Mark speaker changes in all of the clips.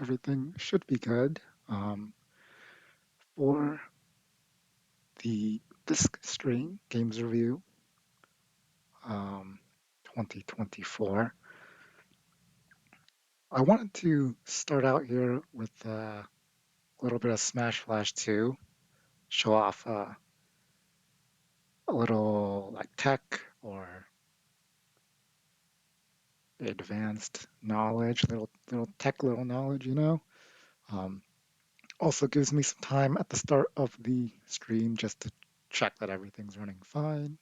Speaker 1: everything should be good. For the disc stream games review, um, 2024, I wanted to start out here with a little bit of Smash Flash 2, show off a little like tech or advanced knowledge, little tech, little knowledge, you know. Um, Also gives me some time at the start of the stream just to check that everything's running fine.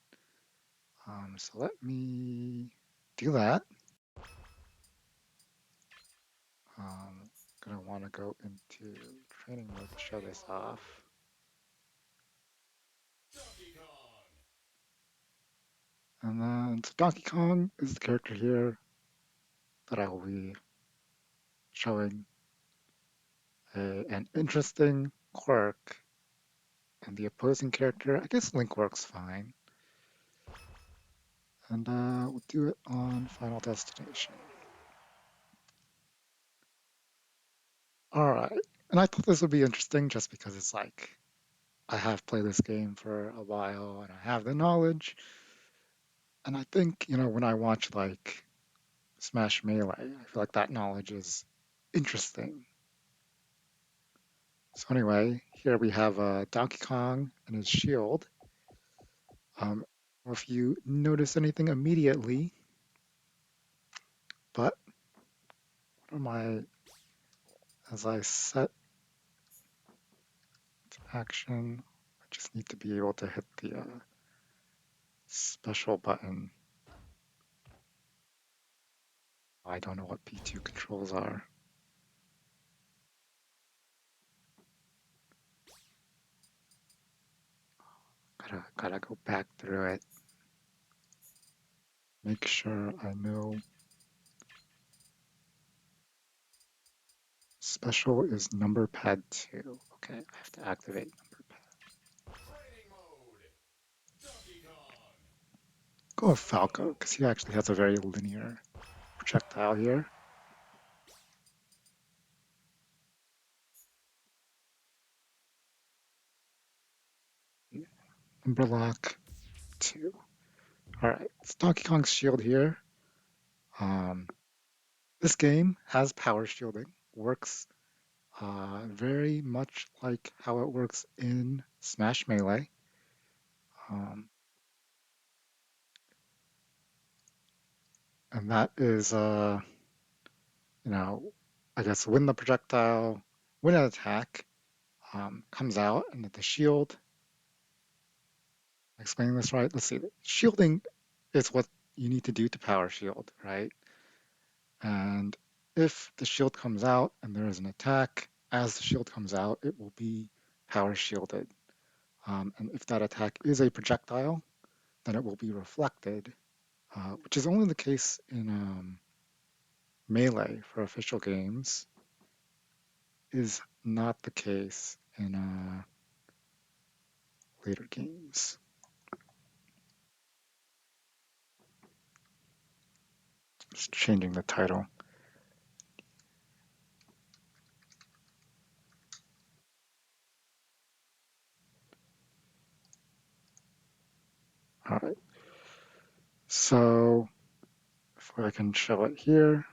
Speaker 1: So let me do that. Gonna want to go into training mode to show this off. And then so Donkey Kong is the character here that I will be showing an interesting quirk. And the opposing character, I guess Link works fine. And we'll do it on Final Destination. All right. And I thought this would be interesting just because it's like I have played this game for a while and I have the knowledge. And I think, when I watch like Smash Melee, I feel like that knowledge is interesting. So anyway, here we have Donkey Kong and his shield. If you notice anything immediately, but what am I, as I set to action, I just need to be able to hit the special button. I don't know what P2 controls are. Gotta go back through it. Make sure I know. Special is number pad 2. Okay, I have to activate number pad. Go with Falco, because he actually has a very linear projectile here. Number lock 2. Alright, it's Donkey Kong's shield here. This game has power shielding. Works very much like how it works in Smash Melee. Um, and that is, I guess when the projectile, when an attack comes out and the shield, explaining this right, let's see, shielding is what you need to do to power shield, right? And if the shield comes out and there is an attack, as the shield comes out, it will be power shielded. And if that attack is a projectile, then it will be reflected, which is only the case in Melee for official games, is not the case in later games. Just changing the title. All right. So if I can show it here,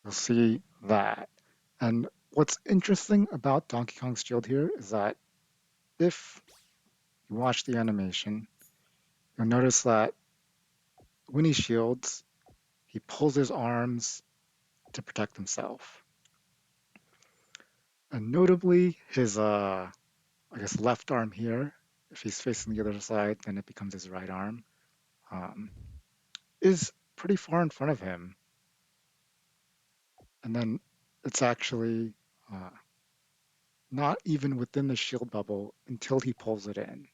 Speaker 1: you'll see that. And what's interesting about Donkey Kong's shield here is that if you watch the animation, you'll notice that when he shields, he pulls his arms to protect himself. And notably, his, I guess, left arm here, if he's facing the other side, then it becomes his right arm, um, is pretty far in front of him. And then it's actually not even within the shield bubble until he pulls it in.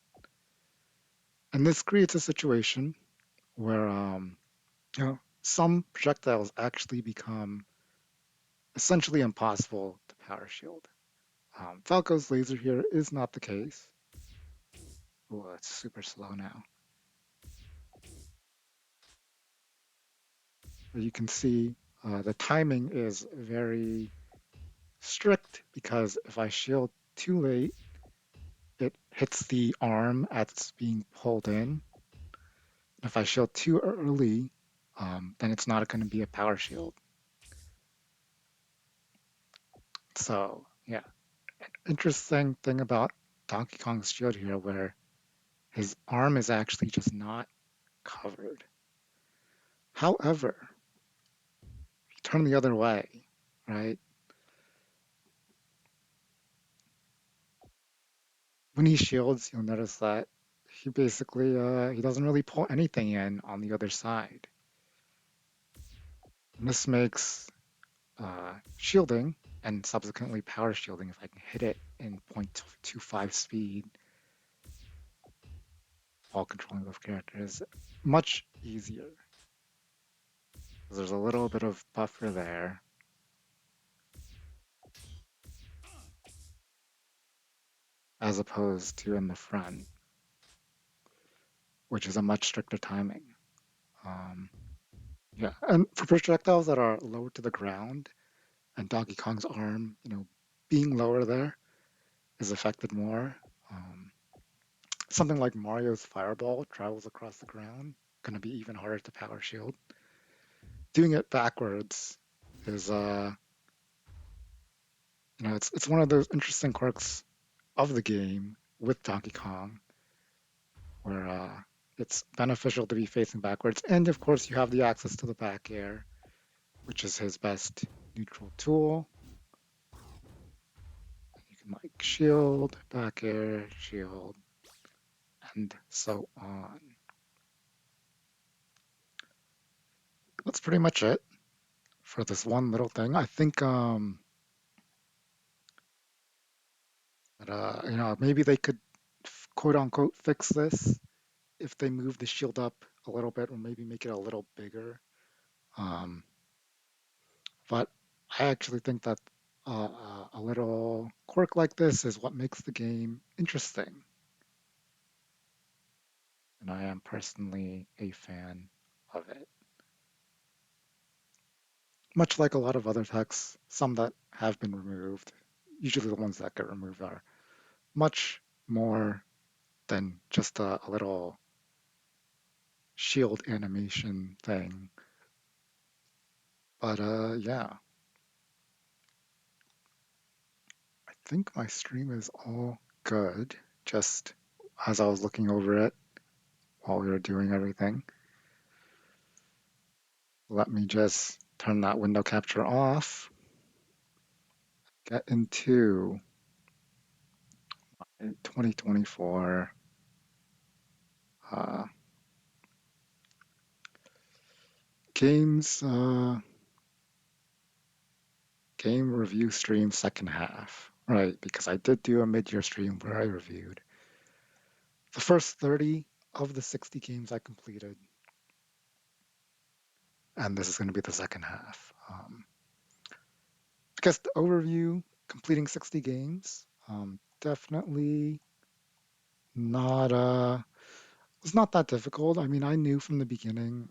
Speaker 1: And this creates a situation where some projectiles actually become essentially impossible to power shield. Falco's laser here is not the case. Oh, it's super slow now. You can see the timing is very strict because if I shield too late, it hits the arm as it's being pulled in. If I shield too early, then it's not going to be a power shield. So yeah, interesting thing about Donkey Kong's shield here, where his arm is actually just not covered. However, if you turn the other way, right? When he shields, you'll notice that he basically he doesn't really pull anything in on the other side. And this makes shielding and subsequently power shielding, if I can hit it in 0.25 speed while controlling both characters, much easier. There's a little bit of buffer there, as opposed to in the front, which is a much stricter timing. Um, yeah, and for projectiles that are lower to the ground, and Donkey Kong's arm, being lower there is affected more. Um, Something like Mario's fireball travels across the ground, going to be even harder to power shield. Doing it backwards is, it's one of those interesting quirks of the game with Donkey Kong, where it's beneficial to be facing backwards. And of course, you have the access to the back air, which is his best neutral tool. You can like shield, back air, shield, and so on. That's pretty much it for this one little thing. I think that maybe they could quote unquote fix this if they move the shield up a little bit or maybe make it a little bigger. Um, but I actually think that a little quirk like this is what makes the game interesting, and I am personally a fan of it. Much like a lot of other texts, some that have been removed, usually the ones that get removed are much more than just a little shield animation thing. But yeah, I think my stream is all good. Just as I was looking over it while we were doing everything, let me just turn that window capture off, get into 2024 uh, games, game review stream second half. Right, because I did do a mid-year stream where I reviewed the first 30 of the 60 games I completed, and this is going to be the second half. I guess the overview, completing 60 games, definitely not it's not that difficult. I mean, I knew from the beginning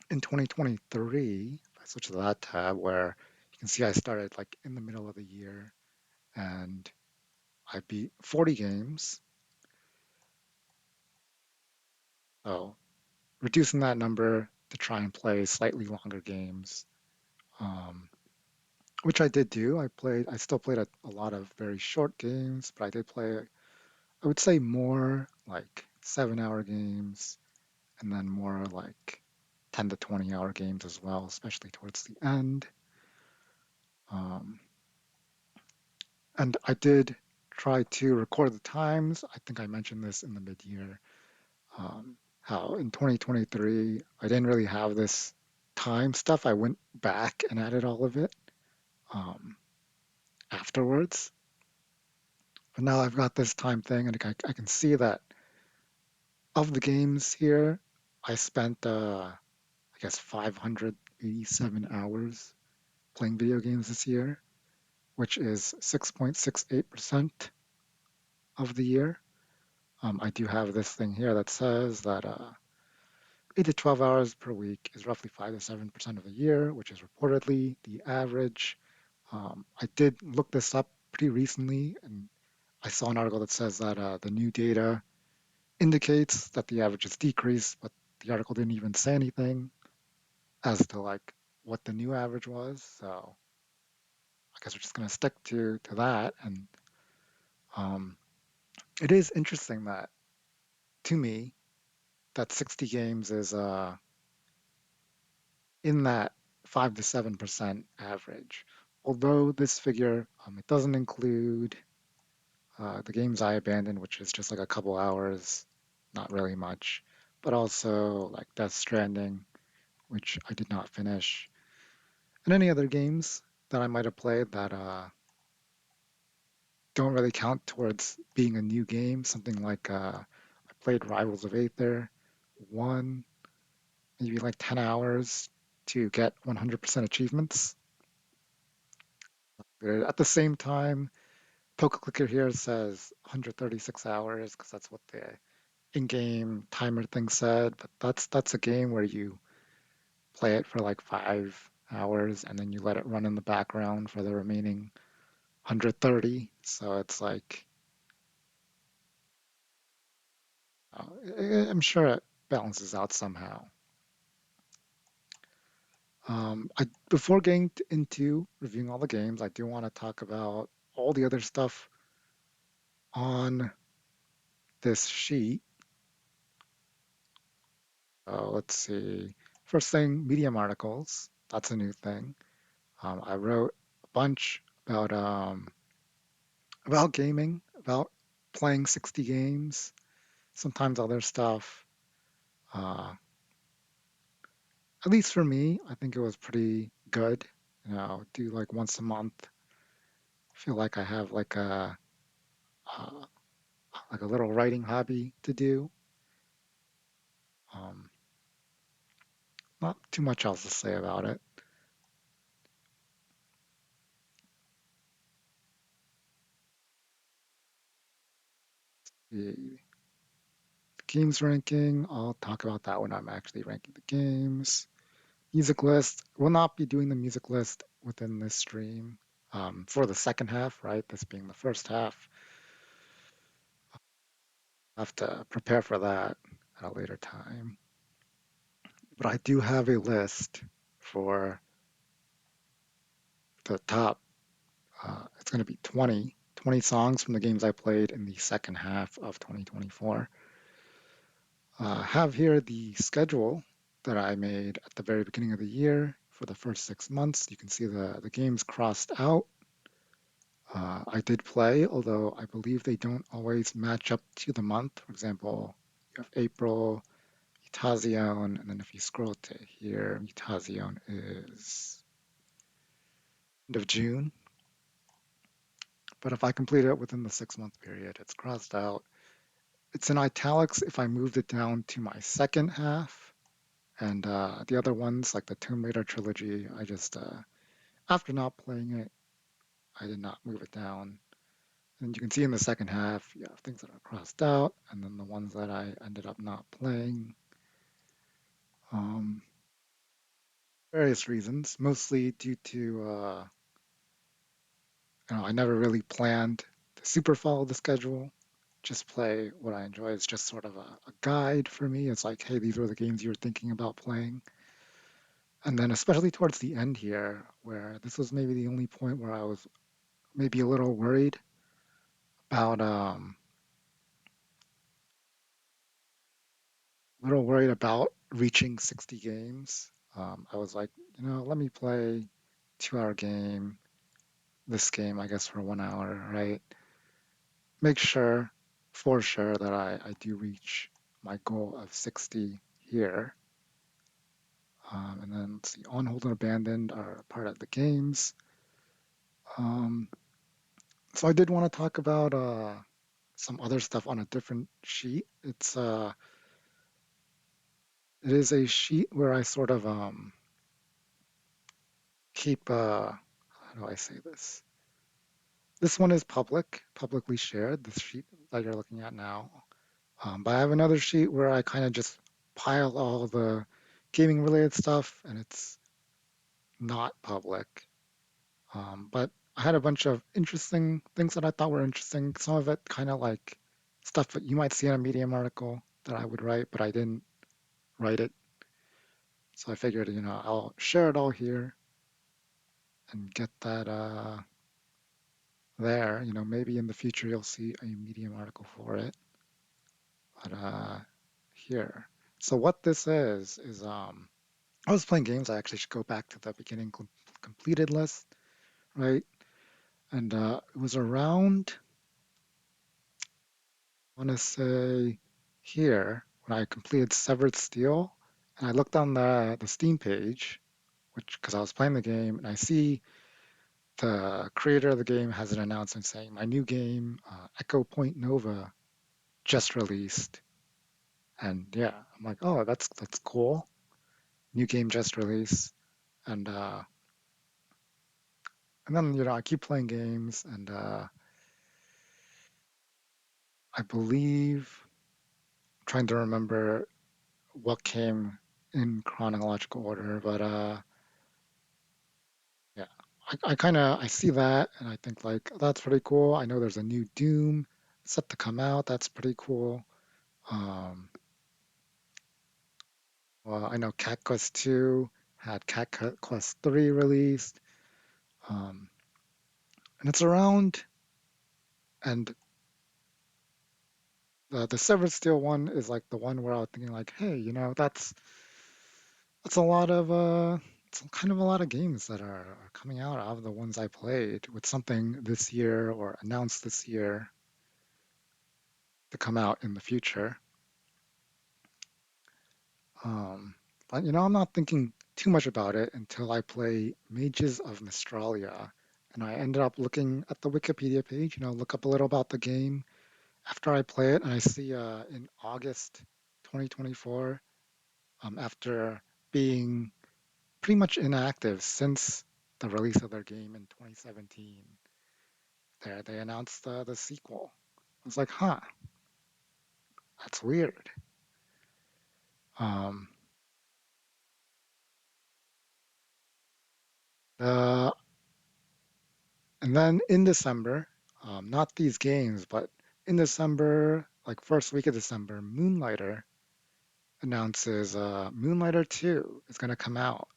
Speaker 1: in 2023, if I switch to that tab where you can see I started like in the middle of the year and I beat 40 games. So reducing that number to try and play slightly longer games, um, which I did do. I still played a lot of very short games, but I did play, I would say more like 7 hour games and then more like 10 to 20 hour games as well, especially towards the end. Um, and I did try to record the times. I think I mentioned this in the mid-year, how in 2023, I didn't really have this time stuff. I went back and added all of it um, afterwards. But now I've got this time thing, and I can see that of the games here, I spent, I guess, 587 hours playing video games this year, which is 6.68% of the year. I do have this thing here that says that 8 to 12 hours per week is roughly 5 to 7% of the year, which is reportedly the average. I did look this up pretty recently, and I saw an article that says that the new data indicates that the average has decreased, but the article didn't even say anything as to like what the new average was. So I guess we're just gonna stick to that. And um, it is interesting that to me that 60 games is in that 5 to 7% average. Although this figure it doesn't include the games I abandoned, which is just like a couple hours, not really much, but also like Death Stranding, which I did not finish, and any other games that I might have played that don't really count towards being a new game. Something like I played Rivals of Aether, one maybe like 10 hours to get 100% achievements. But at the same time, Poke Clicker here says 136 hours because that's what the in-game timer thing said. But that's a game where you play it for like 5 hours and then you let it run in the background for the remaining 130. So it's like I'm sure it balances out somehow. Before getting into reviewing all the games, I do want to talk about all the other stuff on this sheet. Let's see. First thing, Medium articles. That's a new thing. I wrote a bunch about gaming, about playing 60 games, sometimes other stuff. Uh, at least for me, I think it was pretty good. Do like once a month. I feel like I have uh, like a little writing hobby to do. Um, Not too much else to say about it. The games ranking, I'll talk about that when I'm actually ranking the games. Music list, we'll not be doing the music list within this stream for the second half, right? This being the first half. I have to prepare for that at a later time. But I do have a list for the top. It's going to be 20 songs from the games I played in the second half of 2024. Have here the schedule that I made at the very beginning of the year for the first 6 months. You can see the games crossed out. I did play, although I believe they don't always match up to the month. For example, you have April, Mutazione, and then if you scroll to here, Mutazione is end of June. But if I complete it within the 6 month period, it's crossed out. It's in italics if I moved it down to my second half. And the other ones, like the Tomb Raider trilogy, I just, after not playing it, I did not move it down. And you can see in the second half, you have things that are crossed out, and then the ones that I ended up not playing. Um, Various reasons, mostly due to, I never really planned to super follow the schedule. Just play what I enjoy. It's just sort of a guide for me. It's like, hey, these are the games you were thinking about playing. And then, especially towards the end here, where this was maybe the only point where I was maybe a about little worried about reaching 60 games. I was like, let me play 2 hour game, this game, I guess, for 1 hour, right? Make sure, for sure, that I do reach my goal of 60 here. And then let's see, On Hold and Abandoned are part of the games. Um, so I did want to talk about some other stuff on a different sheet. It is a sheet where I sort of keep how do I say this? This one is publicly shared, this sheet that you're looking at now. But I have another sheet where I kind of just compile all the gaming related stuff, and it's not public. But I had a bunch of interesting things that I thought were interesting. Some of it kind of like stuff that you might see in a Medium article that I would write, but I didn't write it. So I figured, I'll share it all here and get that there. Maybe in the future you'll see a Medium article for it. But here. So what this is I was playing games. I actually should go back to the beginning completed list, right? And it was around, I want to say here, when I completed Severed Steel, and I looked on the Steam page, which because I was playing the game, and I see the creator of the game has an announcement saying my new game, Echo Point Nova, just released. And yeah, I'm like, oh, that's cool. New game just released. And then I keep playing games, and I believe I'm trying to remember what came in chronological order, but yeah, I kind of I see that, and I think like that's pretty cool. I know there's a new Doom set to come out. That's pretty cool. Um, well, I know Cat Quest 2 had Quest 3 released, um, and it's around. And the Severed Steel one is like the one where I was thinking like, hey, that's a lot of it's kind of a lot of games that are coming out of the ones I played with something this year or announced this year to come out in the future. Um, but I'm not thinking too much about it until I play Mages of Mystralia. And I ended up looking at the Wikipedia page, look up a little about the game after I play it, and I see in August 2024, after being pretty much inactive since the release of their game in 2017, there they announced the sequel. I was like, huh, that's weird. Um, uh, and then in December, not these games, but in December, like first week of December, Moonlighter announces Moonlighter 2 is going to come out.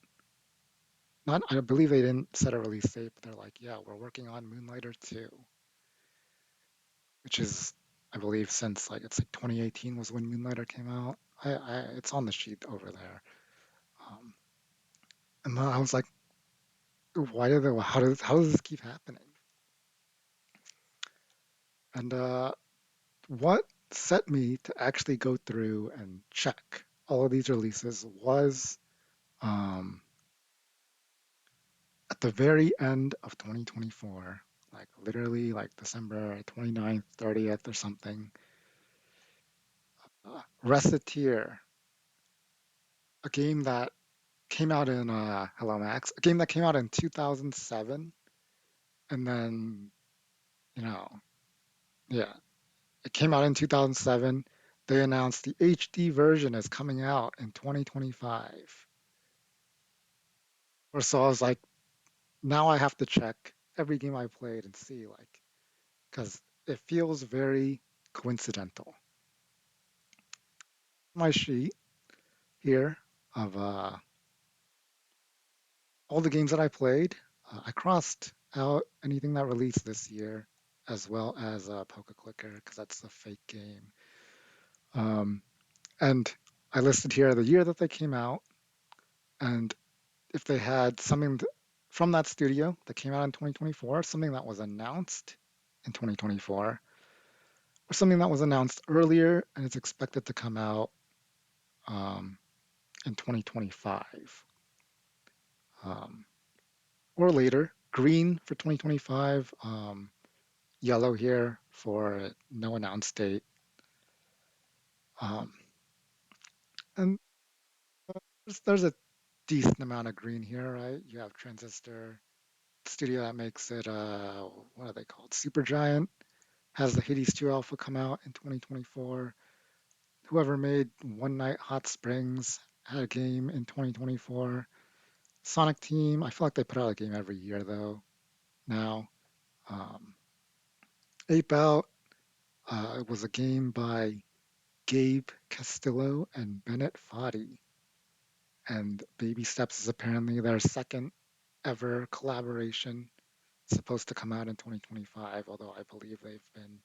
Speaker 1: Not, I believe they didn't set a release date, but they're like, yeah, we're working on Moonlighter 2, which is, I believe, since like it's like 2018 was when Moonlighter came out. It's on the sheet over there. Um, and then I was like, why did they, how does this keep happening? And what set me to actually go through and check all of these releases was um, at the very end of 2024, like literally like December 29th, 30th or something, Reciteer, a game that came out in Hello Max, a game that came out in 2007, and then you know, yeah, it came out in 2007. They announced the HD version is coming out in 2025. Or so I was like, now I have to check every game I played and see like, because it feels very coincidental. My sheet here of all the games that I played, I crossed out anything that released this year, as well as Poker Clicker, because that's a fake game. Um, and I listed here the year that they came out, and if they had something from that studio that came out in 2024, something that was announced in 2024, or something that was announced earlier and it's expected to come out um, in 2025 um, or later. Green for 2025, yellow here for no announced date. Um, and there's a decent amount of green here, right? You have Transistor Studio that makes it, what are they called? Supergiant has the Hades 2 Alpha come out in 2024. whoever made One Night Hot Springs had a game in 2024. Sonic Team, I feel like they put out a game every year though now. Um, Ape Out, it was a game by Gabe Castillo and Bennett Foddy. And Baby Steps is apparently their second ever collaboration. It's supposed to come out in 2025, although I believe they've been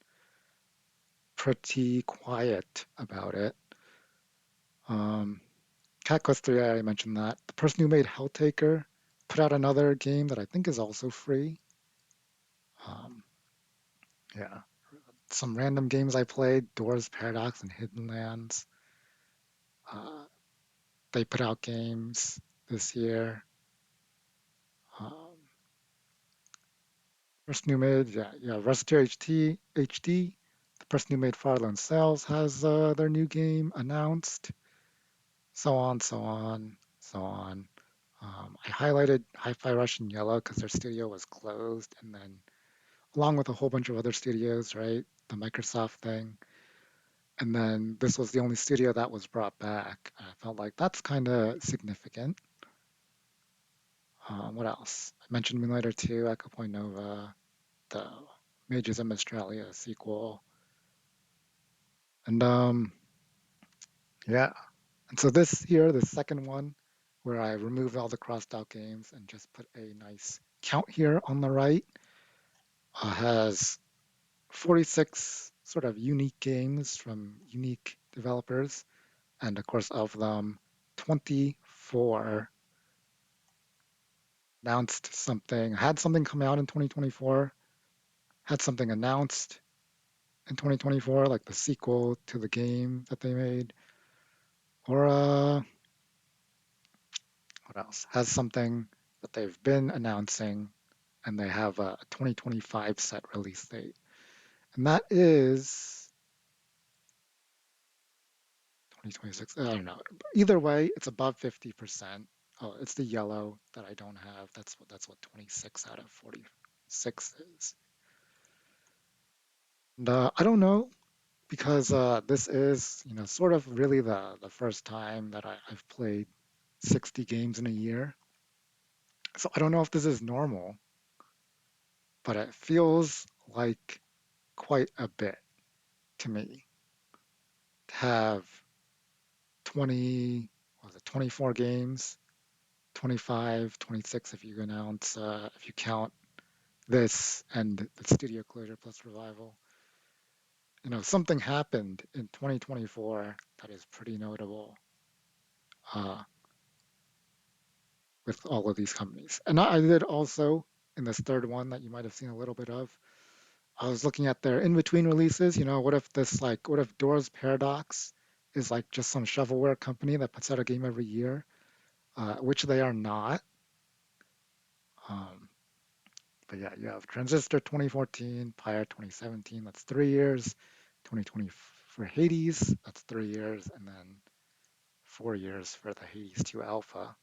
Speaker 1: pretty quiet about it. Um, Cat Quest 3, I already mentioned that. The person who made Helltaker put out another game that I think is also free. Um, yeah. Some random games I played, Doors, Paradox, and Hidden Lands. Uh, they put out games this year. Um, person who made, yeah, Restateur HD. The person who made Farland Cells has their new game announced. So on, so on, so on. I highlighted Hi-Fi Rush in yellow because their studio was closed, and then along with a whole bunch of other studios, right? The Microsoft thing. And then this was the only studio that was brought back. I felt like that's kind of significant. What else? I mentioned Moonlighter 2, Echo Point Nova, the Mages of Australia sequel. And yeah. And so this here, the second one, where I removed all the crossed out games and just put a nice count here on the right, has 46 sort of unique games from unique developers. And of course, of them, 24 announced something, had something come out in 2024, had something announced in 2024, like the sequel to the game that they made, or what else? Has something that they've been announcing and they have a 2025 set release date. And that is 2026. I don't know. Either way, it's above 50%. Oh, it's the yellow that I don't have. That's what 26 out of 46 is. And I don't know because this is, sort of really the first time that I've played 60 games in a year. So I don't know if this is normal, but it feels like quite a bit to me to have 20, what was it, 24 games, 25, 26 if you announce, if you count this and the studio closure plus revival. Something happened in 2024 that is pretty notable uh, with all of these companies. And I did also, in this third one that you might have seen a little bit of, I was looking at their in-between releases. What if Doors Paradox is like just some shovelware company that puts out a game every year, which they are not. Um, but yeah, you have Transistor 2014, Pyre 2017, that's 3 years. 2020 for Hades, that's 3 years, and then 4 years for the Hades 2 Alpha.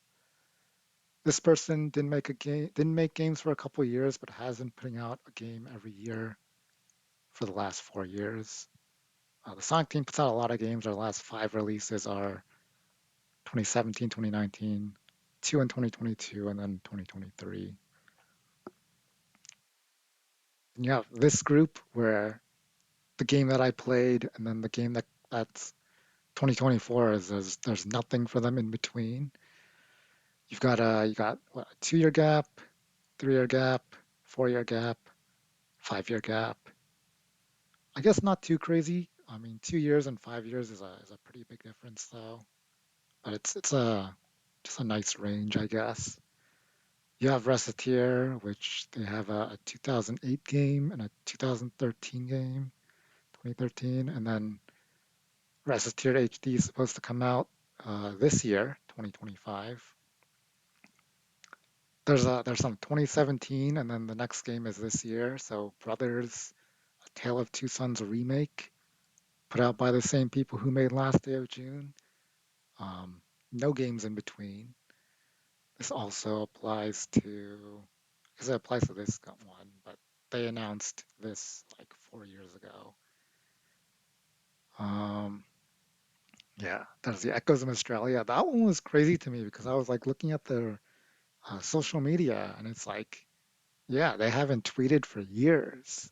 Speaker 1: This person didn't make games for a couple of years, but has been putting out a game every year for the last 4 years. The Sonic team puts out a lot of games. Our last five releases are 2017, 2019, two in 2022, and then 2023. And you have this group where the game that I played and then the game that's 2024 is there's nothing for them in between. You got what, a 2 year gap, 3 year gap, 4 year gap, 5 year gap. I guess not too crazy. I mean, 2 years and 5 years is a pretty big difference though. But it's a just a nice range, I guess. You have Recettear, which they have a 2008 game and a 2013 game, 2013, and then Recettear HD is supposed to come out this year, 2025. There's some 2017, and then the next game is this year. So Brothers, A Tale of Two Sons remake, put out by the same people who made Last Day of June. Um, no games in between. This also applies to, because it applies to this one, but they announced this like 4 years ago. Um, Yeah, there's the Echoes in Australia. That one was crazy to me because I was like looking at their social media and it's like, yeah, they haven't tweeted for years.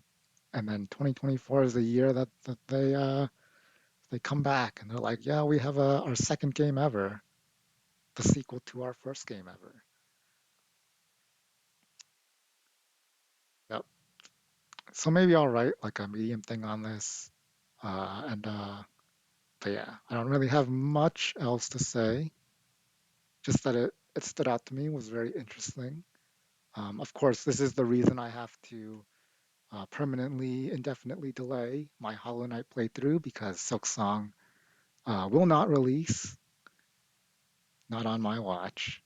Speaker 1: And then 2024 is the year that they come back and they're like, yeah, we have our second game ever, the sequel to our first game ever. Yep. So maybe I'll write like a medium thing on this. And but yeah, I don't really have much else to say. Just that it stood out to me, was very interesting. Of course, this is the reason I have to permanently, indefinitely delay my Hollow Knight playthrough because Silksong will not release, not on my watch.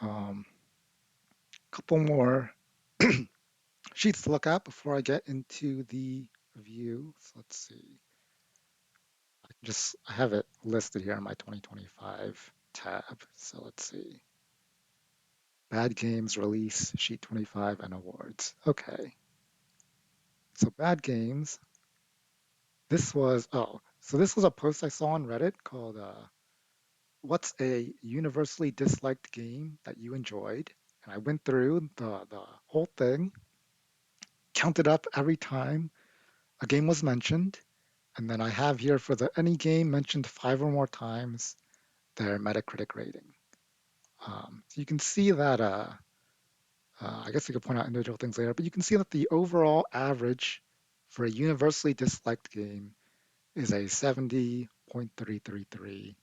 Speaker 1: Um, Couple more sheets to look at before I get into the review. So let's see. I have it listed here in my 2025 tab. So let's see. Bad games release sheet 25 and awards. Okay. So bad games. This was a post I saw on Reddit called "What's a universally disliked game that you enjoyed?" And I went through the whole thing, counted up every time a game was mentioned, and then I have here for the any game mentioned 5 or more times their Metacritic rating. So you can see that. I guess we could point out individual things later, but you can see that the overall average for a universally disliked game is a 70.333.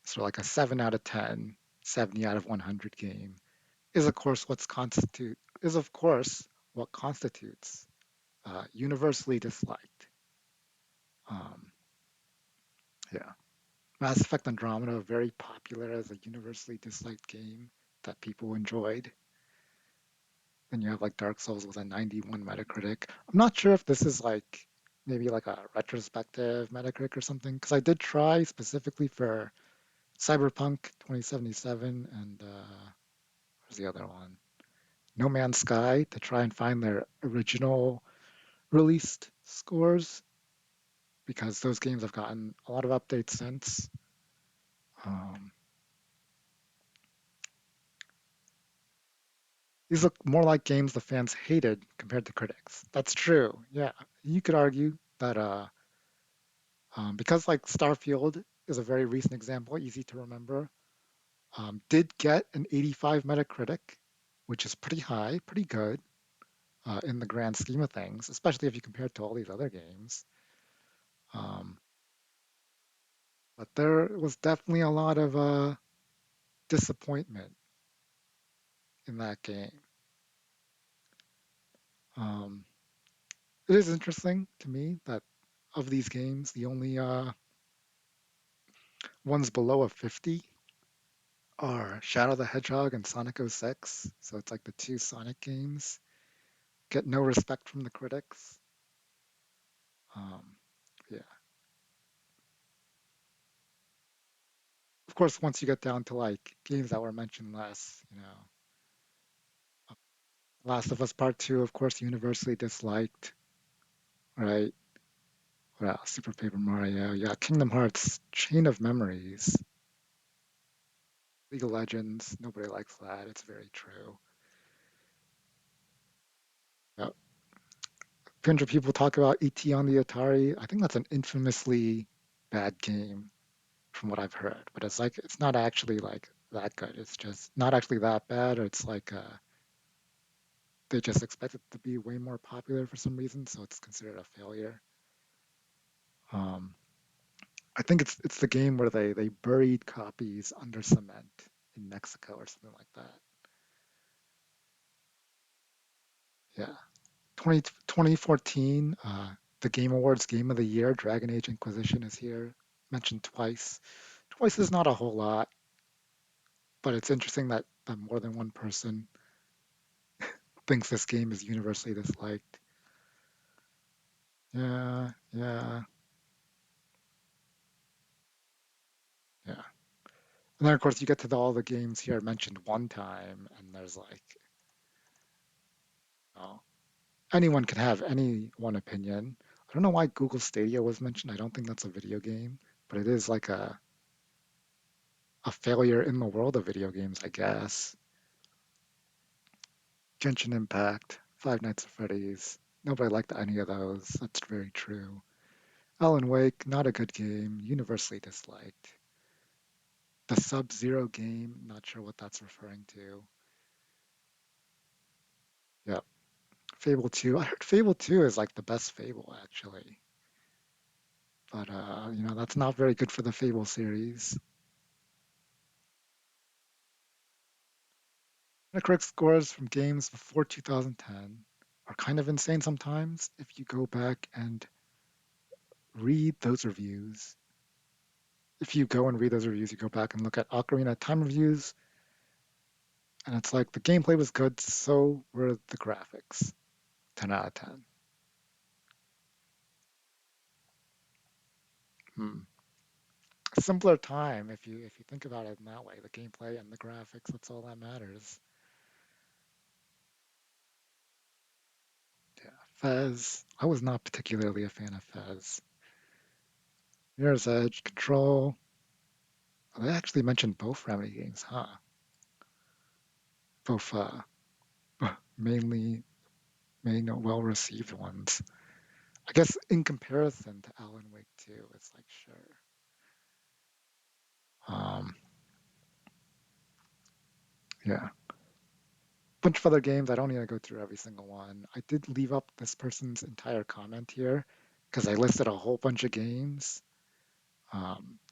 Speaker 1: So like a 7 out of 10, 70 out of 100 game is of course what constitutes universally disliked. Um, yeah, Mass Effect Andromeda very popular as a universally disliked game that people enjoyed. Then you have like Dark Souls with a 91 Metacritic. I'm not sure if this is like maybe like a retrospective Metacritic or something because I did try specifically for Cyberpunk 2077 and where's the other one? No Man's Sky to try and find their original released scores because those games have gotten a lot of updates since. Um, these look more like games the fans hated compared to critics. That's true. Yeah, you could argue that because like Starfield is a very recent example, easy to remember, did get an 85 Metacritic, which is pretty high, pretty good in the grand scheme of things, especially if you compare it to all these other games. Um, but there was definitely a lot of disappointment in that game. Um, it is interesting to me that of these games, the only ones below a 50 are Shadow the Hedgehog and Sonic 06. So it's like the two Sonic games get no respect from the critics. Um, yeah. Of course, once you get down to like games that were mentioned less, Last of Us Part 2, of course, universally disliked, right? Well, Super Paper Mario, yeah, Kingdom Hearts, Chain of Memories, League of Legends, nobody likes that. It's very true. Yeah. 300 people talk about ET on the Atari. I think that's an infamously bad game from what I've heard, but it's like it's not actually like that good. It's just not actually that bad. Or it's like they just expect it to be way more popular for some reason, so it's considered a failure. Um, I think it's the game where they buried copies under cement in Mexico or something like that. Yeah. 2014, the Game Awards Game of the Year, Dragon Age Inquisition is here, mentioned twice. Twice is not a whole lot, but it's interesting that more than one person thinks this game is universally disliked. Yeah, yeah, yeah. And then of course you get to all the games here mentioned one time, and there's like, oh, anyone can have any one opinion. I don't know why Google Stadia was mentioned. I don't think that's a video game, but it is like a failure in the world of video games, I guess. Genshin Impact, Five Nights at Freddy's. Nobody liked any of those. That's very true. Alan Wake, not a good game, universally disliked. The Sub-Zero game, not sure what that's referring to. Yeah. Fable 2. I heard Fable 2 is like the best Fable, actually. But, that's not very good for the Fable series. Metacritic scores from games before 2010 are kind of insane sometimes if you go back and read those reviews. If you go and read those reviews, you go back and look at Ocarina of Time reviews, and it's like the gameplay was good, so were the graphics. 10 out of 10. Hmm. A simpler time if you think about it in that way. The gameplay and the graphics, that's all that matters. Yeah. Fez. I was not particularly a fan of Fez. Mirror's Edge, Control. They actually mentioned both Remedy games, huh? Both mainly main well-received ones. I guess in comparison to Alan Wake 2, it's like sure. Um, yeah. Bunch of other games. I don't need to go through every single one. I did leave up this person's entire comment here because I listed a whole bunch of games.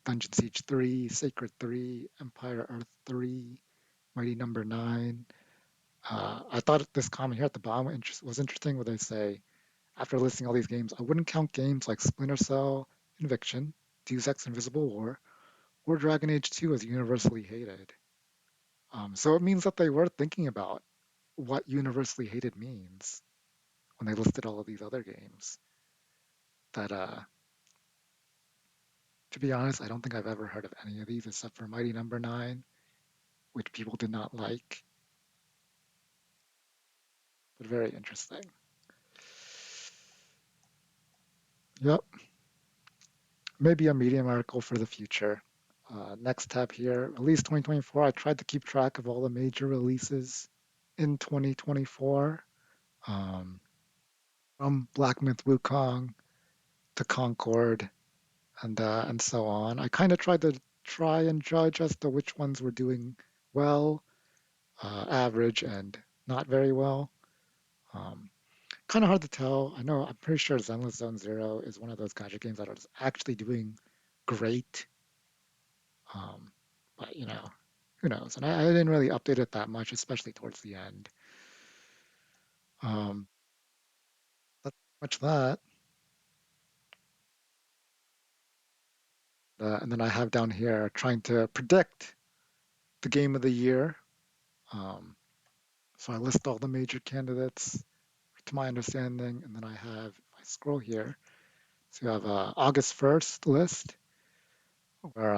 Speaker 1: Dungeon Siege 3, Sacred 3, Empire Earth 3, Mighty Number 9. I thought this comment here at the bottom was interesting where they say, after listing all these games, I wouldn't count games like Splinter Cell, Conviction, Deus Ex Invisible War, or Dragon Age 2 as universally hated. So it means that they were thinking about what universally hated means when they listed all of these other games. That, to be honest, I don't think I've ever heard of any of these except for Mighty Number 9, which people did not like, but very interesting. Yep, maybe a Medium article for the future. Next tab here, release 2024. I tried to keep track of all the major releases in 2024, um, from Black Myth Wukong to Concord and so on. I kind of tried to try and judge as to which ones were doing well, average, and not very well. Um, Kind of hard to tell. I'm pretty sure Zenless Zone Zero is one of those gacha games that is actually doing great. Um, but who knows? And I didn't really update it that much, especially towards the end. Um, that's much that. And then I have down here trying to predict the game of the year. Um, so I list all the major candidates to my understanding, and then I have, if I scroll here, so you have a August 1st list where,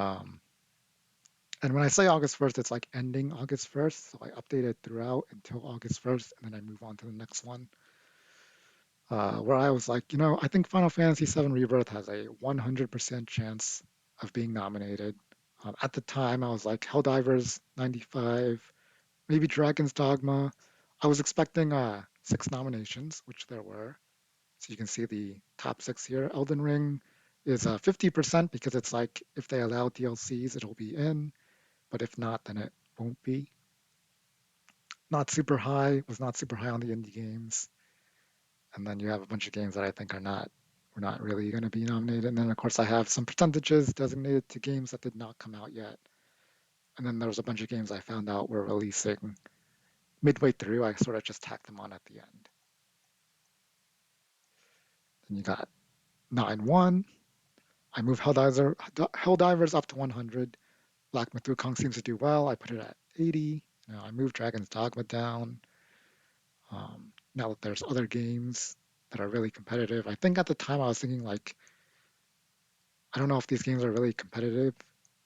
Speaker 1: and when I say August 1st, it's like ending August 1st. So I update it throughout until August 1st, and then I move on to the next one. Where I was like, I think Final Fantasy VII Rebirth has a 100% chance of being nominated. At the time, I was like, Helldivers 95, maybe Dragon's Dogma. I was expecting 6 nominations, which there were. So you can see the top 6 here. Elden Ring is 50% because it's like if they allow DLCs, it'll be in, but if not, then it won't be. Not super high, was not super high on the indie games. And then you have a bunch of games that I think were not really going to be nominated. And then of course I have some percentages designated to games that did not come out yet. And then there was a bunch of games I found out were releasing midway through. I sort of just tacked them on at the end. Then you got 9-1. I move Helldivers up to 100. Black Myth Wukong seems to do well. I put it at 80. I moved Dragon's Dogma down. Now that there's other games that are really competitive, I think at the time I was thinking like, I don't know if these games are really competitive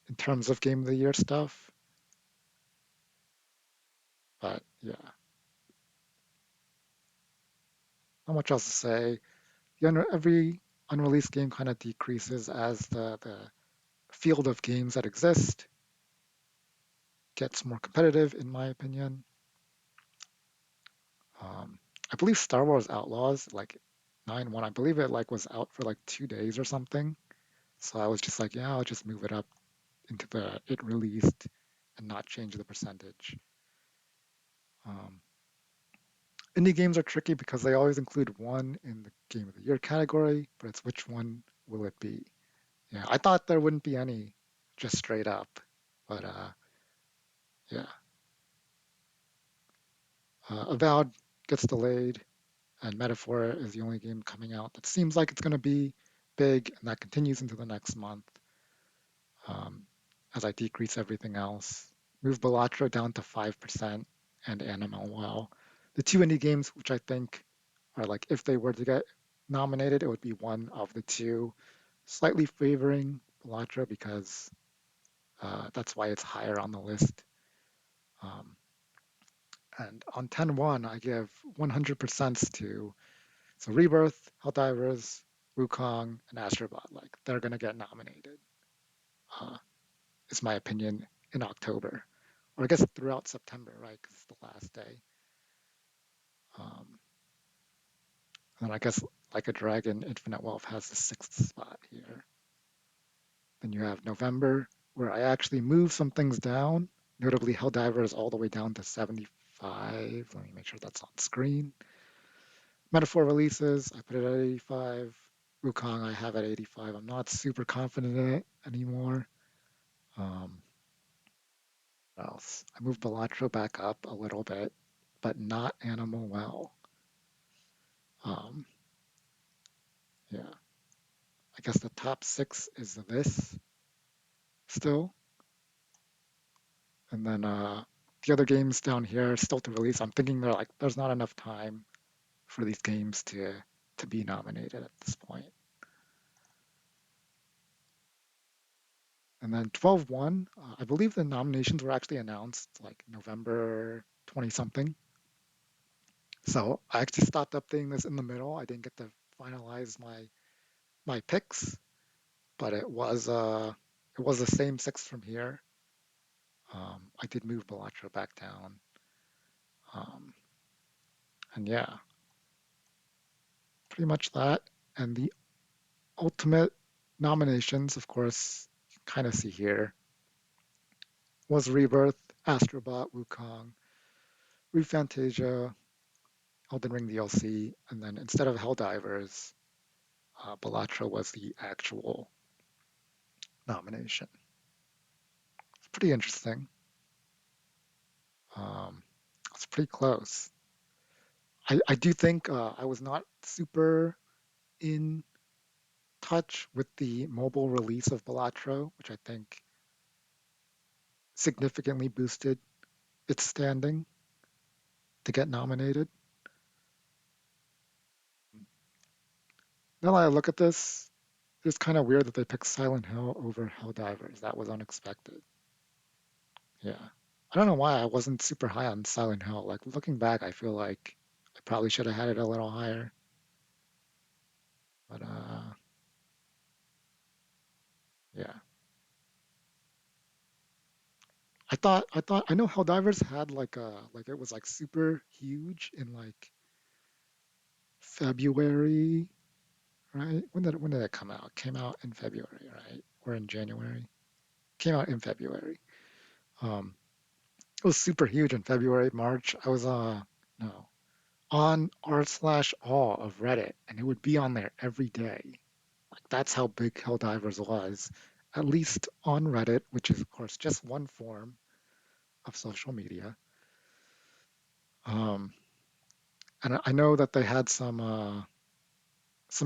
Speaker 1: in terms of Game of the Year stuff, but yeah, not much else to say. Every unreleased game kind of decreases as the field of games that exist gets more competitive, in my opinion. Um, I believe Star Wars Outlaws, like 9-1, I believe it like was out for like 2 days or something. So I was just like, yeah, I'll just move it up into the it released and not change the percentage. Um, Indie games are tricky because they always include one in the game of the year category, but it's which one will it be? Yeah, I thought there wouldn't be any just straight up, but yeah. Avowed gets delayed, and Metaphor is the only game coming out that seems like it's going to be big, and that continues into the next month um, as I decrease everything else. Move Balatro down to 5% and Animal Well. The two indie games, which I think are like, if they were to get nominated, it would be one of the two, slightly favoring Balatro because that's why it's higher on the list. Um, and on 10-1, I give 100% to so Rebirth, Helldivers, Wukong, and Astrobot. Like they're gonna get nominated. Uh, is my opinion in October, or I guess throughout September, right? Because it's the last day. Um, and then I guess like a Dragon, Infinite Wealth has the sixth spot here. Then you have November, where I actually move some things down. Notably, Helldivers all the way down to 75. Let me make sure that's on screen. Metaphor releases, I put it at 85. Wukong, I have at 85. I'm not super confident in it anymore. Um, what else? I moved Balatro back up a little bit, but not Animal Well. Um, yeah, I guess the top six is this still. And then the other games down here are still to release. I'm thinking they're like, there's not enough time for these games to be nominated at this point. And then 12-1, I believe the nominations were actually announced like November 20 something. So I actually stopped updating this in the middle. I didn't get to finalize my picks, but it was the same six from here. I did move Balatro back down. Um, and yeah, pretty much that. And the ultimate nominations, of course, you kind of see here, was Rebirth, Astrobot, Wukong, ReFantasia, Elden Ring DLC, and then instead of Helldivers, Balatro was the actual nomination. It's pretty interesting. Um, it's pretty close. I do think I was not super in touch with the mobile release of Balatro, which I think significantly boosted its standing to get nominated. Now that I look at this, it's kind of weird that they picked Silent Hill over Helldivers. That was unexpected. Yeah. I don't know why I wasn't super high on Silent Hill. Like looking back, I feel like I probably should have had it a little higher. But yeah. I know Helldivers had like it was like super huge in like February, right? When did it come out? It came out in February, right? Or in January? Came out in February. Um, it was super huge in February, March. I was no on r/all of Reddit, and it would be on there every day. Like that's how big Helldivers was, at least on Reddit, which is of course just one form of social media. Um, and I know that they had some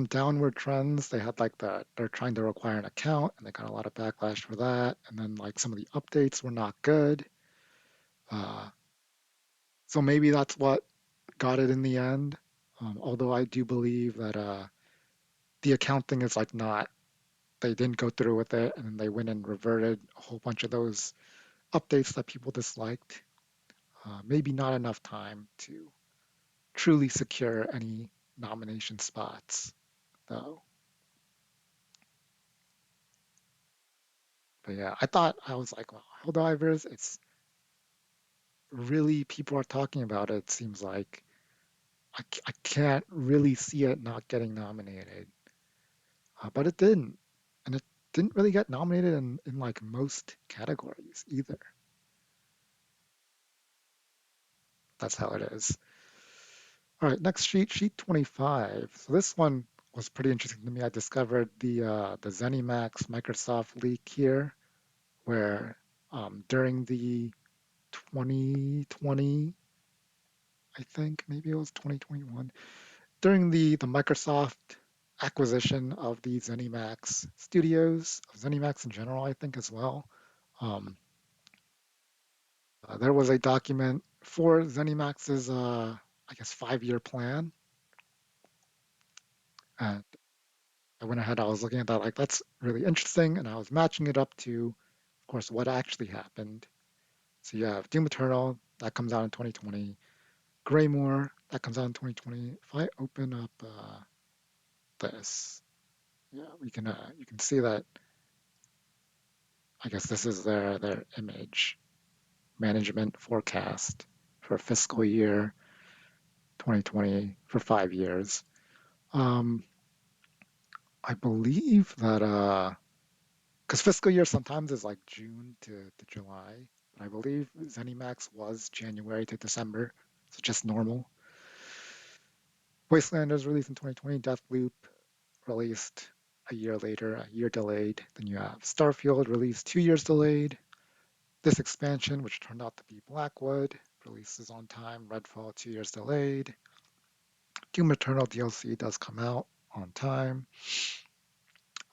Speaker 1: downward trends. They had like they're trying to require an account, and they got a lot of backlash for that. And then like some of the updates were not good. Uh, so maybe that's what got it in the end. Although I do believe that the account thing is like not they didn't go through with it, and then they went and reverted a whole bunch of those updates that people disliked. Maybe not enough time to truly secure any nomination spots, though. But yeah, I was like, well, Helldivers, it's really people are talking about it. It seems like I can't really see it not getting nominated, but it didn't, and it didn't really get nominated in like most categories either. That's how it is. All right, next sheet 25. So this one was pretty interesting to me. I discovered the ZeniMax Microsoft leak here, where during the 2020, I think maybe it was 2021, during the Microsoft acquisition of the ZeniMax studios, of ZeniMax in general, I think as well. Um, there was a document for ZeniMax's, I guess, 5-year plan, and I went ahead. I was looking at that like that's really interesting, and I was matching it up to, of course, what actually happened. So you have Doom Eternal that comes out in 2020, Greymore that comes out in 2020. If I open up this, yeah, we can you can see that. I guess this is their image management forecast for fiscal year 2020 for 5 years. Um, I believe that because fiscal year sometimes is like June to July, but I believe ZeniMax was January to December, so just normal. Wastelanders released in 2020, Deathloop released a year later, a year delayed. Then you have Starfield released 2 years delayed. This expansion, which turned out to be Blackwood, releases on time. Redfall 2 years delayed. Doom Eternal DLC does come out on time.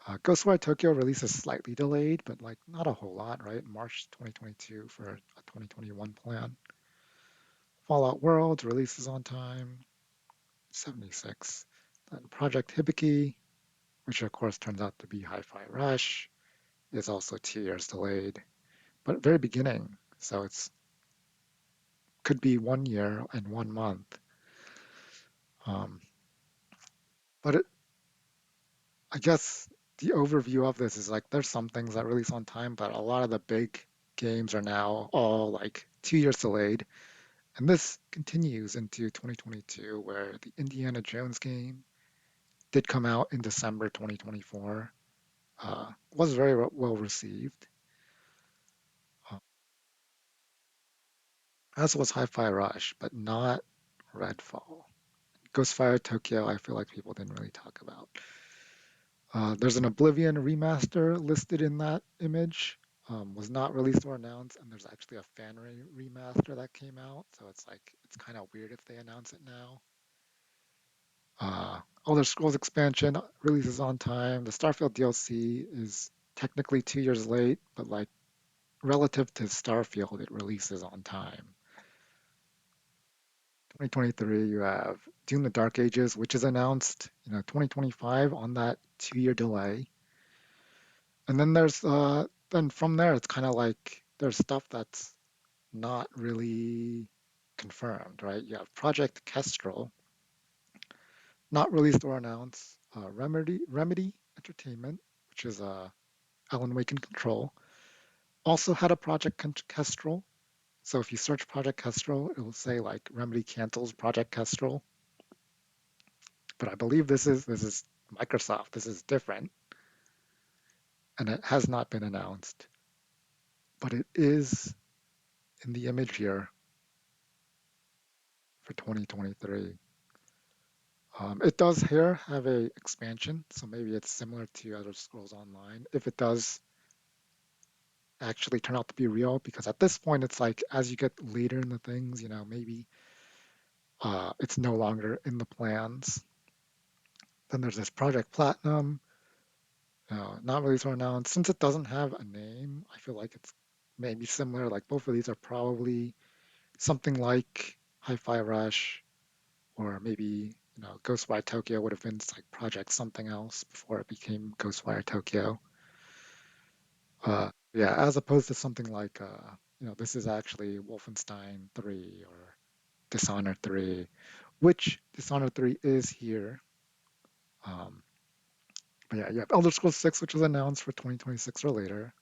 Speaker 1: Ghostwire Tokyo releases slightly delayed, but like not a whole lot, right? March 2022 for a 2021 plan. Fallout Worlds releases on time, 76. Then Project Hibiki, which of course turns out to be Hi-Fi Rush, is also 2 years delayed, but very beginning, so it's could be 1 year and 1 month. Um, but I guess the overview of this is like there's some things that release on time, but a lot of the big games are now all like 2 years delayed. And this continues into 2022, where the Indiana Jones game did come out in December 2024, was very well received, uh, as was Hi-Fi Rush, but not Redfall. Ghostfire Tokyo, I feel like people didn't really talk about. There's an Oblivion remaster listed in that image. Was not released or announced, and there's actually a fan remaster that came out. So it's like it's kind of weird if they announce it now. Elder Scrolls expansion releases on time. The Starfield DLC is technically 2 years late, but like relative to Starfield, it releases on time. 2023, you have Doom: The Dark Ages, which is announced, 2025 on that 2 year delay. And then from there it's kind of like there's stuff that's not really confirmed, right? You have Project Kestrel, not released or announced. Remedy Entertainment, which is Alan Wake in Control, also had a Project Kestrel. So if you search Project Kestrel, it will say like Remedy cancels Project Kestrel. But I believe this is Microsoft. This is different, and it has not been announced. But it is in the image here for 2023. It does here have a expansion, so maybe it's similar to Elder Scrolls Online. If it does actually turn out to be real, because at this point it's like as you get later in the things, maybe it's no longer in the plans. Then there's this Project Platinum, not released or announced. Since it doesn't have a name, I feel like it's maybe similar. Like both of these are probably something like Hi-Fi Rush, or maybe Ghostwire Tokyo would have been like Project something else before it became Ghostwire Tokyo. Yeah, as opposed to something like this is actually Wolfenstein 3 or Dishonored 3, which Dishonored 3 is here. Um, but yeah, you have Elder Scrolls 6, which was announced for 2026 or later.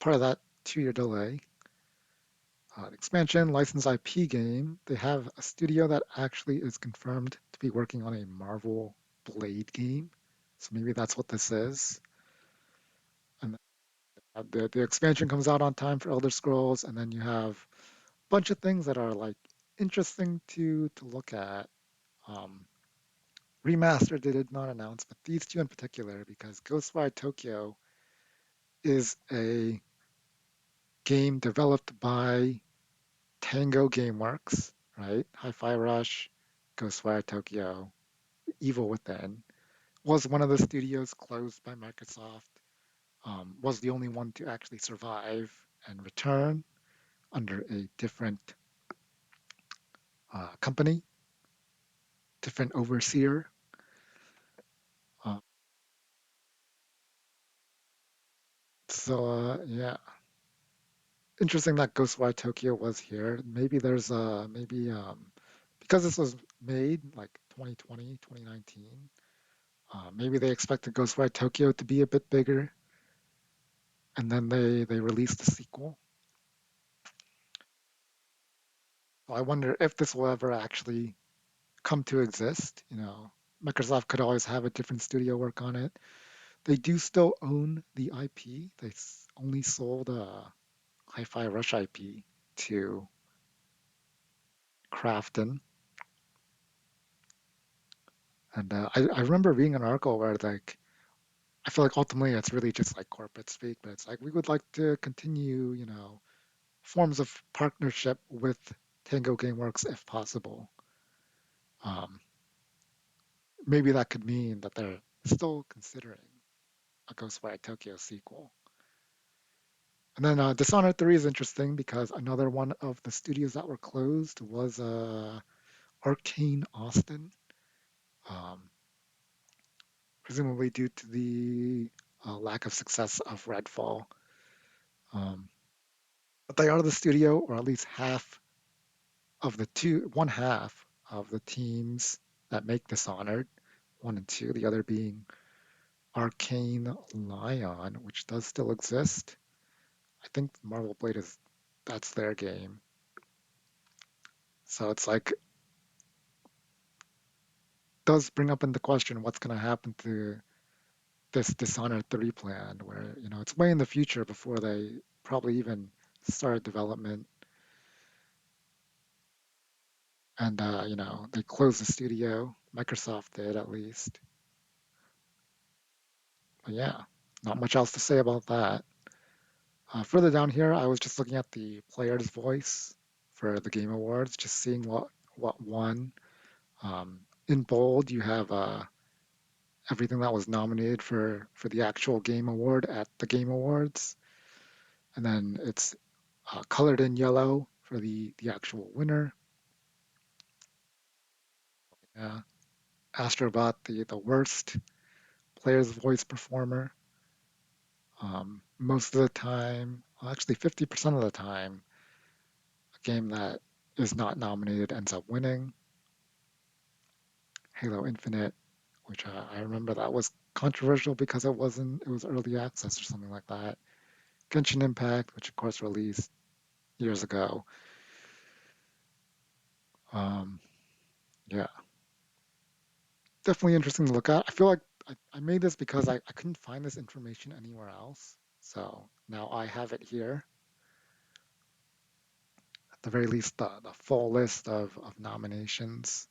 Speaker 1: part of that 2 year delay. Expansion, licensed IP game. They have a studio that actually is confirmed to be working on a Marvel Blade game. So maybe that's what this is. And the expansion comes out on time for Elder Scrolls, and then you have a bunch of things that are like interesting to look at. Um, Remastered, they did not announce, but these two in particular, because Ghostwire Tokyo is a game developed by Tango Gameworks, right? Hi-Fi Rush, Ghostwire Tokyo, Evil Within, was one of the studios closed by Microsoft, was the only one to actually survive and return under a different company, different overseer. Uh, yeah, interesting that Ghostwire Tokyo was here. Maybe there's maybe because this was made like 2020, 2019. Maybe they expected Ghostwire Tokyo to be a bit bigger, and then they released the sequel. So I wonder if this will ever actually come to exist. Microsoft could always have a different studio work on it. They do still own the IP. They only sold Hi-Fi Rush IP to Crafton. And I remember reading an article where like I feel like ultimately it's really just like corporate speak, but it's like we would like to continue, forms of partnership with Tango Gameworks if possible. Um, Maybe that could mean that they're still considering a Ghostwire Tokyo sequel. And then Dishonored 3 is interesting because another one of the studios that were closed was Arcane Austin, um, presumably due to the lack of success of Redfall. Um, but they are the studio, or at least one half of the teams that make Dishonored, 1 and 2, the other being Arcane Lion, which does still exist. I think Marvel Blade that's their game. So it's like does bring up into question what's going to happen to this Dishonored 3 plan, where it's way in the future before they probably even start development, and they closed the studio. Microsoft did at least. But yeah, not much else to say about that. Further down here, I was just looking at the player's voice for the Game Awards, just seeing what won. In bold, you have everything that was nominated for the actual game award at the Game Awards, and then it's colored in yellow for the actual winner. Yeah, Astrobot, the worst player's voice performer. Most of the time, well, actually 50% of the time, a game that is not nominated ends up winning. Halo Infinite, which I remember that was controversial because it was early access or something like that. Genshin Impact, which of course released years ago. Um, yeah, definitely interesting to look at. I feel like I made this because I couldn't find this information anywhere else. So now I have it here. At the very least, the full list of nominations.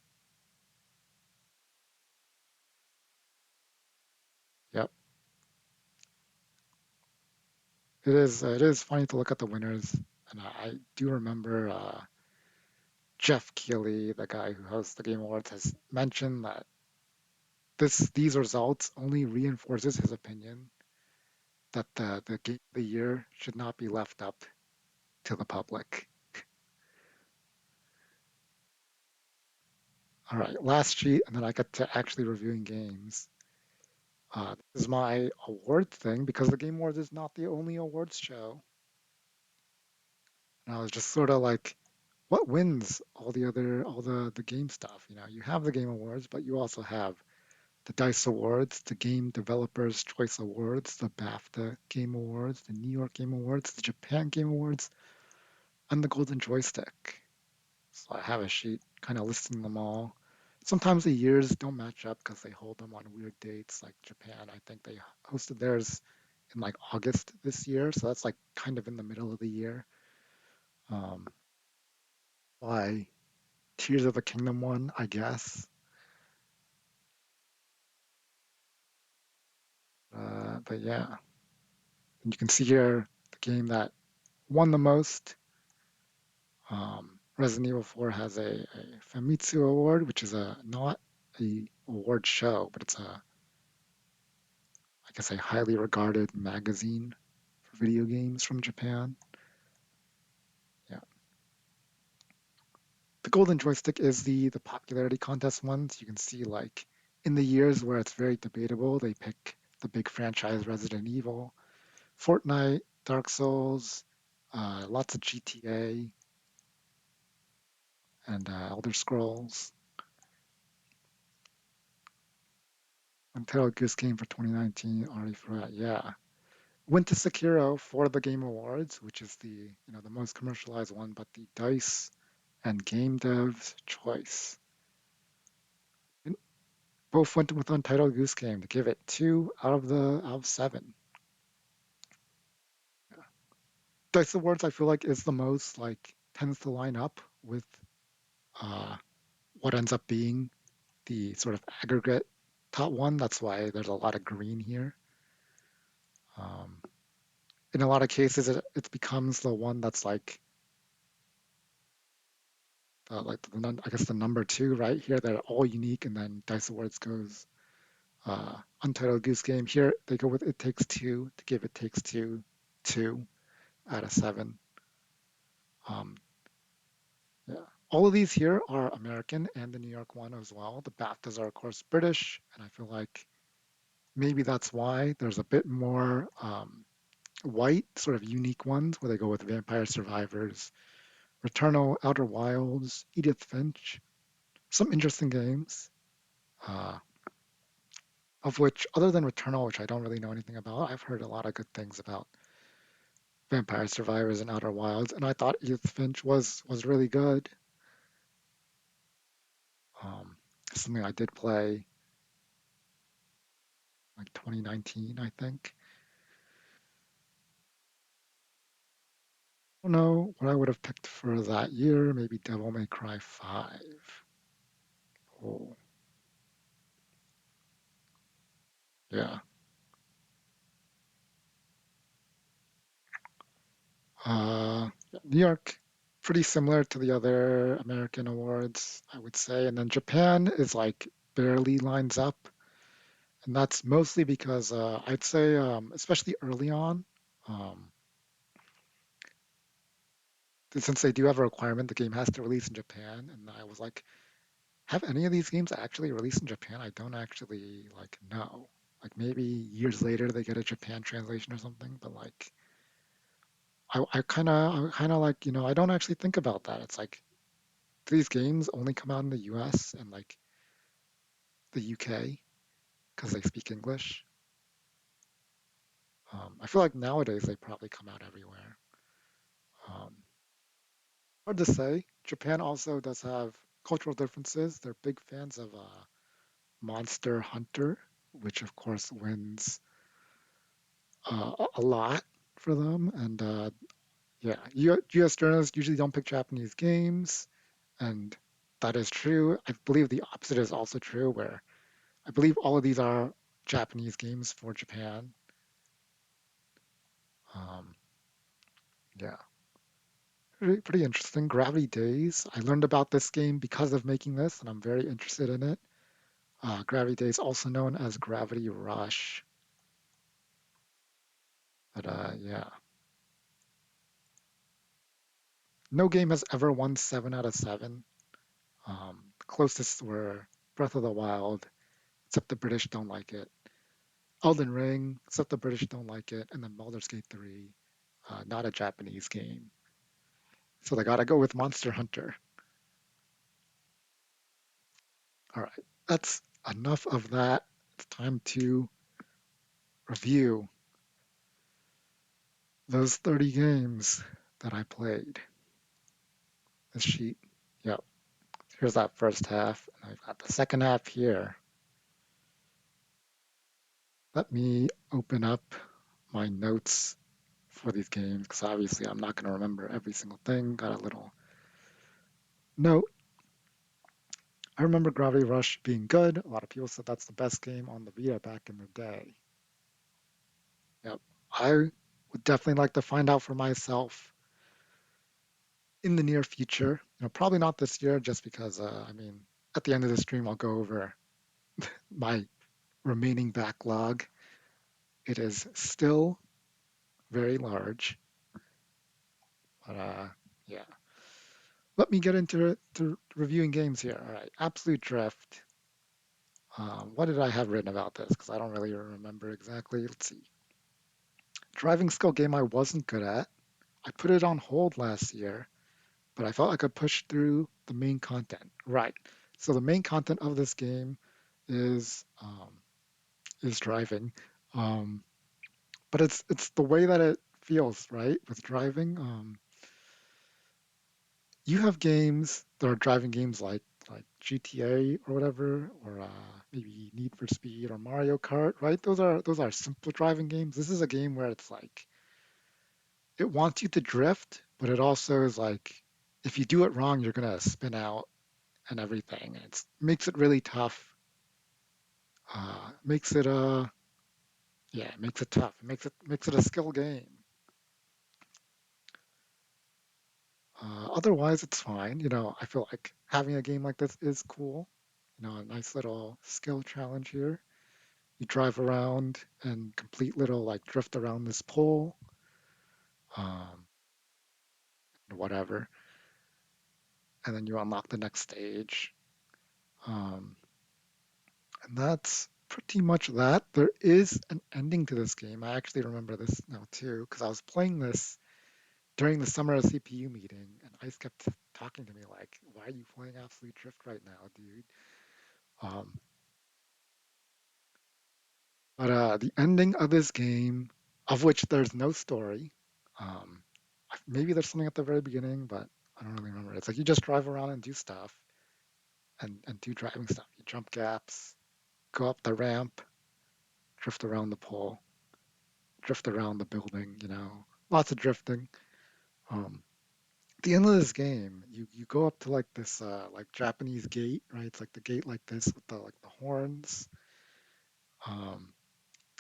Speaker 1: Yep. It is funny to look at the winners, and I do remember Jeff Keighley, the guy who hosts the Game Awards, has mentioned that these results only reinforces his opinion that the game of the year should not be left up to the public. All right, last sheet, and then I get to actually reviewing games. This is my award thing because the Game Awards is not the only awards show. And I was just sort of like, what wins all the game stuff? You have the Game Awards, but you also have the DICE Awards, the Game Developers Choice Awards, the BAFTA Game Awards, the New York Game Awards, the Japan Game Awards, and the Golden Joystick. So I have a sheet kind of listing them all. Sometimes the years don't match up because they hold them on weird dates. Like Japan, I think they hosted theirs in like August this year, so that's like kind of in the middle of the year. Um, why Tears of the Kingdom one, I guess. But yeah, and you can see here the game that won the most. Resident Evil 4 has a Famitsu Award, which is a not a award show, but it's a I guess a highly regarded magazine for video games from Japan. Yeah, the Golden Joystick is the popularity contest ones. You can see like in the years where it's very debatable, they pick the big franchise Resident Evil, Fortnite, Dark Souls, lots of GTA, and Elder Scrolls. Untitled Goose Game for 2019, already for that. Yeah, went to Sekiro for the Game Awards, which is the most commercialized one, but the Dice and Game Dev's choice. And both went with Untitled Goose Game to give it 2 out of 7. Yeah. Dice Awards, I feel like, is the most like tends to line up with uh, what ends up being the sort of aggregate top one. That's why there's a lot of green here. Um, in a lot of cases, it becomes the one that's like I guess the number two right here. They're all unique, and then Dice Awards goes Untitled Goose Game. Here they go with It Takes Two to give It Takes Two 2 out of 7. Um, yeah, all of these here are American, and the New York one as well. The BAFTAs are of course British, and I feel like maybe that's why there's a bit more white, sort of unique ones where they go with Vampire Survivors, Returnal, Outer Wilds, Edith Finch. Some interesting games. Uh, of which, other than Returnal, which I don't really know anything about, I've heard a lot of good things about Vampire Survivors and Outer Wilds, and I thought Edith Finch was really good. Um, something I did play like 2019, I think. I don't know what I would have picked for that year. Maybe Devil May Cry 5. Oh, yeah. New York, pretty similar to the other American awards, I would say. And then Japan is like barely lines up. And that's mostly because I'd say, especially early on, um, since they do have a requirement, the game has to release in Japan. And I was like, have any of these games actually released in Japan? I don't actually like know. Like maybe years later they get a Japan translation or something, but like I kind of like I don't actually think about that. It's like these games only come out in the U.S. and like the UK because they speak English. I feel like nowadays they probably come out everywhere. Um, hard to say. Japan also does have cultural differences. They're big fans of Monster Hunter, which of course wins a lot for them. And yeah, US journalists usually don't pick Japanese games, and that is true. I believe the opposite is also true, where I believe all of these are Japanese games for Japan. Um, yeah, pretty interesting. Gravity Days. I learned about this game because of making this, and I'm very interested in it. Gravity Days, also known as Gravity Rush. But yeah, no game has ever won 7 out of 7. The closest were Breath of the Wild, except the British don't like it. Elden Ring, except the British don't like it. And then Baldur's Gate 3, not a Japanese game. So they gotta go with Monster Hunter. All right, that's enough of that. it's time to review those 30 games that I played. This sheet. Yep. Here's that first half, and I've got the second half here. Let me open up my notes for these games because obviously I'm not going to remember every single thing. Got a little note. I remember Gravity Rush being good. A lot of people said that's the best game on the Vita back in the day. Yep. I would definitely like to find out for myself in the near future. Probably not this year, just because I mean, at the end of the stream, I'll go over my remaining backlog. It is still very large, but yeah. Let me get into it, to reviewing games here. All right, Absolute Drift. What did I have written about this? Because I don't really remember exactly. Let's see. Driving skill game I wasn't good at. I put it on hold last year, but I felt I could push through the main content. Right. So the main content of this game is driving, um, but it's the way that it feels, right? With driving, you have games that are driving games like GTA or whatever, or maybe Need for Speed or Mario Kart, right? Those are simple driving games. This is a game where it's like it wants you to drift, but it also is like if you do it wrong, you're gonna spin out and everything. And it makes it really tough. Makes it yeah, it makes it tough. It makes it a skill game. Otherwise, it's fine. I feel like having a game like this is cool. A nice little skill challenge here. You drive around and complete little like drift around this pole, um, whatever, and then you unlock the next stage. Um, and that's pretty much that. There is an ending to this game. I actually remember this now too, because I was playing this during the summer CPU meeting, and Ice kept talking to me like, "Why are you playing Absolute Drift right now, dude?" Um, but the ending of this game, of which there's no story, um, maybe there's something at the very beginning, but I don't really remember. It's like you just drive around and do stuff and do driving stuff. You jump gaps, go up the ramp, drift around the pole, drift around the building, lots of drifting. Um, at the end of this game, you go up to like this like Japanese gate, right? It's like the gate like this with the horns, um,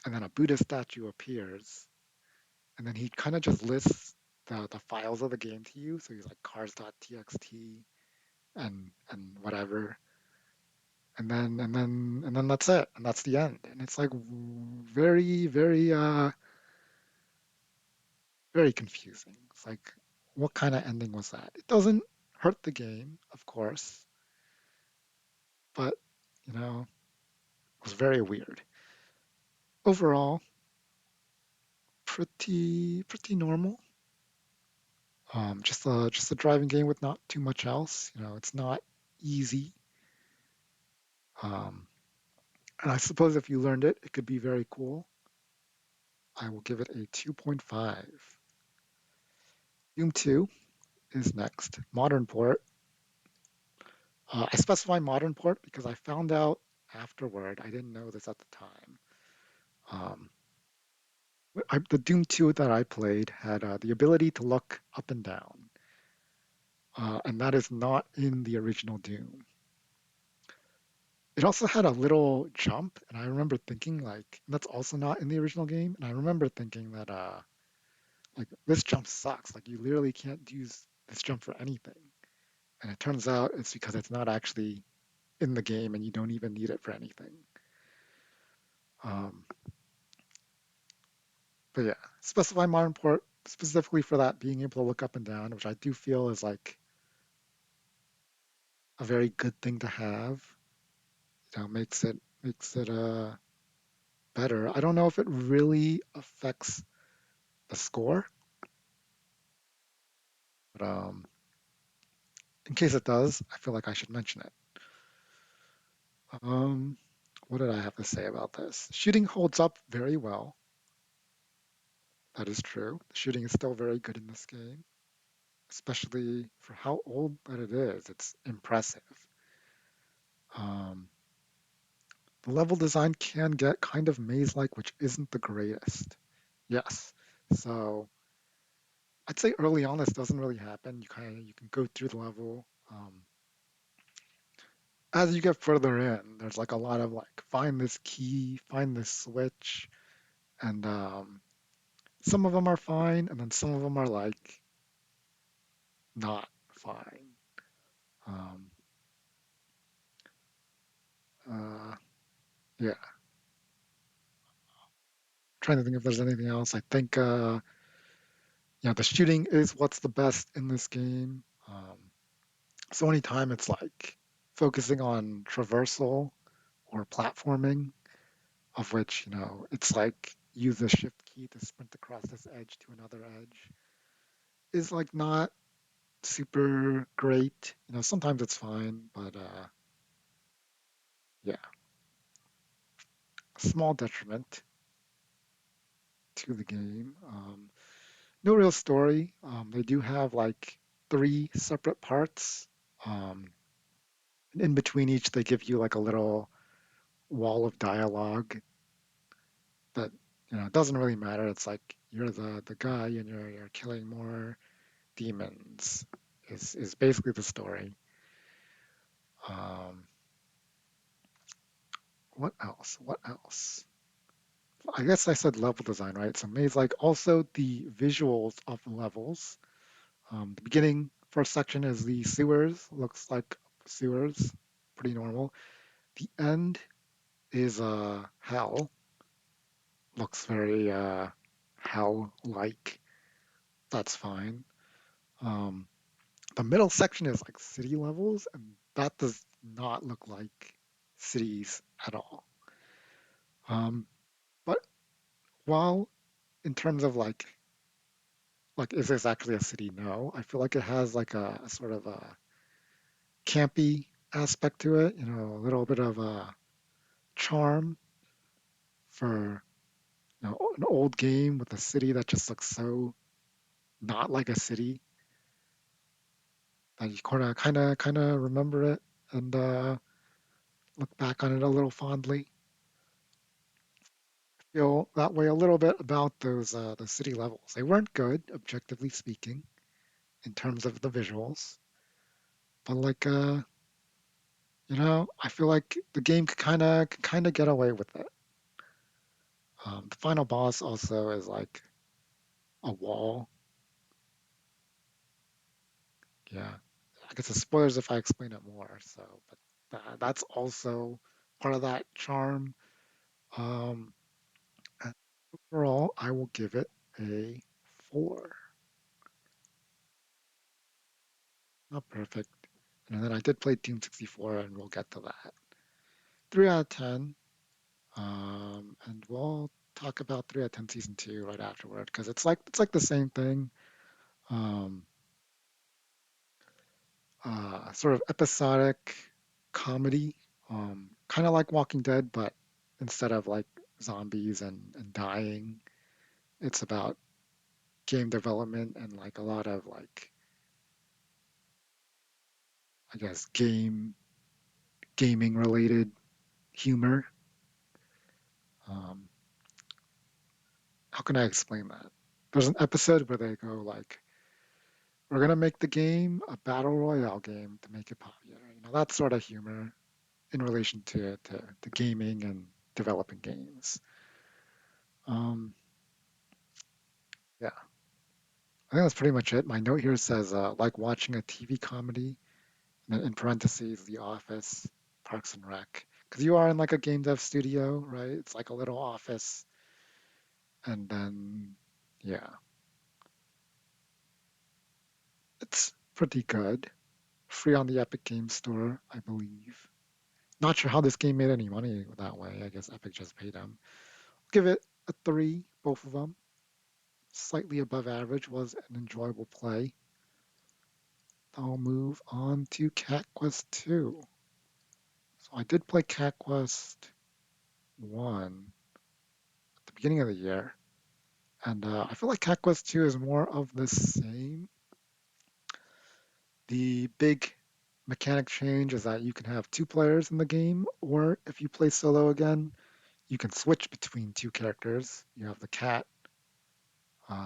Speaker 1: and then a Buddha statue appears, and then he kind of just lists the files of the game to you. So he's like cars.txt and whatever, and then that's it, and that's the end. And it's like very very confusing. It's like what kind of ending was that? It doesn't hurt the game, of course, but it was very weird. Overall, pretty normal. Just a driving game with not too much else. It's not easy. Um, and I suppose if you learned it, it could be very cool. I will give it a 2.5. Doom 2 is next. Modern port. I specify modern port because I found out afterward. I didn't know this at the time. Um, the Doom 2 that I played had the ability to look up and down, and that is not in the original Doom. It also had a little jump, and I remember thinking like that's also not in the original game. And I remember thinking that like this jump sucks. Like you literally can't use this jump for anything. And it turns out it's because it's not actually in the game, and you don't even need it for anything. Um, but yeah, specify modern port specifically for that being able to look up and down, which I do feel is like a very good thing to have. Makes it better. I don't know if it really affects the score, but in case it does, I feel like I should mention it. Um, what did I have to say about this? Shooting holds up very well. That is true. The shooting is still very good in this game, especially for how old that it is. It's impressive. Um, the level design can get kind of maze-like, which isn't the greatest. Yes. So I'd say early on this doesn't really happen. You can go through the level. As you get further in, there's like a lot of like find this key, find this switch, and some of them are fine, and then some of them are like not fine. Um, uh, yeah, trying to think if there's anything else. I think yeah, the shooting is what's the best in this game. So anytime it's like focusing on traversal or platforming, of which, it's like use the shift key to sprint across this edge to another edge, is like not super great. Sometimes it's fine, but yeah, small detriment to the game. No real story. They do have like three separate parts. Um, and in between each, they give you like a little wall of dialogue that it doesn't really matter. It's like you're the guy and you're killing more demons. Is basically the story. Um, what else? What else? I guess I said level design, right? So Maze like also the visuals of the levels. The beginning first section is the sewers, looks like sewers, pretty normal. The end is hell, looks very hell-like. That's fine. Um, the middle section is like city levels, and that does not look like cities at all. Um, but while in terms of like is this actually a city? No, I feel like it has like a sort of a campy aspect to it. A little bit of a charm for an old game with a city that just looks so not like a city that you kind of remember it and look back on it a little fondly. Feel that way a little bit about those the city levels. They weren't good, objectively speaking, in terms of the visuals, but like I feel like the game could kind of get away with it. The final boss also is like a wall. Yeah, I guess it's spoilers if I explain it more. So, but that's also part of that charm. Um, and overall, I will give it a 4. Not perfect. And then I did play Team 64, and we'll get to that. 3 out of 10. And we'll talk about 3 out of 10 season 2 right afterward because it's like the same thing. Um, sort of episodic comedy, kind of like Walking Dead, but instead of like zombies and dying, it's about game development and like a lot of like I guess gaming related humor. Um, how can I explain that? There's an episode where they go like, "We're gonna make the game a battle royale game to make it popular." That sort of humor in relation to gaming and developing games. Um, yeah, I think that's pretty much it. My note here says like watching a TV comedy, and then in parentheses, The Office, Parks and Rec, because you are in like a game dev studio, right? It's like a little office, and then yeah, it's pretty good. Free on the Epic Game Store, I believe. Not sure how this game made any money that way. I guess Epic just paid them. Give it a 3, both of them. Slightly above average, was an enjoyable play. I'll move on to Cat Quest 2. So I did play Cat Quest. 1 at the beginning of the year, and I feel like Cat Quest 2 is more of the same. The big mechanic change is that you can have two players in the game, or if you play solo again, you can switch between two characters. You have the cat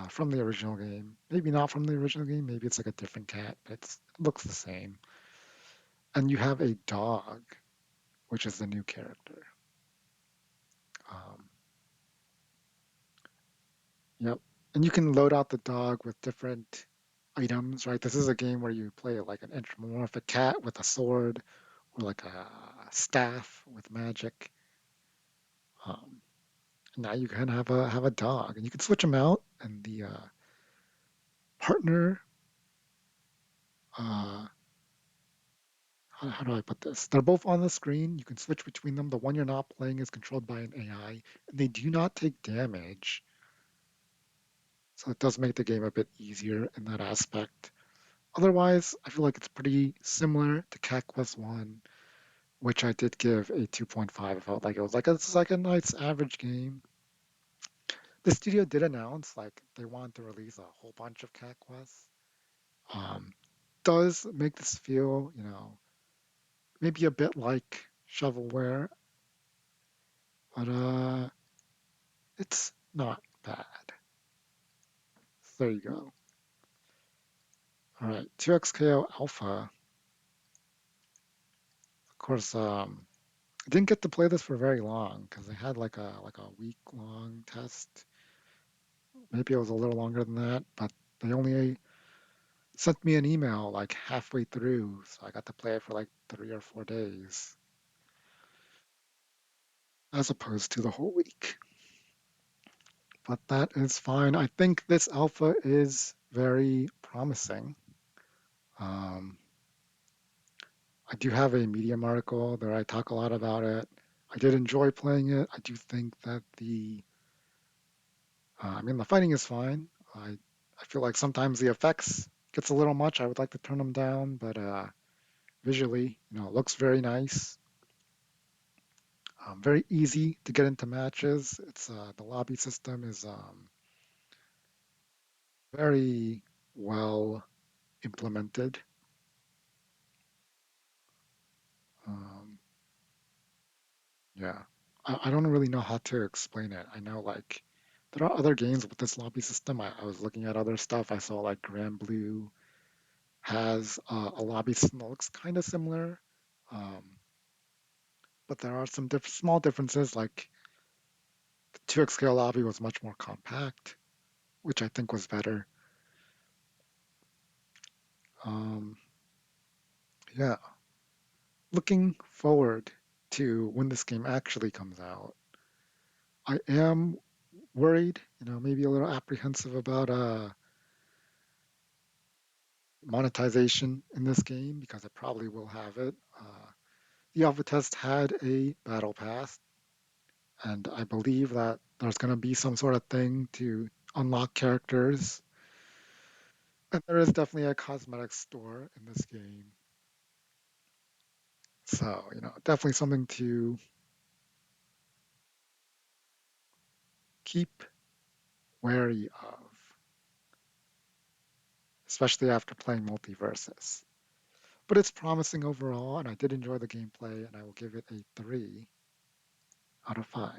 Speaker 1: from the original game. Maybe not from the original game, maybe it's like a different cat, but it looks the same. And you have a dog, which is the new character. Um, yep. And you can load out the dog with different items, right? This is a game where you play like an anthropomorphic cat with a sword or like a staff with magic. Um, Now you can have a dog, and you can switch them out. And the partner, uh, how do I put this? They're both on the screen. You can switch between them. The one you're not playing is controlled by an AI, and they do not take damage, so it does make the game a bit easier in that aspect. Otherwise, I feel like it's pretty similar to Cat Quest One, which I did give a 2.5. I felt like it's like a nice average game. The studio did announce like they want to release a whole bunch of Cat Quests. Um, does make this feel, maybe a bit like shovelware, but it's not bad. So there you go. All right, 2XKO Alpha. Of course, I didn't get to play this for very long because they had like a week long test. Maybe it was a little longer than that, but they only sent me an email like halfway through, so I got to play it for like 3 or 4 days, as opposed to the whole week. But that is fine. I think this alpha is very promising. Um, I do have a Medium article that I talk a lot about it. I did enjoy playing it. I do think that the fighting is fine. I feel like sometimes the effects gets a little much. I would like to turn them down, but visually, it looks very nice. Very easy to get into matches. It's the lobby system is very well implemented. Um, Yeah. I don't really know how to explain it. I know like there are other games with this lobby system. I was looking at other stuff. I saw like Grand Blue has a lobby system that looks kind of similar, um, but there are some small differences. Like the 2XK lobby was much more compact, which I think was better. Um, yeah, looking forward to when this game actually comes out. I am worried, maybe a little apprehensive about monetization in this game because it probably will have it. The alpha test had a battle pass, and I believe that there's going to be some sort of thing to unlock characters. And there is definitely a cosmetic store in this game. So, definitely something to keep wary of, especially after playing Multiversus. But it's promising overall, and I did enjoy the gameplay, and I will give it a 3 out of 5.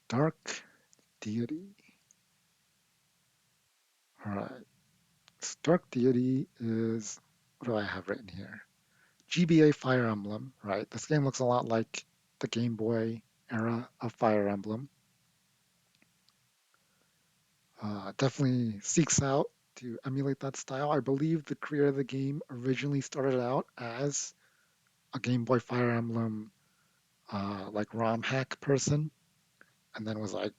Speaker 1: Dark Deity. All right. Dark Deity is, what do I have written here? GBA Fire Emblem, right? This game looks a lot like the Game Boy era of Fire Emblem. Definitely seeks out to emulate that style. I believe the creator of the game originally started out as a Game Boy Fire Emblem like ROM hack person, and then was like,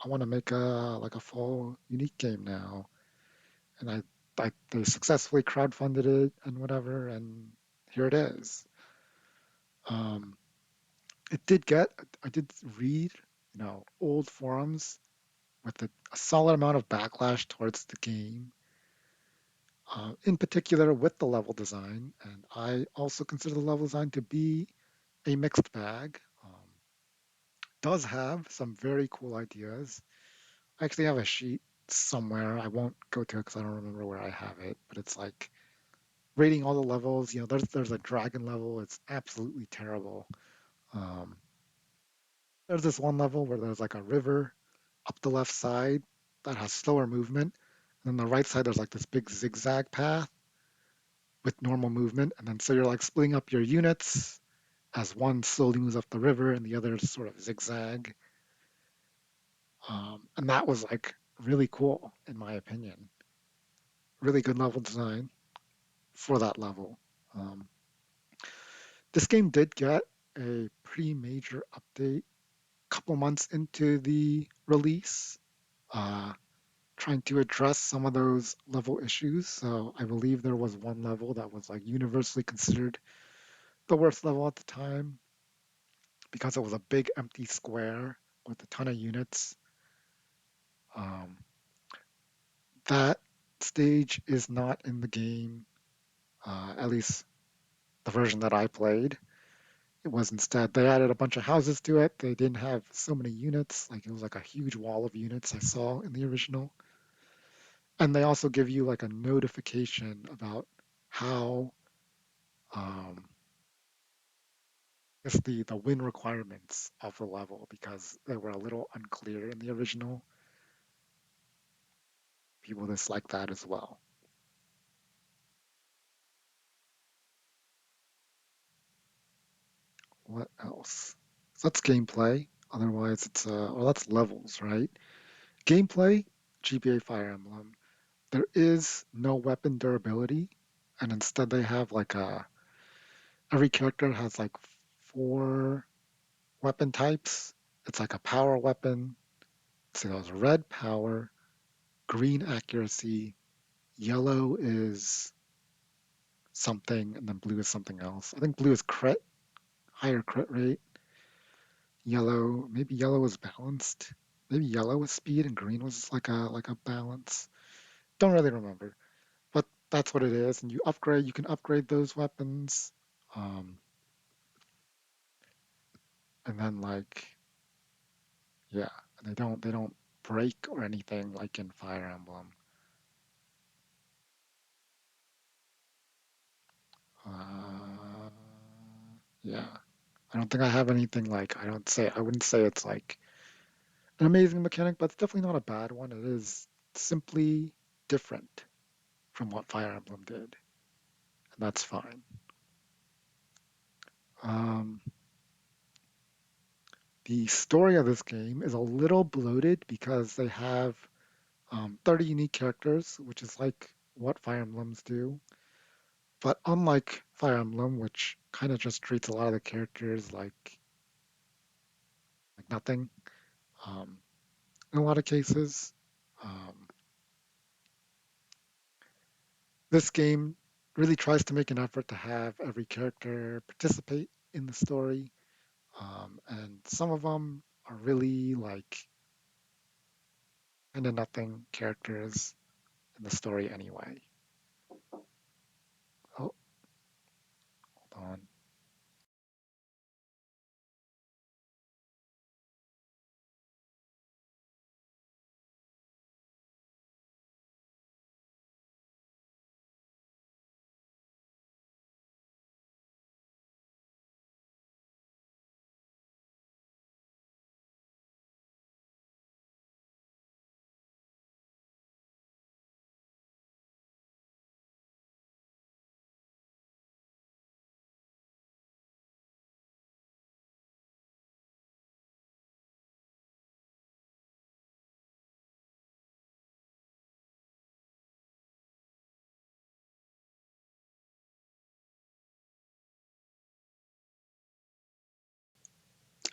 Speaker 1: I want to make a full unique game now, and they successfully crowdfunded it and whatever, and here it is. Um, it did get, I did read, old forums with a solid amount of backlash towards the game. in particular with the level design. And I also consider the level design to be a mixed bag. Does have some very cool ideas. I actually have a sheet somewhere. I won't go to it because I don't remember where I have it, but it's like rating all the levels. There's a dragon level. It's absolutely terrible. Um, there's this one level where there's like a river up the left side that has slower movement. And then the right side, there's like this big zigzag path with normal movement. And then so you're like splitting up your units as one slowly moves up the river and the other sort of zigzag. And that was like really cool, in my opinion. Really good level design for that level. Um, this game did get a pretty major update a couple months into the release, uh, trying to address some of those level issues. So I believe there was one level that was like universally considered the worst level at the time because it was a big empty square with a ton of units. Um, that stage is not in the game, at least the version that I played. It was instead, they added a bunch of houses to it. They didn't have so many units. Like it was like a huge wall of units I saw in the original. And they also give you like a notification about how um, I guess the win requirements of the level because they were a little unclear in the original. People dislike that as well. What else? So that's gameplay. Otherwise, well, that's levels, right? Gameplay, GBA Fire Emblem. There is no weapon durability, and instead they have like every character has like four weapon types. It's like a power weapon. So there's red power, green accuracy, yellow is something, and then blue is something else. I think blue is crit, higher crit rate. Yellow, maybe yellow is balanced. Maybe yellow was speed and green was like a balance. Don't really remember, but that's what it is. And you can upgrade those weapons. Um, and then yeah, they don't break or anything like in Fire Emblem. Uh, yeah, I don't think I have anything like I wouldn't say it's like an amazing mechanic, but it's definitely not a bad one. It is simply different from what Fire Emblem did, and that's fine. Um, the story of this game is a little bloated because they have 30 unique characters, which is like what Fire Emblems do. But unlike Fire Emblem, which kind of just treats a lot of the characters like nothing, um, in a lot of cases, um, this game really tries to make an effort to have every character participate in the story. And some of them are really like kind of nothing characters in the story anyway. Oh, hold on.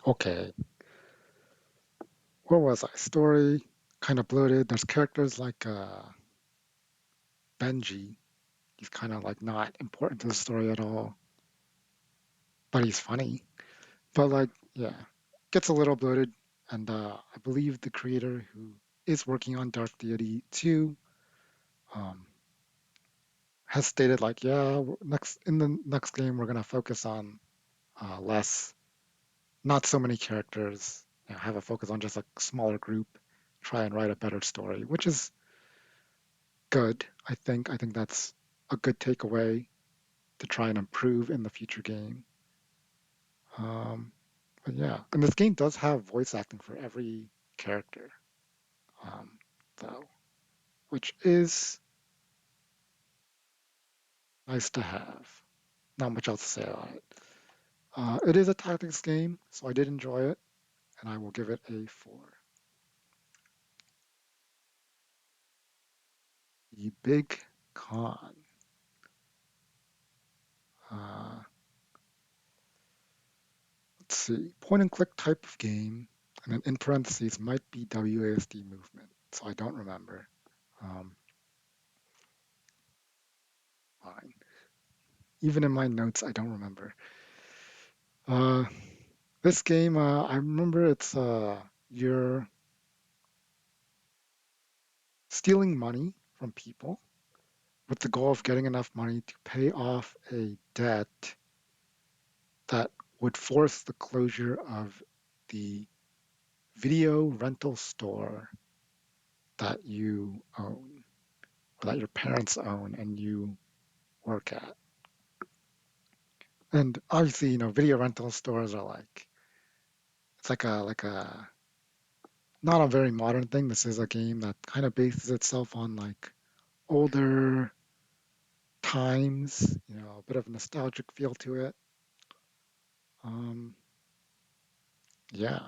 Speaker 1: Okay, where was I? Story, kind of bloated. There's characters like Benji. He's kind of like not important to the story at all, but he's funny. But like, yeah, gets a little bloated. And I believe the creator who is working on Dark Deity 2, um, has stated like, yeah, next in the next game we're gonna focus on less, not so many characters, have a focus on just a smaller group, try and write a better story, which is good. I think that's a good takeaway to try and improve in the future game. Um, but yeah, and this game does have voice acting for every character, um, though, which is nice to have. Not much else to say about it. It is a tactics game, so I did enjoy it, and I will give it a 4. The Big Con. Uh, let's see. Point and click type of game, and then in parentheses might be WASD movement, so I don't remember. Um, Fine. Even in my notes, I don't remember. Uh, this game, I remember you're stealing money from people with the goal of getting enough money to pay off a debt that would force the closure of the video rental store that you own, or that your parents own and you work at. And obviously, video rental stores are like, it's like a not a very modern thing. This is a game that kind of bases itself on like older times, a bit of a nostalgic feel to it. Um, yeah,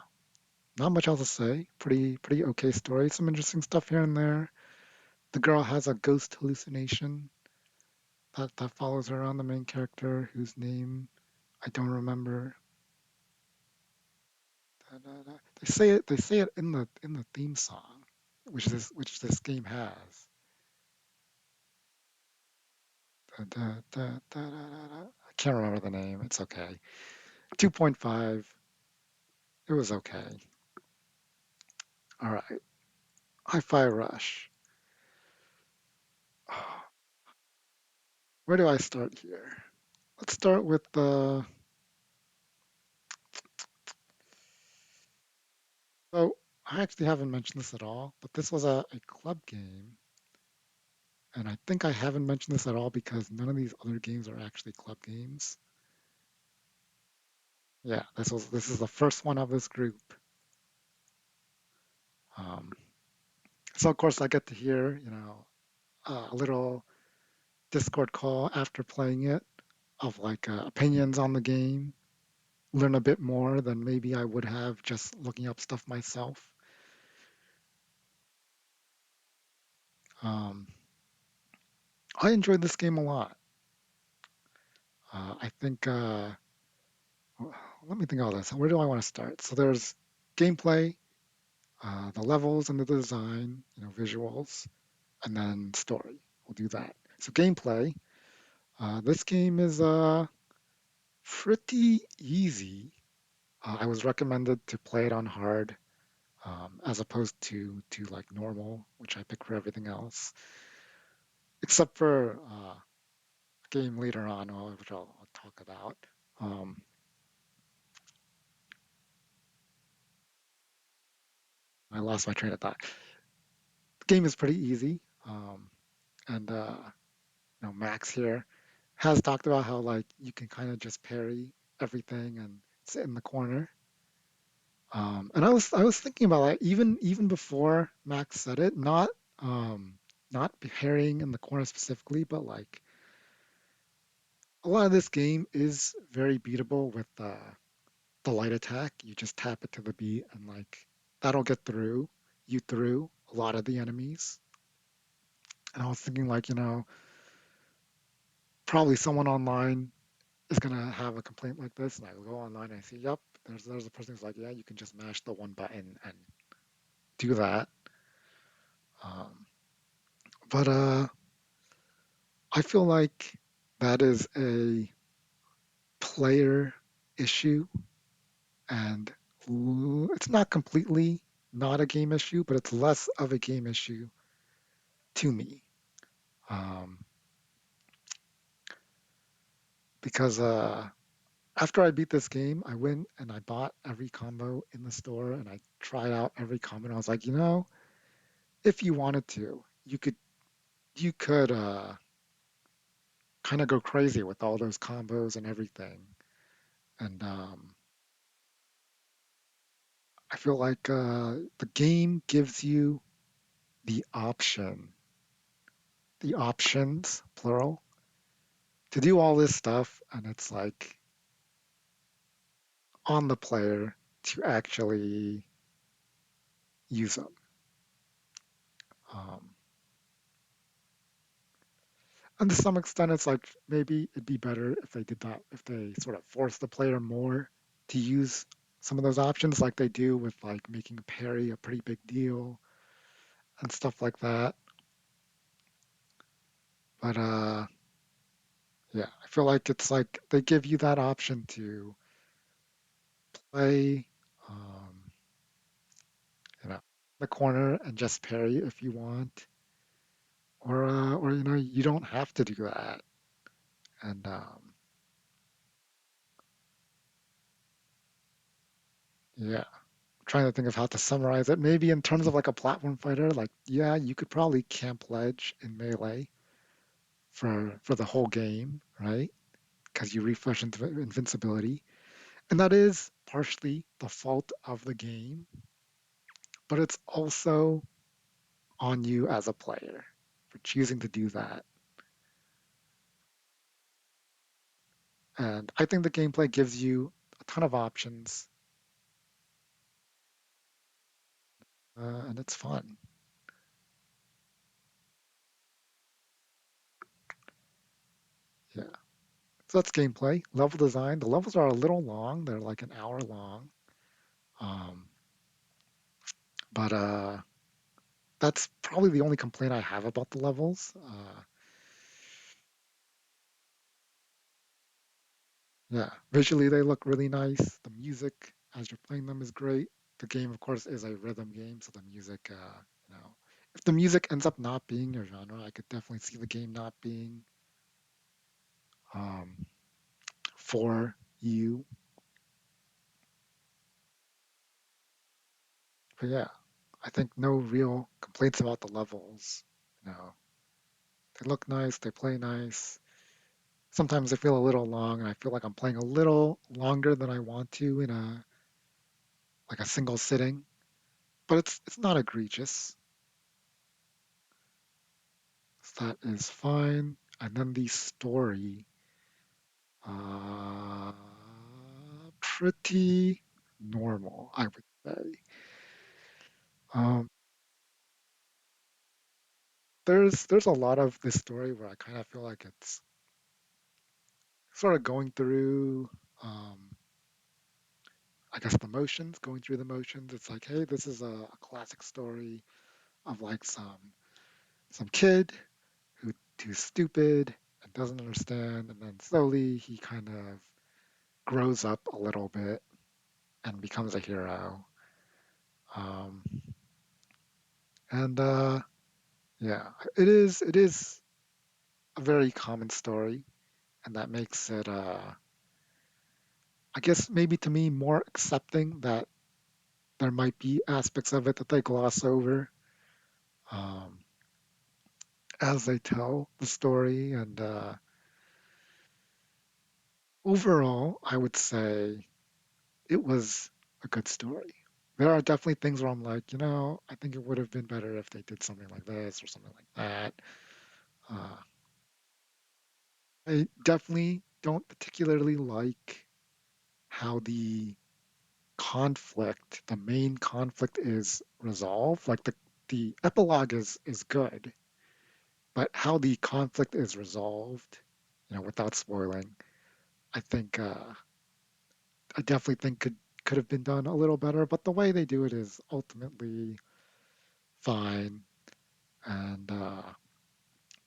Speaker 1: not much else to say. Pretty okay story. Some interesting stuff here and there. The girl has a ghost hallucination that follows her around, the main character, whose name I don't remember. Da-da-da. They say it in the theme song, which this game has. Da-da-da-da-da-da. I can't remember the name. It's okay. 2.5. It was okay. All right. Hi-Fi Rush. Where do I start here? Let's start with the. So I actually haven't mentioned this at all, but this was a club game, and I think I haven't mentioned this at all because none of these other games are actually club games. Yeah, this is the first one of this group. Um, so of course I get to hear, a little Discord call after playing it of like opinions on the game, learn a bit more than maybe I would have just looking up stuff myself. Um, I enjoyed this game a lot. I think, let me think of this. Where do I want to start? So there's gameplay, the levels and the design, visuals, and then story. We'll do that. So gameplay, this game is pretty easy. I was recommended to play it on hard, as opposed to like normal, which I pick for everything else, except for a game later on, which I'll talk about. Um, I lost my train of thought. The game is pretty easy, and Max here has talked about how like you can kind of just parry everything and sit in the corner. And I was thinking about that even before Max said it, not parrying in the corner specifically, but like a lot of this game is very beatable with the light attack. You just tap it to the beat and like that'll get through a lot of the enemies. And I was thinking like, probably someone online is gonna have a complaint like this, and I go online and I see, yep, there's a person who's like, yeah, you can just mash the one button and do that. Um, but I feel like that is a player issue, and it's not completely not a game issue, but it's less of a game issue to me. Um, because after I beat this game, I went and I bought every combo in the store and I tried out every combo. And I was like, if you wanted to, you could kind of go crazy with all those combos and everything. And I feel like the game gives you the option, the options, plural, to do all this stuff, and it's like on the player to actually use them. Um, and to some extent, it's like maybe it'd be better if they did that, if they sort of forced the player more to use some of those options, like they do with like making a parry a pretty big deal and stuff like that. But yeah, I feel like it's like they give you that option to play, um, the corner and just parry if you want, or you don't have to do that. And yeah, trying to think of how to summarize it. Maybe in terms of like a platform fighter, like yeah, you could probably camp ledge in melee for the whole game, right? Because you refresh invincibility, and that is partially the fault of the game, but it's also on you as a player for choosing to do that. And I think the gameplay gives you a ton of options, and it's fun. Yeah. So that's gameplay. Level design. The levels are a little long. They're like an hour long. Um, but that's probably the only complaint I have about the levels. Yeah, visually they look really nice. The music as you're playing them is great. The game, of course, is a rhythm game, so the music, if the music ends up not being your genre, I could definitely see the game not being um, for you. But yeah, I think no real complaints about the levels. You know, they look nice, they play nice. Sometimes they feel a little long, and I feel like I'm playing a little longer than I want to in a like a single sitting. But it's not egregious. So that is fine. And then the story, uh, pretty normal, I would say. Um, there's a lot of this story where I kind of feel like it's sort of going through, um, I guess the motions, going through the motions. It's like, hey, this is a classic story of like some kid who who's stupid and doesn't understand, and then slowly he kind of grows up a little bit and becomes a hero. Um, and yeah, it is a very common story, and that makes it, I guess, maybe to me more accepting that there might be aspects of it that they gloss over um, as they tell the story. And overall, I would say it was a good story. There are definitely things where I'm like, I think it would have been better if they did something like this or something like that. Uh, I definitely don't particularly like how the main conflict is resolved. Like the epilogue is good, but how the conflict is resolved, without spoiling, I think I definitely think could have been done a little better. But the way they do it is ultimately fine. And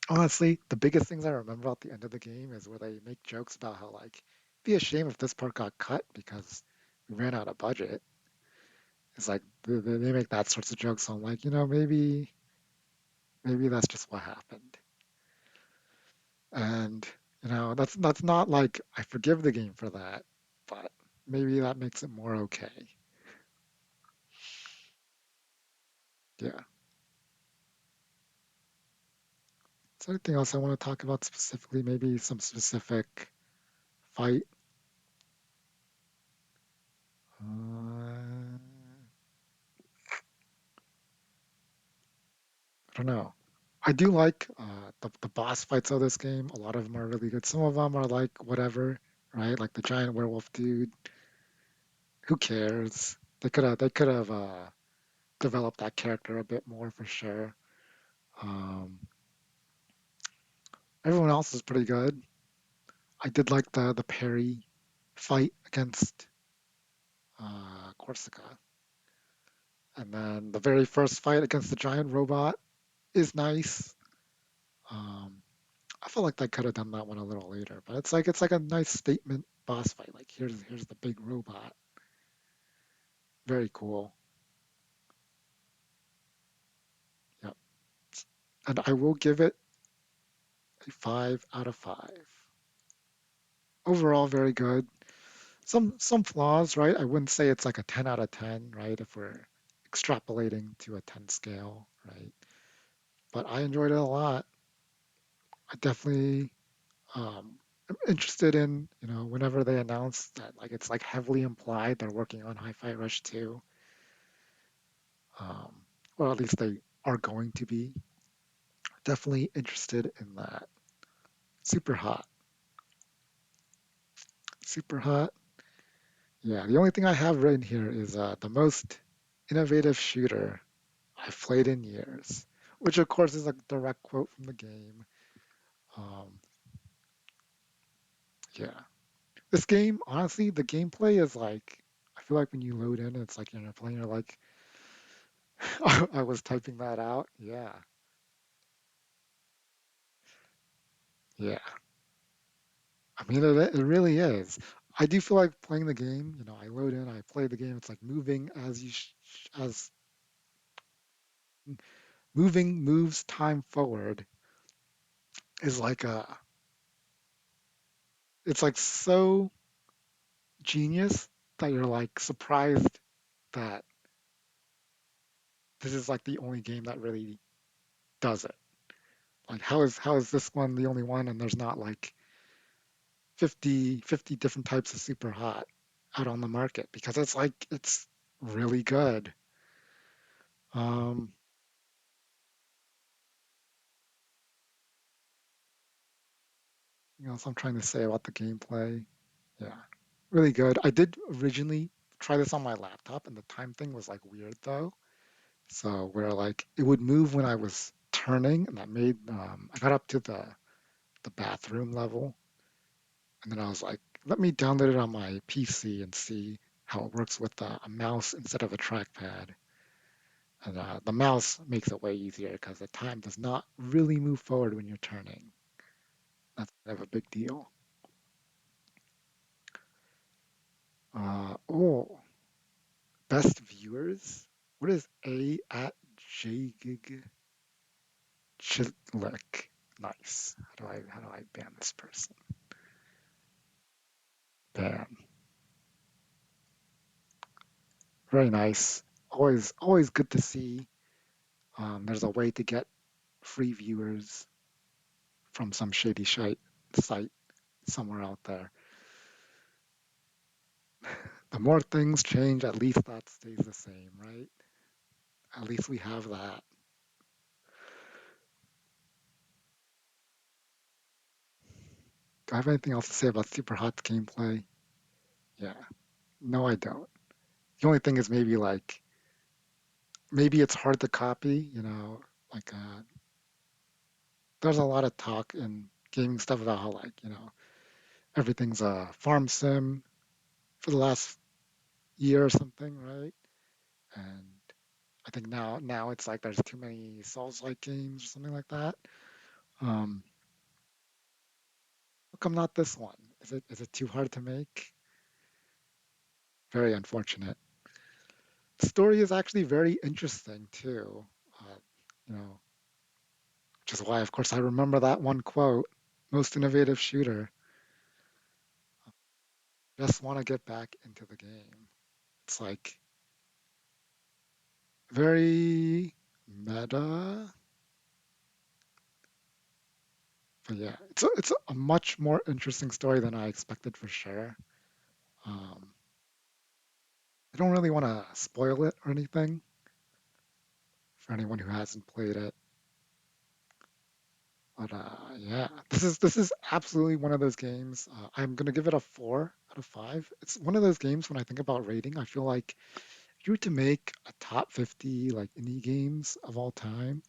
Speaker 1: honestly, the biggest things I remember about the end of the game is where they make jokes about how like it'd be a shame if this part got cut because we ran out of budget. It's like they make that sorts of jokes. So I'm like, maybe that's just what happened. And That's not like I forgive the game for that, but maybe that makes it more okay. Yeah. Is there anything else I want to talk about specifically? Maybe some specific fight? I don't know. I do like the boss fights of this game. A lot of them are really good. Some of them are like whatever, right? Like the giant werewolf dude. Who cares? They could have developed that character a bit more for sure. Um, Everyone else is pretty good. I did like the parry fight against Corsica, and then the very first fight against the giant robot is nice. Um, I feel like they could have done that one a little later, but it's like a nice statement boss fight. Like here's the big robot. Very cool. Yep. And I will give it a 5 out of 5. Overall, very good. Some flaws, right? I wouldn't say it's like a 10 out of 10, right? If we're extrapolating to a 10 scale, right? But I enjoyed it a lot. I definitely am interested in, whenever they announce that like it's like heavily implied they're working on Hi-Fi Rush 2, um, or at least they are going to be. Definitely interested in that. Super hot. Super hot. Yeah, the only thing I have written here is the most innovative shooter I've played in years, which of course is a direct quote from the game. Um, yeah, this game, honestly, the gameplay is like, I feel like when you load in, it's like you're playing, you're like, I was typing that out. Yeah, yeah. I mean, it really is. I do feel like playing the game. I load in, I play the game. It's like moving as as moving moves time forward is like it's like so genius that you're like surprised that this is like the only game that really does it. Like how is this one the only one and there's not like 50 different types of super hot out on the market because it's like it's really good. Um, so I'm trying to say about the gameplay. Yeah, really good. I did originally try this on my laptop and the time thing was like weird though. So where like it would move when I was turning and that made I got up to the bathroom level. And then I was like, let me download it on my PC and see how it works with a mouse instead of a trackpad. And the mouse makes it way easier because the time does not really move forward when you're turning. That's kind of a big deal. Oh, best viewers? What is A at Jgig Chitlick? Nice. How do I ban this person? Ban. Very nice. Always good to see. There's a way to get free viewers from some shady shite site somewhere out there. The more things change, at least that stays the same, right? At least we have that. Do I have anything else to say about Super Hot's gameplay? Yeah. No, I don't. The only thing is maybe it's hard to copy, like there's a lot of talk in gaming stuff about how like, everything's a farm sim for the last year or something, right? And I think now it's like there's too many Souls-like games or something like that. Um, how come not this one? Is it too hard to make? Very unfortunate. The story is actually very interesting too. Uh, you know, which is why, of course, I remember that one quote. most innovative shooter. Just want to get back into the game. It's like very meta, but yeah, it's a much more interesting story than I expected for sure. Um, I don't really want to spoil it or anything for anyone who hasn't played it, but yeah, this is absolutely one of those games. I'm gonna give it a 4 out of 5. It's one of those games when I think about rating, I feel like if you were to make a top 50 like indie games of all time,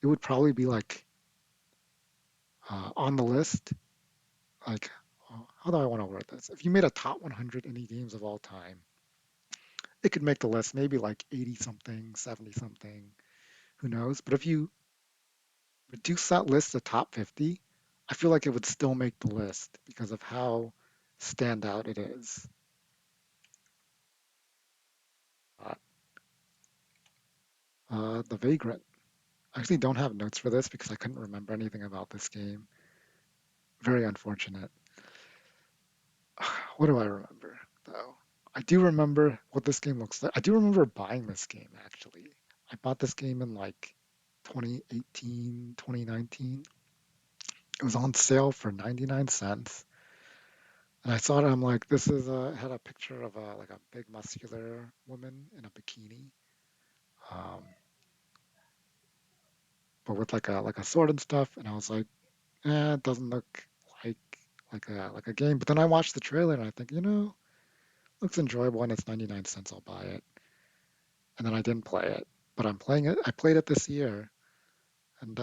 Speaker 1: it would probably be like on the list. Like, how do I want to word this? If you made a top 100 indie games of all time, it could make the list, maybe like 80 something, 70 something, who knows? But if you reduce that list to top 50, I feel like it would still make the list because of how standout it is. Uh, the Vagrant. I actually don't have notes for this because I couldn't remember anything about this game. Very unfortunate. What do I remember, though? I do remember what this game looks like. I do remember buying this game, actually. I bought this game in like 2018, 2019. It was on sale for 99 cents. And I saw it, I'm like, this is a, it had a picture of a like a big muscular woman in a bikini, um, but with like a sword and stuff. And I was like, it doesn't look like like a game. But then I watched the trailer and I think, looks enjoyable and it's 99 cents, I'll buy it. And then I didn't play it, but I'm playing it. I played it this year, and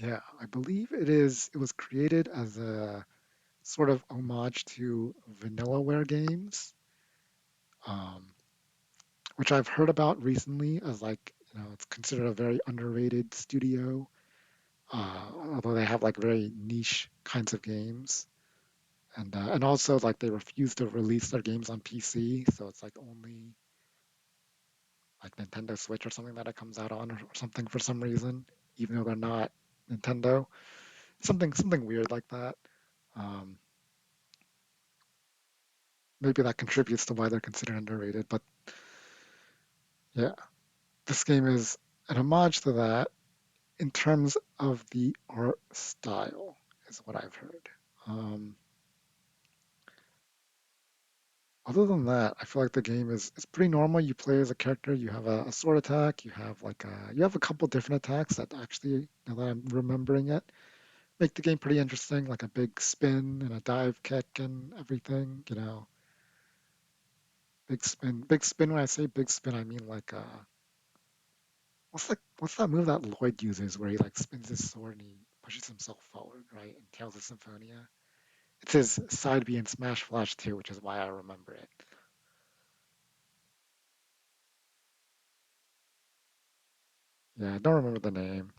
Speaker 1: yeah, I believe it was created as a sort of homage to Vanillaware games, um, which I've heard about recently as like, it's considered a very underrated studio, although they have like very niche kinds of games. And also like they refuse to release their games on PC, so it's like only like Nintendo Switch or something that it comes out on, or something for some reason, even though they're not Nintendo. Something weird like that. Um, Maybe that contributes to why they're considered underrated. But yeah, this game is an homage to that in terms of the art style, is what I've heard. Um, Other than that, I feel like the game is pretty normal. You play as a character. You have a sword attack. You have a couple different attacks that actually, now that I'm remembering it, make the game pretty interesting. Like a big spin and a dive kick and everything. Big spin. Big spin. When I say big spin, I mean like what's that move that Lloyd uses where he like spins his sword and he pushes himself forward, right? In Tales of Symphonia. It's his side B in Smash Flash 2, which is why I remember it. Yeah, I don't remember the name.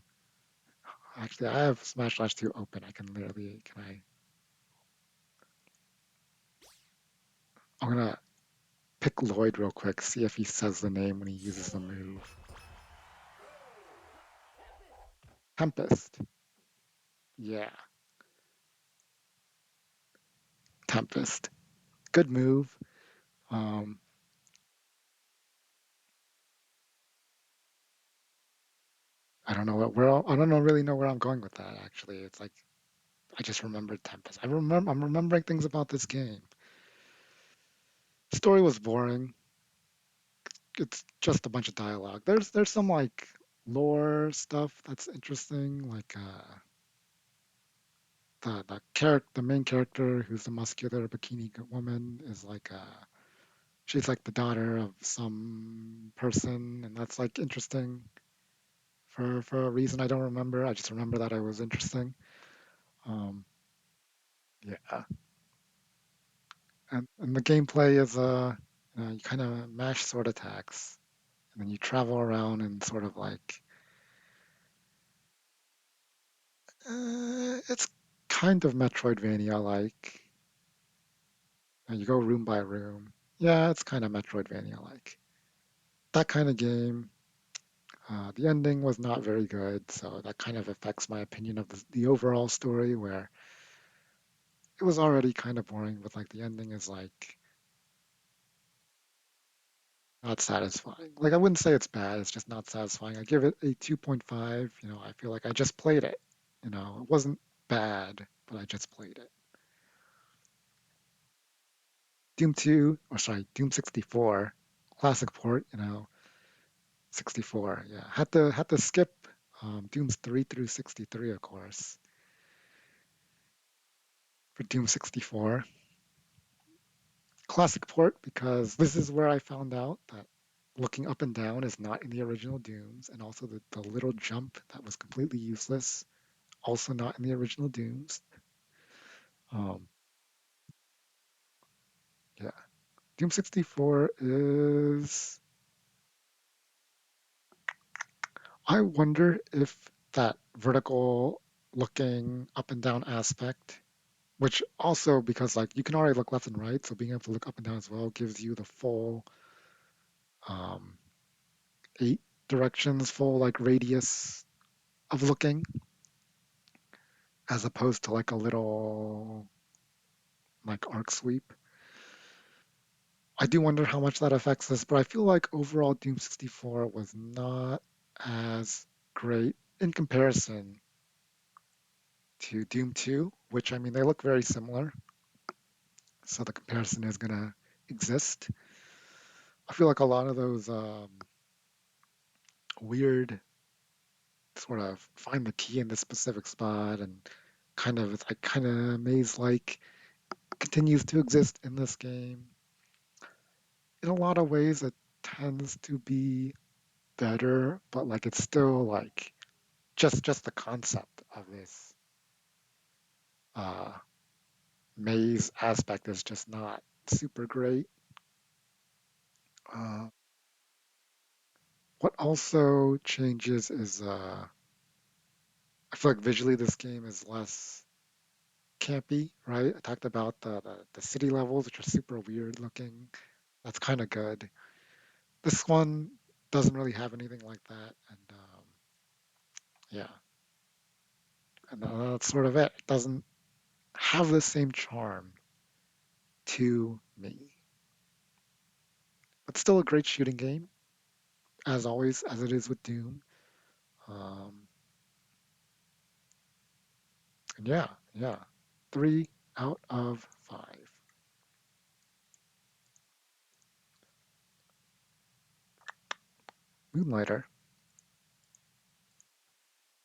Speaker 1: Actually, I have Smash Flash 2 open. I'm gonna pick Lloyd real quick, see if he says the name when he uses the move. Tempest. Yeah, Tempest. Good move. Um, I don't know I don't know really know where I'm going with that actually. It's like I just remembered Tempest. I'm remembering things about this game. Story was boring. It's just a bunch of dialogue. There's some like lore stuff that's interesting, like the main character who's the muscular bikini woman is like she's like the daughter of some person, and that's like interesting for a reason I don't remember. I just remember that it was interesting. Um, yeah, and the gameplay is you kind of mash sword attacks, and then you travel around and sort of like it's kind of Metroidvania like. You go room by room. Yeah, it's kind of Metroidvania like that kind of game. The ending was not very good, so that kind of affects my opinion of the overall story, where it was already kind of boring, but like the ending is like not satisfying. Like I wouldn't say it's bad, it's just not satisfying. I give it a 2.5. I feel like I just played it. It wasn't bad, but I just played it. Doom 2, or sorry, Doom 64, classic port, 64. Yeah, had to skip Dooms 3 through 63, of course, for Doom 64. Classic port because this is where I found out that looking up and down is not in the original Dooms, and also the little jump that was completely useless, also not in the original Dooms. Um, yeah, Doom 64 is. I wonder if that vertical looking up and down aspect, which also because like you can already look left and right, so being able to look up and down as well gives you the full um, 8 directions, full like radius of looking, as opposed to like a little like arc sweep. I do wonder how much that affects this, but I feel like overall Doom 64 was not as great in comparison to Doom 2, which I mean they look very similar, so the comparison is gonna exist. I feel like a lot of those weird sort of find the key in this specific spot and kind of it's like kind of maze like continues to exist in this game. In a lot of ways, it tends to be better, but like it's still like just the concept of this uh, maze aspect is just not super great. Uh, what also changes is I feel like visually this game is less campy, right? I talked about the city levels, which are super weird looking. That's kind of good. This one doesn't really have anything like that, and yeah, and that's sort of it. It doesn't have the same charm to me, but still a great shooting game, as always, as it is with Doom. Um, and yeah, 3 out of 5. Moonlighter.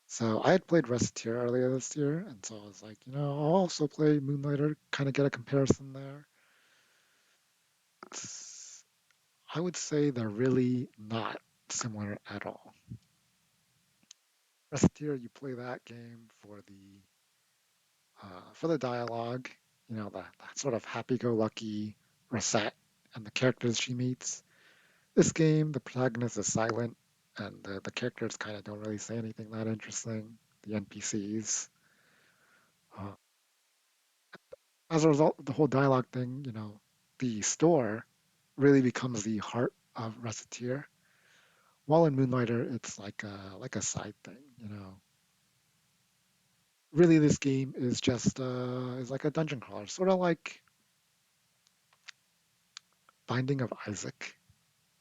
Speaker 1: So I had played Recettear earlier this year, and so I was like, I'll also play Moonlighter, kind of get a comparison there. It's, I would say they're really not similar at all. Recettear, you play that game for the dialogue, the sort of happy-go-lucky Recette and the characters she meets. This game, the protagonist is silent, and the characters kind of don't really say anything that interesting. The NPCs. Uh, as a result of the whole dialogue thing, the store really becomes the heart of Recettear. While in Moonlighter, it's like a side thing. Really, this game is like a dungeon crawler, sort of like Binding of Isaac,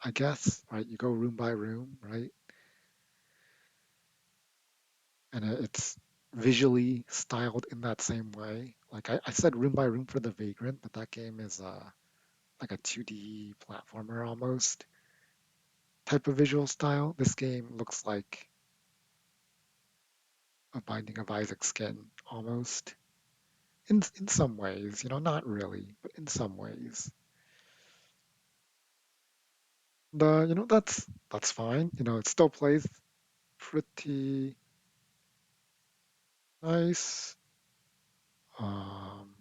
Speaker 1: I guess. Right? You go room by room, right? And it's visually styled in that same way. Like I said, room by room for the Vagrant, but that game is like a 2D platformer almost type of visual style. This game looks like a Binding of Isaac skin almost. In some ways, not really, but in some ways. That's fine. It still plays pretty nice. Um,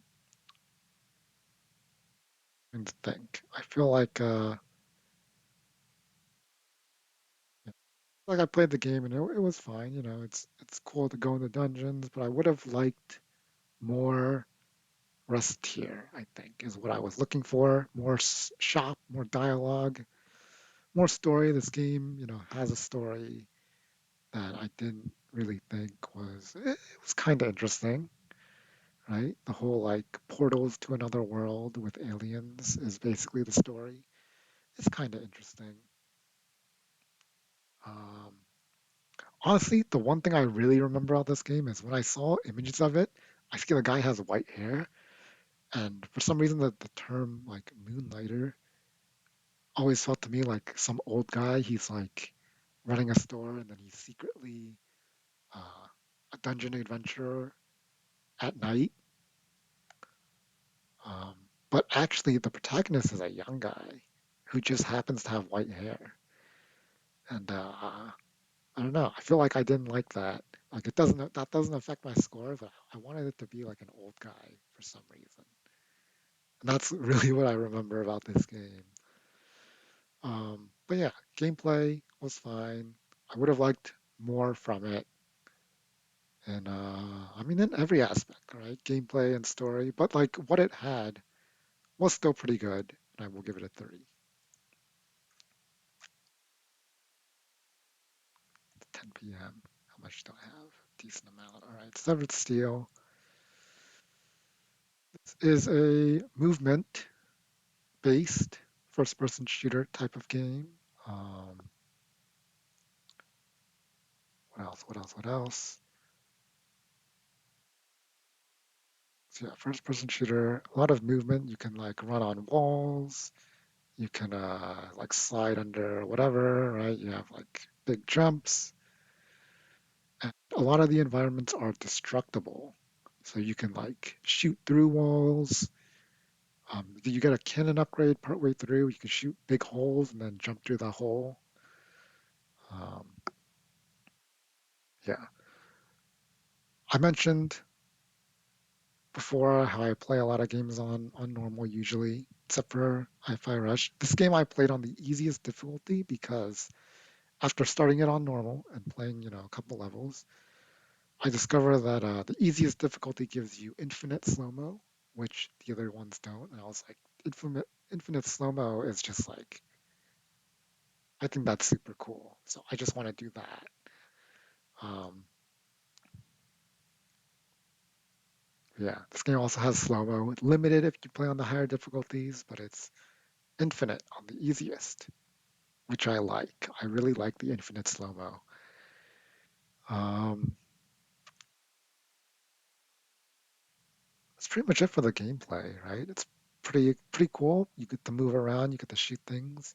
Speaker 1: and think. I feel like I played the game and it was fine. It's cool to go in the dungeons, but I would have liked more rest here. I think is what I was looking for. More shop, more dialogue, more story. This game, has a story. that I didn't really think was it was kind of interesting, right? The whole like portals to another world with aliens is basically the story. It's kind of interesting. Um, Honestly, the one thing I really remember about this game is when I saw images of it, I see the guy has white hair, and for some reason the term like moonlighter always felt to me like some old guy. He's like running a store, and then he's secretly a dungeon adventurer at night. Um, but actually, the protagonist is a young guy who just happens to have white hair, and I don't know. I feel like I didn't like that. Like that doesn't affect my score, but I wanted it to be like an old guy for some reason. And that's really what I remember about this game. But yeah, gameplay was fine. I would have liked more from it, and I mean in every aspect, right? Gameplay and story, but like what it had was still pretty good, and I will give it a 30. 10 p.m. How much do I have? Decent amount. All right, Severed Steel is a movement-based first-person shooter type of game. Um, what else? What else? What else? So yeah, first-person shooter. A lot of movement. You can like run on walls. You can like slide under whatever, right? You have like big jumps. And a lot of the environments are destructible. So you can like shoot through walls. You get a cannon upgrade partway through. You can shoot big holes and then jump through the hole. Um, yeah. I mentioned before how I play a lot of games on normal usually, except for Hi-Fi Rush. This game I played on the easiest difficulty because after starting it on normal and playing, a couple levels, I discovered that the easiest difficulty gives you infinite slow-mo, which the other ones don't. And I was like, infinite slow-mo is just like, I think that's super cool. So I just want to do that. Um, yeah, this game also has slow-mo, limited if you play on the higher difficulties, but it's infinite on the easiest, which I like. I really like the infinite slow-mo. Um, that's pretty much it for the gameplay, right? It's pretty cool. You get to move around, you get to shoot things.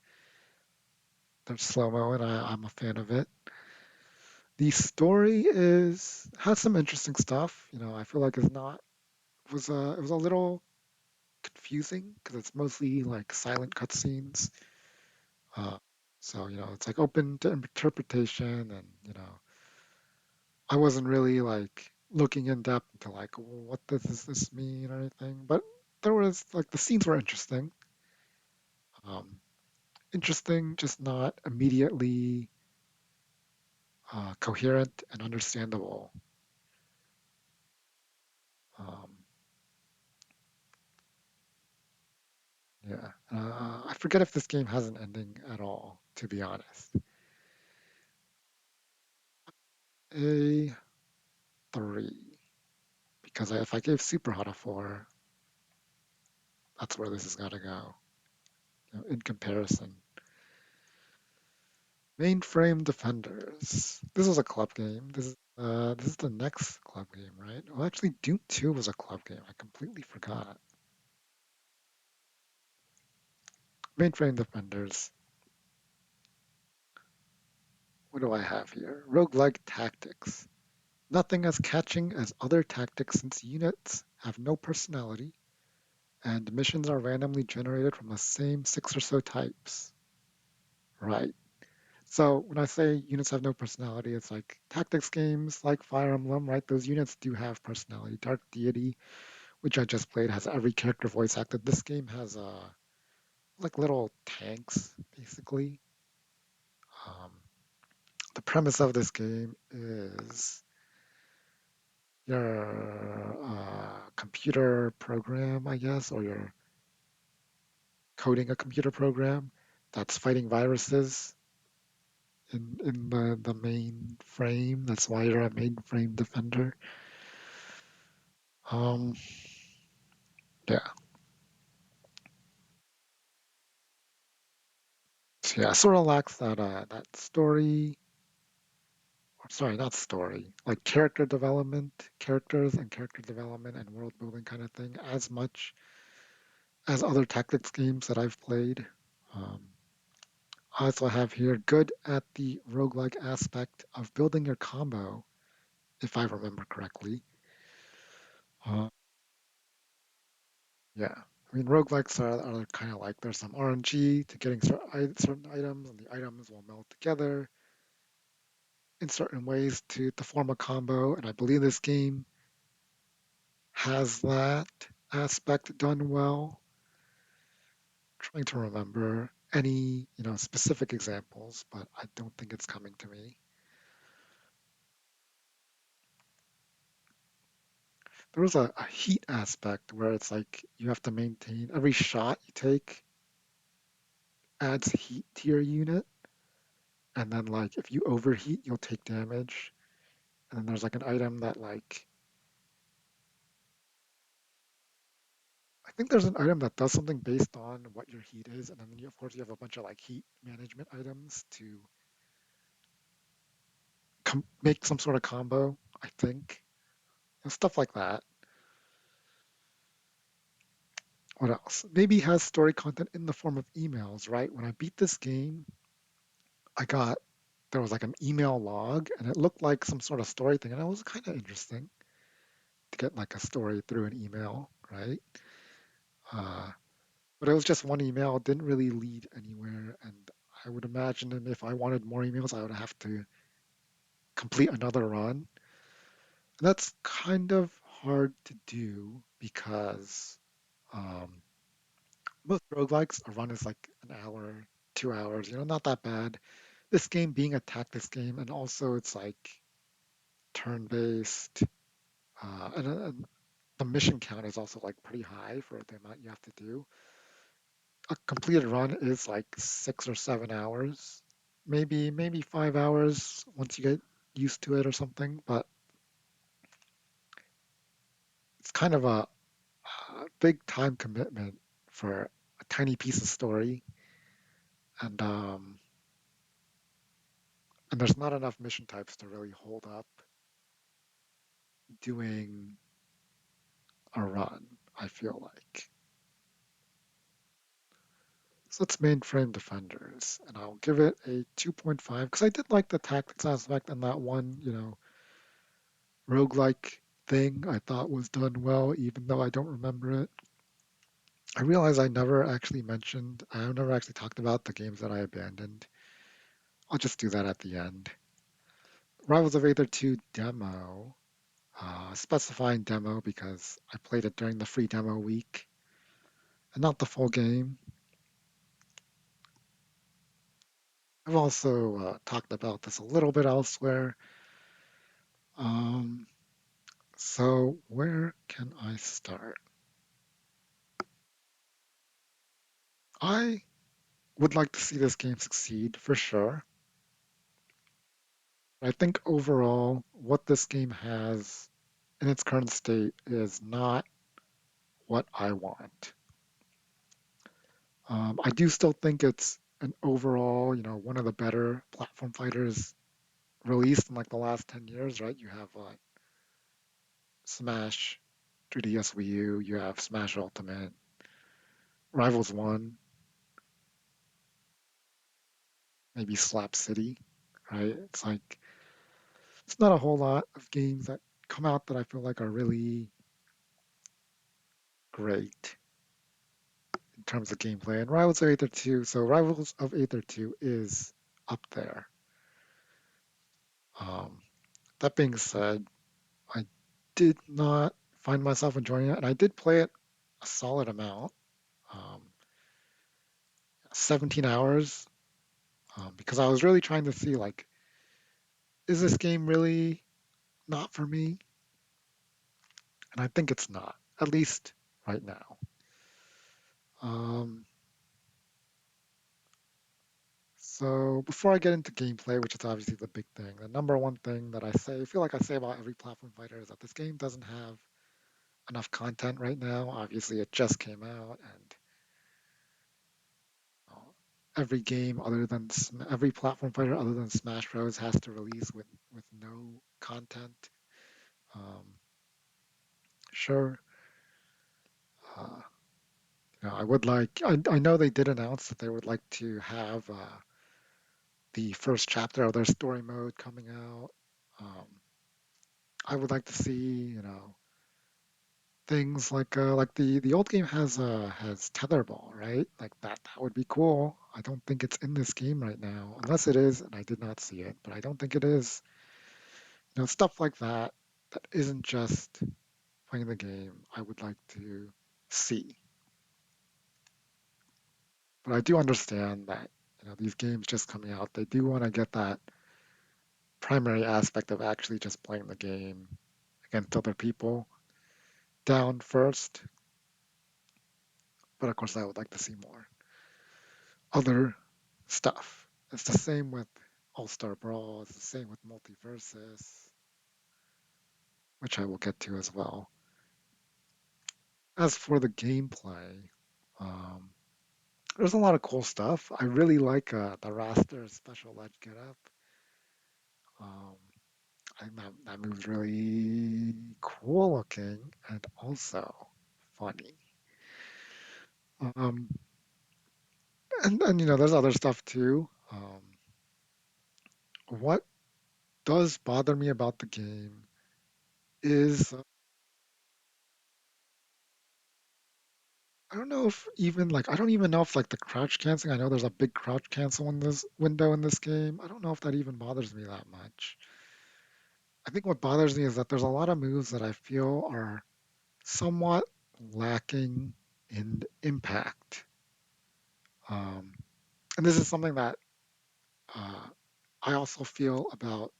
Speaker 1: There's slow-mo, and I'm a fan of it. The story is has some interesting stuff. I feel like it's not it was a little confusing because it's mostly like silent cutscenes. Uh, so it's like open to interpretation, and I wasn't really like looking in depth into like what does this mean or anything. But there was like the scenes were interesting. Um, Interesting, just not immediately coherent and understandable. Um, Yeah. I forget if this game has an ending at all, to be honest. A 3. Because if I gave Super Hot a 4, that's where this has got to go, in comparison. Mainframe Defenders. This was a club game. This is the next club game, right? Well, actually, Doom 2 was a club game. I completely forgot. Mainframe Defenders. What do I have here? Roguelike Tactics. Nothing as catching as other tactics since units have no personality and missions are randomly generated from the same six or so types. Right. So when I say units have no personality, it's like tactics games like Fire Emblem, right? Those units do have personality. Dark Deity, which I just played, has every character voice acted. This game has like little tanks, basically. Um, the premise of this game is your computer program, I guess, or you're coding a computer program that's fighting viruses. in the main frame. That's why you're a mainframe defender. Um, yeah. So yeah, sort of lacks that story. Or sorry, not story. Like character development and world building kind of thing as much as other tactics games that I've played. Um, I also have here good at the roguelike aspect of building your combo, if I remember correctly. Uh, yeah. I mean, roguelikes are kind of like there's some RNG to getting certain items, and the items will meld together in certain ways to form a combo. And I believe this game has that aspect done well. Trying to remember any, specific examples, but I don't think it's coming to me. There was a heat aspect where it's like you have to maintain every shot you take adds heat to your unit, and then like if you overheat, you'll take damage. And then there's like an item that like I think there's an item that does something based on what your heat is, and then of course you have a bunch of like heat management items to make some sort of combo. I think and stuff like that. What else? Maybe has story content in the form of emails, right? When I beat this game, I got there was like an email log and it looked like some sort of story thing and it was kind of interesting to get like a story through an email, right? Uh, but it was just one email, it didn't really lead anywhere, and I would imagine that if I wanted more emails, I would have to complete another run. And that's kind of hard to do because um, most roguelikes, a run is like an hour, 2 hours, not that bad. This game being a tactics game, and also it's like turn-based, and the mission count is also like pretty high for the amount you have to do. A completed run is like 6 or 7 hours, maybe 5 hours once you get used to it or something. But it's kind of a big time commitment for a tiny piece of story, and um, and there's not enough mission types to really hold up doing a run. I feel like. So it's mainframe defenders, and I'll give it a 2.5 because I did like the tactics aspect and that one, roguelike thing I thought was done well, even though I don't remember it. I realize I never actually talked about the games that I abandoned. I'll just do that at the end. Rivals of Aether 2 demo, specifying demo because I played it during the free demo week and not the full game. I've also talked about this a little bit elsewhere. Um, so where can I start? I would like to see this game succeed for sure. I think overall, what this game has in its current state is not what I want. I do still think it's an overall, one of the better platform fighters released in like the last 10 years, right? You have like Smash, 3DS Wii U, you have Smash Ultimate, Rivals 1, maybe Slap City, right? It's like, it's not a whole lot of games that come out that I feel like are really great in terms of gameplay. And Rivals of Aether 2, so Rivals of Aether 2 is up there. Um, that being said, I did not find myself enjoying it, and I did play it a solid amount, um, 17 hours, because I was really trying to see like, is this game really not for me? And I think it's not, at least right now. Um, So before I get into gameplay, which is obviously the big thing, the number one thing that I feel like I say about every platform fighter is that this game doesn't have enough content right now. Obviously, it just came out, and every game other than every platform fighter other than Smash Bros has to release with no content. Um, sure, uh, I would like. I know they did announce that they would like to have the first chapter of their story mode coming out. Um, I would like to see, things like the old game has tetherball, right? Like that would be cool. I don't think it's in this game right now, unless it is, and I did not see it, but I don't think it is. Stuff like that that isn't just playing the game. I would like to see, but I do understand that these games just coming out, they do want to get that primary aspect of actually just playing the game against other people down first. But of course, I would like to see more other stuff. It's the same with All Star Brawl. It's the same with Multiversus, which I will get to as well. As for the gameplay, um, there's a lot of cool stuff. I really like the roster special ledge getup. Um, I think that move's really cool looking and also funny. Um, and there's other stuff too. What does bother me about the game is I don't know if even like I don't even know if like the crouch canceling. I know there's a big crouch cancel in this window in this game. I don't know if that even bothers me that much. I think what bothers me is that there's a lot of moves that I feel are somewhat lacking in impact. Um, and this is something that uh, I also feel about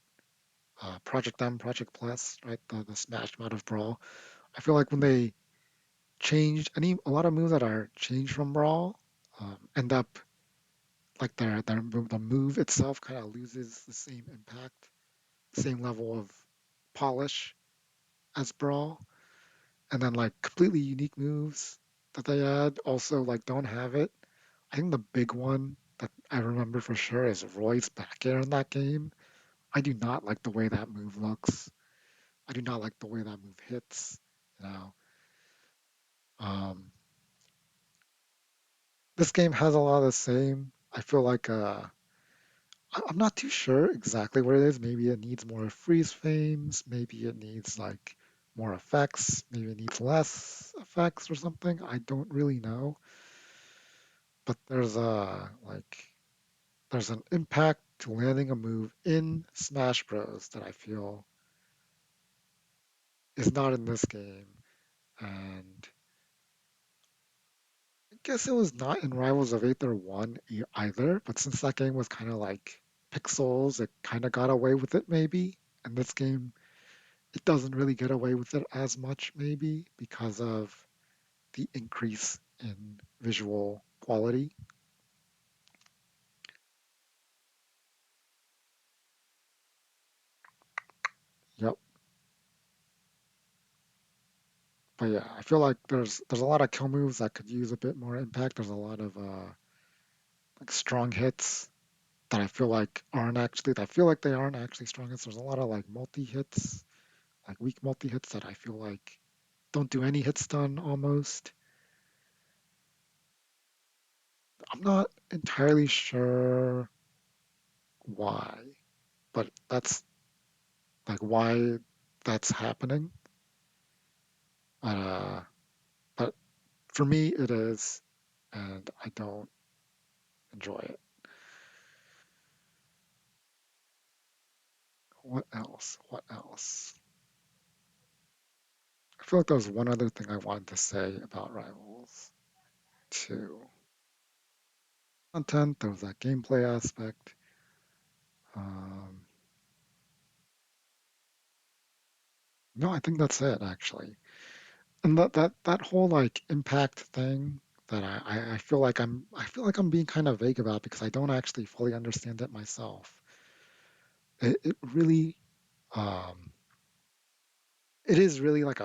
Speaker 1: Project M, Project Plus, right? The Smash mode of Brawl. I feel like when they changed a lot of moves that are changed from Brawl end up like the move itself kind of loses the same impact, same level of polish as Brawl, and then like completely unique moves that they add also like don't have it. I think the big one that I remember for sure is Roy's back air in that game. I do not like the way that move looks. I do not like the way that move hits. You know, um, this game has a lot of the same. I feel like I'm not too sure exactly what it is. Maybe it needs more freeze frames. Maybe it needs like more effects. Maybe it needs less effects or something. I don't really know. But there's an impact to landing a move in Smash Bros. That I feel is not in this game. And I guess it was not in Rivals of Aether 1 either. But since that game was kind of like pixels, it kind of got away with it maybe. And this game it doesn't really get away with it as much, maybe because of the increase in visual quality. Yep. But yeah, I feel like there's a lot of kill moves that could use a bit more impact. There's a lot of like strong hits that I feel like they aren't actually strong hits. There's a lot of like multi hits, like weak multi hits that I feel like don't do any hit stun almost. I'm not entirely sure why, but that's like why that's happening. Uh, but for me, it is, and I don't enjoy it. What else? What else? I feel like there was one other thing I wanted to say about Rivals 2. Content, there was that gameplay aspect. Um, no, I think that's it actually. And that whole like impact thing. that I feel like I'm being kind of vague about because I don't actually fully understand it myself. It really um, it is really like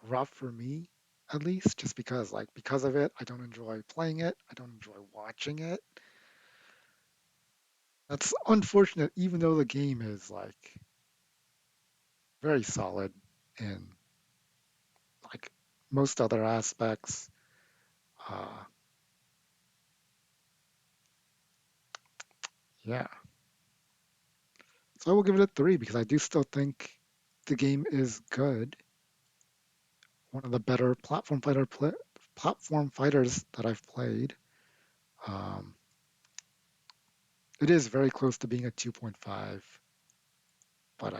Speaker 1: rough for me at least just because of it I don't enjoy playing it. I don't enjoy watching it. That's unfortunate even though the game is like very solid in like most other aspects. Uh, yeah. So I will give it a 3 because I do still think the game is good. One of the better platform fighters that I've played. Um, it is very close to being a 2.5, but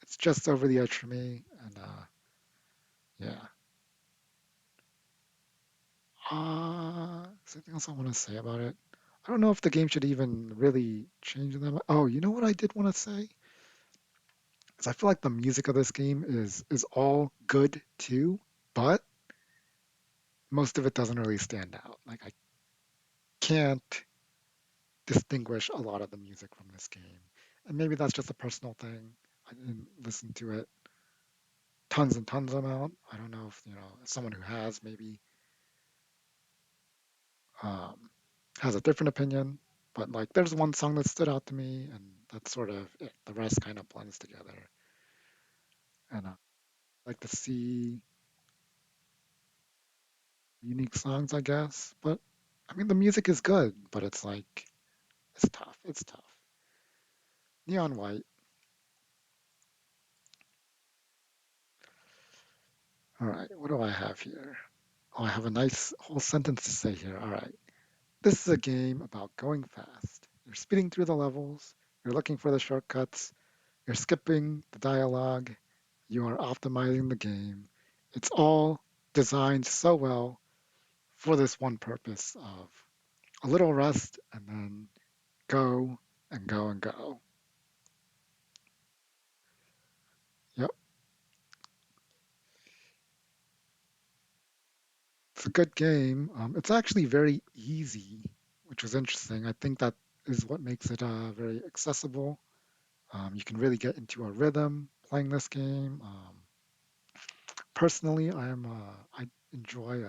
Speaker 1: it's just over the edge for me. And yeah. Is there anything else I want to say about it? I don't know if the game should even really change them. Oh, you know what I did want to say? Is I feel like the music of this game is all good too, but most of it doesn't really stand out. Like I can't distinguish a lot of the music from this game. And maybe that's just a personal thing. I didn't listen to it tons and tons amount. I don't know if, someone who has maybe um, has a different opinion. But like there's one song that stood out to me and that's sort of it. The rest kind of blends together. And I like to see unique songs, I guess. But I mean the music is good, but it's like it's tough. It's tough. Neon White. All right, what do I have here? Oh, I have a nice whole sentence to say here. All right. This is a game about going fast. You're speeding through the levels, you're looking for the shortcuts, you're skipping the dialogue, you are optimizing the game. It's all designed so well for this one purpose of a little rest and then go and go and go. Yep, it's a good game. It's actually very easy, which is interesting. I think that is what makes it very accessible. You can really get into a rhythm playing this game. Personally, I enjoy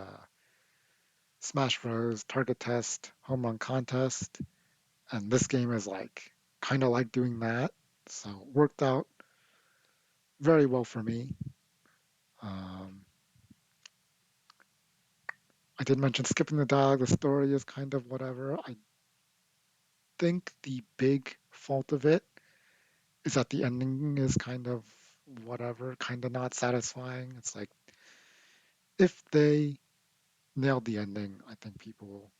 Speaker 1: Smash Bros, Target Test, Home Run Contest, and this game is like kind of like doing that. So it worked out very well for me. Um, I did mention skipping the dialogue. The story is kind of whatever. I think the big fault of it is that the ending is kind of whatever, kind of not satisfying. It's like if they nailed the ending, I think people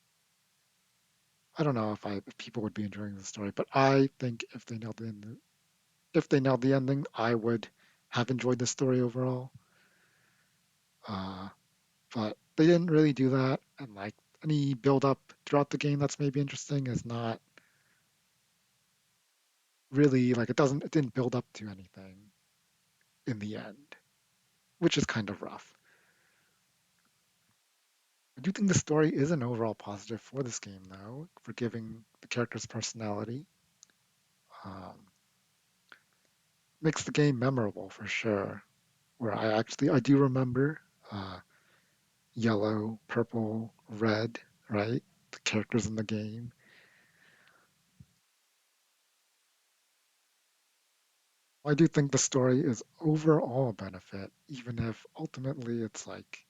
Speaker 1: I don't know if people would be enjoying the story, but I think if they nailed the ending, I would have enjoyed the story overall. Uh, but they didn't really do that, and like any build up throughout the game that's maybe interesting is not really like it didn't build up to anything in the end, which is kind of rough. I do think the story is an overall positive for this game, though, for giving the character's personality. Um, makes the game memorable for sure. Where I do remember yellow, purple, red, right? The characters in the game. I do think the story is overall a benefit, even if ultimately it's like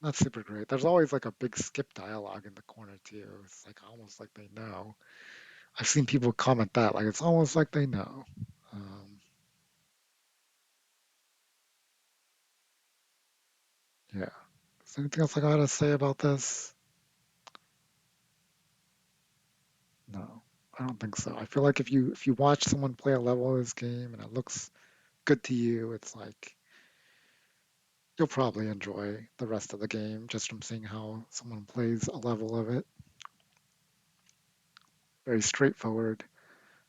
Speaker 1: not super great. There's always like a big skip dialogue in the corner too. It's like almost like they know. I've seen people comment that, like it's almost like they know. Um, yeah. Is there anything else I gotta say about this? No, I don't think so. I feel like if you watch someone play a level of this game and it looks good to you, it's like you'll probably enjoy the rest of the game just from seeing how someone plays a level of it. Very straightforward.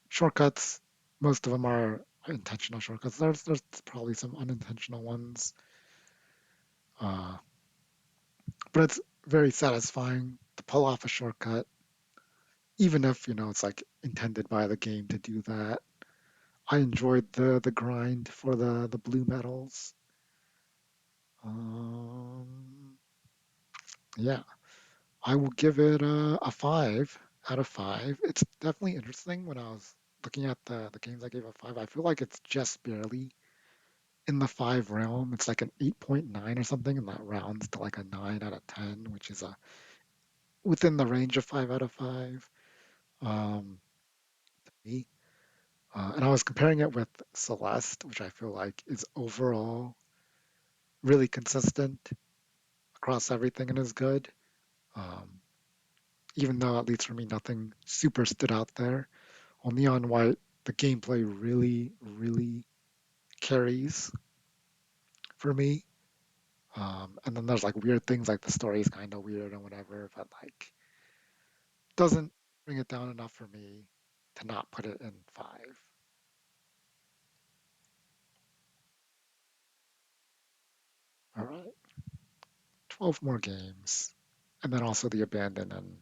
Speaker 1: Shortcuts, most of them are intentional shortcuts. There's probably some unintentional ones. Uh, but it's very satisfying to pull off a shortcut, even if, it's like intended by the game to do that. I enjoyed the grind for the blue medals. Um, yeah, I will give it a 5 out of 5. It's definitely interesting when I was looking at the games I gave a 5. I feel like it's just barely in the 5 realm. It's like an 8.9 or something, and that rounds to like a 9 out of 10, which is within the range of 5 out of 5. Um, me. And I was comparing it with Celeste, which I feel like is overall really consistent across everything and is good. Um, Even though, at least for me, nothing super stood out there. On Neon White, the gameplay really, really carries for me. And then there's like weird things like the story is kind of weird and whatever, but like doesn't bring it down enough for me to not put it in 5. All right, 12 more games, and then also the Abandon and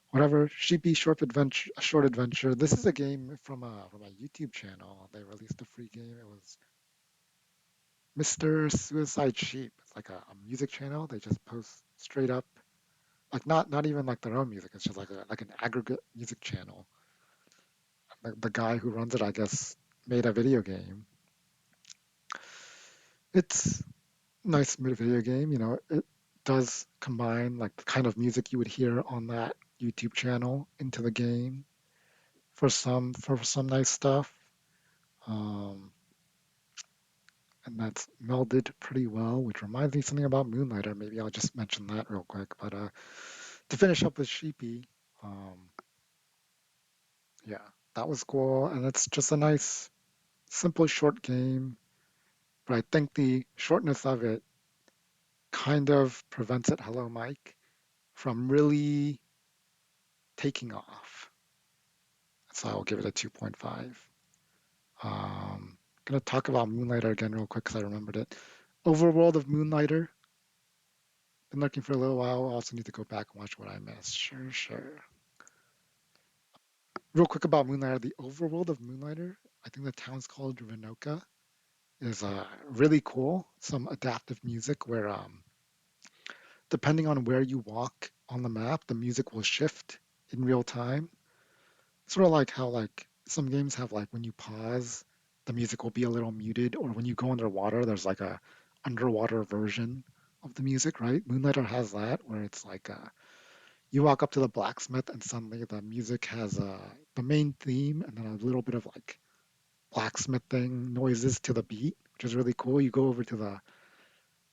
Speaker 1: whatever. Sheepy short adventure. This is a game from a YouTube channel. They released a free game. It was Mr. Suicide Sheep. It's like a music channel. They just post straight up, like not even like their own music. It's just like an aggregate music channel. The guy who runs it, I guess, made a video game. It's nice mid video game. It does combine like the kind of music you would hear on that YouTube channel into the game for some nice stuff. Um, and that's melded pretty well, which reminds me something about Moonlighter. Maybe I'll just mention that real quick. But to finish up with Sheepy, um, yeah, that was cool, and it's just a nice, simple, short game. But I think the shortness of it kind of prevents it, hello, Mike, from really taking off. So I'll give it a 2.5. Gonna talk about Moonlighter again real quick because I remembered it. Overworld of Moonlighter. Been looking for a little while. Also need to go back and watch what I missed. Sure, sure. Real quick about Moonlighter. The overworld of Moonlighter, I think the town's called Renoka, is really cool. Some adaptive music where, depending on where you walk on the map, the music will shift in real time. Sort of like how like some games have like when you pause, the music will be a little muted, or when you go underwater, there's like a underwater version of the music, right? Moonlighter has that where it's like you walk up to the blacksmith and suddenly the music has the main theme and then a little bit of like blacksmithing noises to the beat, which is really cool. You go over to the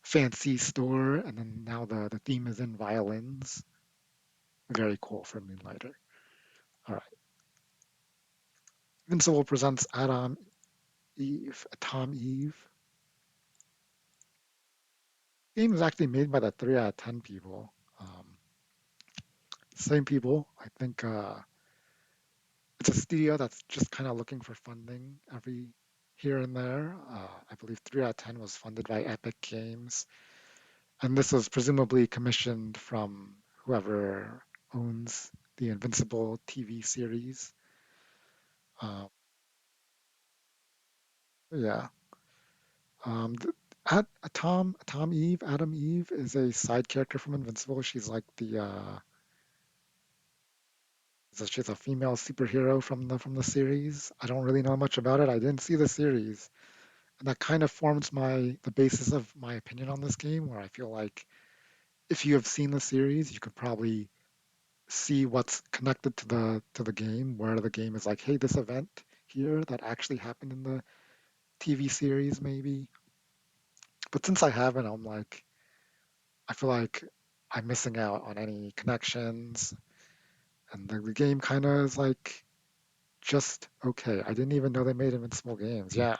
Speaker 1: fancy store and then now the theme is in violins. Very cool for Moonlighter. All right. Invincible presents Tom Eve. Game is actually made by the 3 out of 10 people. Um, Same people. I think it's a studio that's just kind of looking for funding every here and there. I believe 3 out of 10 was funded by Epic Games. And this was presumably commissioned from whoever owns the Invincible TV series. Um, yeah. The, Tom Eve, Adam Eve is a side character from Invincible. She's like she's a female superhero from the series. I don't really know much about it. I didn't see the series, and that kind of forms the basis of my opinion on this game. Where I feel like if you have seen the series, you could probably see what's connected to the game. Where the game is like, hey, this event here that actually happened in the TV series, maybe. But since I haven't, I'm like, I feel like I'm missing out on any connections, and the game kind of is like just okay. I didn't even know they made Invincible games. Yeah,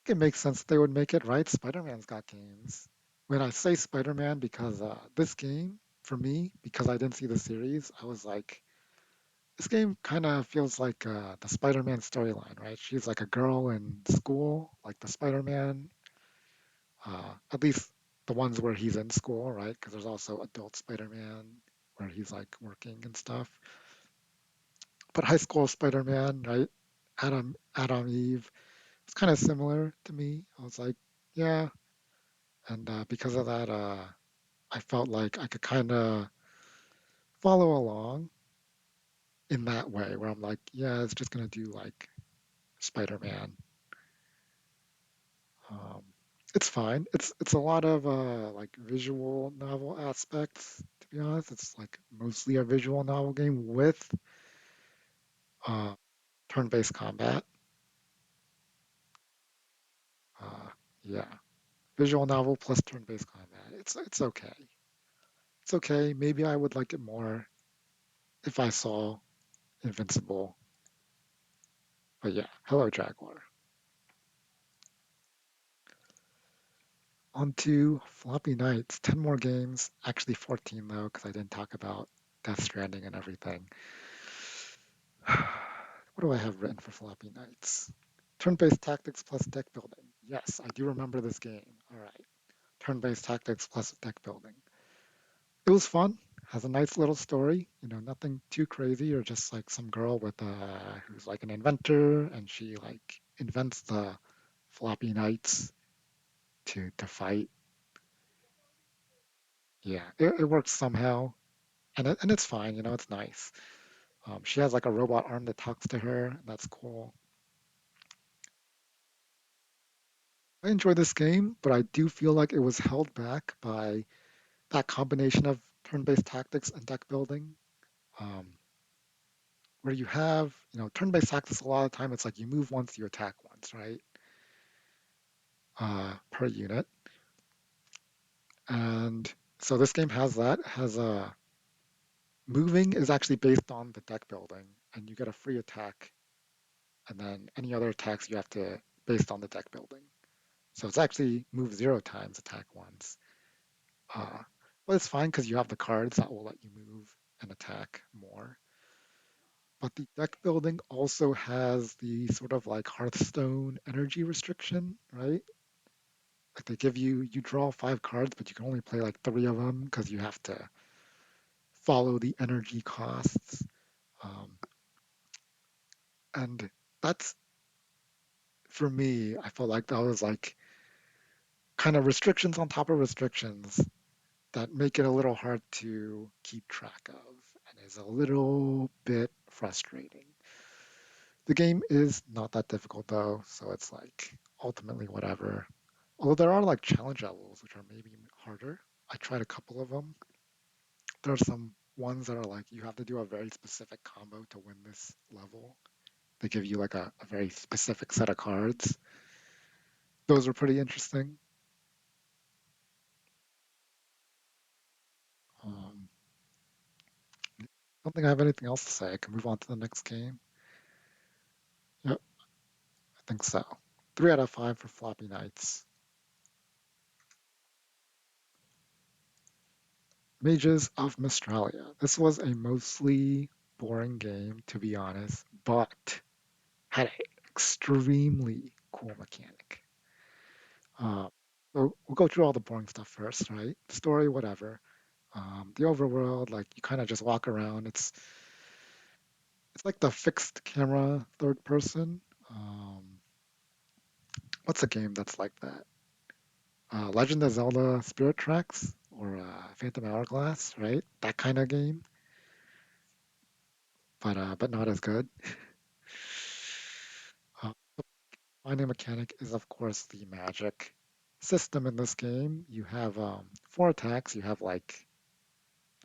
Speaker 1: it makes sense they would make it, right? Spider-Man's got games. When I say Spider-Man, because this game, for me, because I didn't see the series, I was like, this game kind of feels like the Spider-Man storyline, right? She's like a girl in school, like the Spider-Man At least the ones where he's in school, right? Because there's also adult Spider-Man where he's like working and stuff. But high school Spider-Man, right? Adam Eve, it's kind of similar to me. I was like, yeah, and because of that, I felt like I could kind of follow along in that way, where I'm like, yeah, it's just gonna do like Spider-Man. Um, it's fine. It's a lot of like visual novel aspects. To be honest, it's like mostly a visual novel game with uh, turn-based combat. Uh, yeah, visual novel plus turn-based combat. It's okay. It's okay. Maybe I would like it more if I saw Invincible. But yeah, hello Jaguar. On to Floppy Nights. 10 more games. Actually 14 though, because I didn't talk about Death Stranding and everything. What do I have written for Floppy Nights? Turn-based tactics plus deck building. Yes, I do remember this game. All right. Turn-based tactics plus deck building. It was fun. Has a nice little story. Nothing too crazy, or just like some girl with who's like an inventor, and she like invents the Floppy Knights to fight. Yeah, it works somehow, and it's fine. It's nice. She has like a robot arm that talks to her. And that's cool. I enjoy this game, but I do feel like it was held back by that combination of turn-based tactics and deck building. Um, where you have, turn-based tactics, a lot of the time it's like you move once, you attack once, right? Per unit. And so this game has that, has a moving is actually based on the deck building, and you get a free attack, and then any other attacks you have to based on the deck building. So it's actually move 0 times, attack once. Uh, but it's fine because you have the cards that will let you move and attack more. But the deck building also has the sort of like Hearthstone energy restriction, right? Like you draw 5 cards, but you can only play like 3 of them because you have to follow the energy costs. Um, and that's, for me, I felt like that was like kind of restrictions on top of restrictions that make it a little hard to keep track of and is a little bit frustrating. The game is not that difficult though, so it's like ultimately whatever. Although there are like challenge levels which are maybe harder. I tried a couple of them. There are some ones that are like you have to do a very specific combo to win this level. They give you like a very specific set of cards. Those are pretty interesting. Um, I don't think I have anything else to say. I can move on to the next game. Yep, I think so. 3 out of 5 for Floppy Nights. Mages of Mistralia. This was a mostly boring game, to be honest, but had an extremely cool mechanic. Uh, so we'll go through all the boring stuff first, right? Story, whatever. The overworld, like you kind of just walk around. It's like the fixed camera third person. What's a game that's like that? Legend of Zelda Spirit Tracks or Phantom Hourglass, right? That kind of game, but not as good. Uh, Finding mechanic is of course the magic system in this game. You have 4 attacks. You have like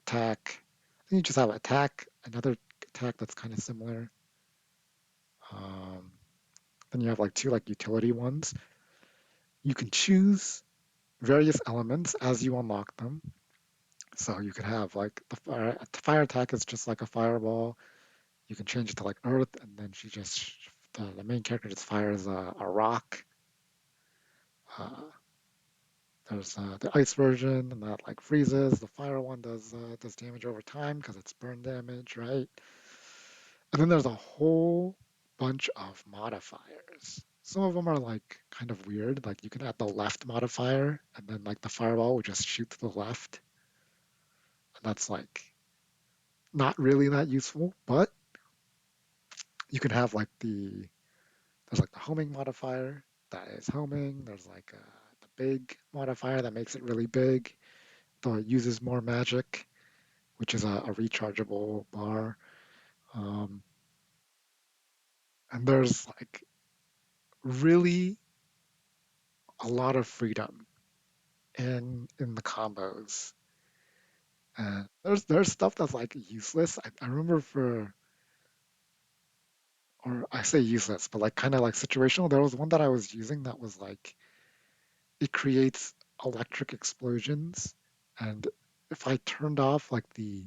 Speaker 1: attack. I think you just have attack, another attack that's kind of similar. Um, then you have like 2 like utility ones. You can choose various elements as you unlock them. So you could have like the fire attack is just like a fireball. You can change it to like earth, and then the main character just fires a rock. Uh, there's the ice version, and that like freezes. The fire one does damage over time because it's burn damage, right? And then there's a whole bunch of modifiers. some of them are like kind of weird. Like you can add the left modifier, and then like the fireball would just shoot to the left, and that's like not really that useful. But you can have like there's like the homing modifier that is homing. There's like the big modifier that makes it really big. Though it uses more magic, which is a rechargeable bar. Um, and there's like really a lot of freedom in the combos. And there's stuff that's like useless. I remember or I say useless, but like kind of like situational. There was one that I was using that was like it creates electric explosions, and if I turned off like the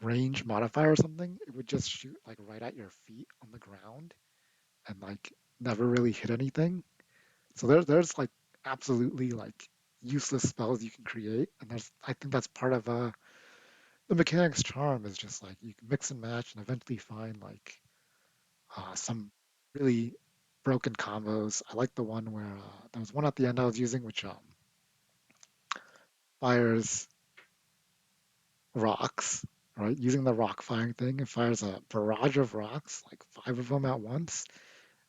Speaker 1: range modifier or something, it would just shoot like right at your feet on the ground and like never really hit anything. So there's like absolutely like useless spells you can create, and there's I think that's part of the mechanic's charm is just like you can mix and match and eventually find like some really broken combos. I like the one where there was one at the end I was using which fires rocks, right? Using the rock firing thing, it fires a barrage of rocks, like five of them at once,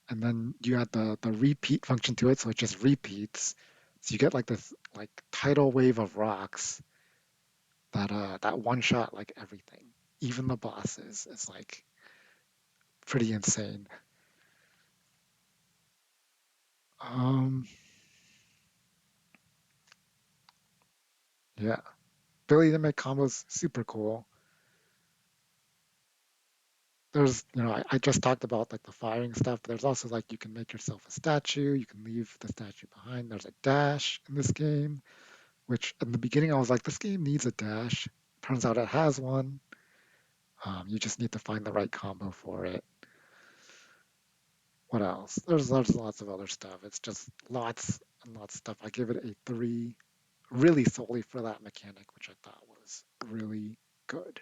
Speaker 1: and then you add the repeat function to it, so it just repeats. So you get like this like tidal wave of rocks that one shot like everything, even the bosses. It's like pretty insane. Um, yeah, ability to make combos super cool. There's, I just talked about like the firing stuff, but there's also like you can make yourself a statue, you can leave the statue behind. There's a dash in this game, which in the beginning I was like, this game needs a dash. Turns out it has one. You just need to find the right combo for it. What else? There's lots of other stuff. It's just lots and lots of stuff. I give it a three, really solely for that mechanic, which I thought was really good.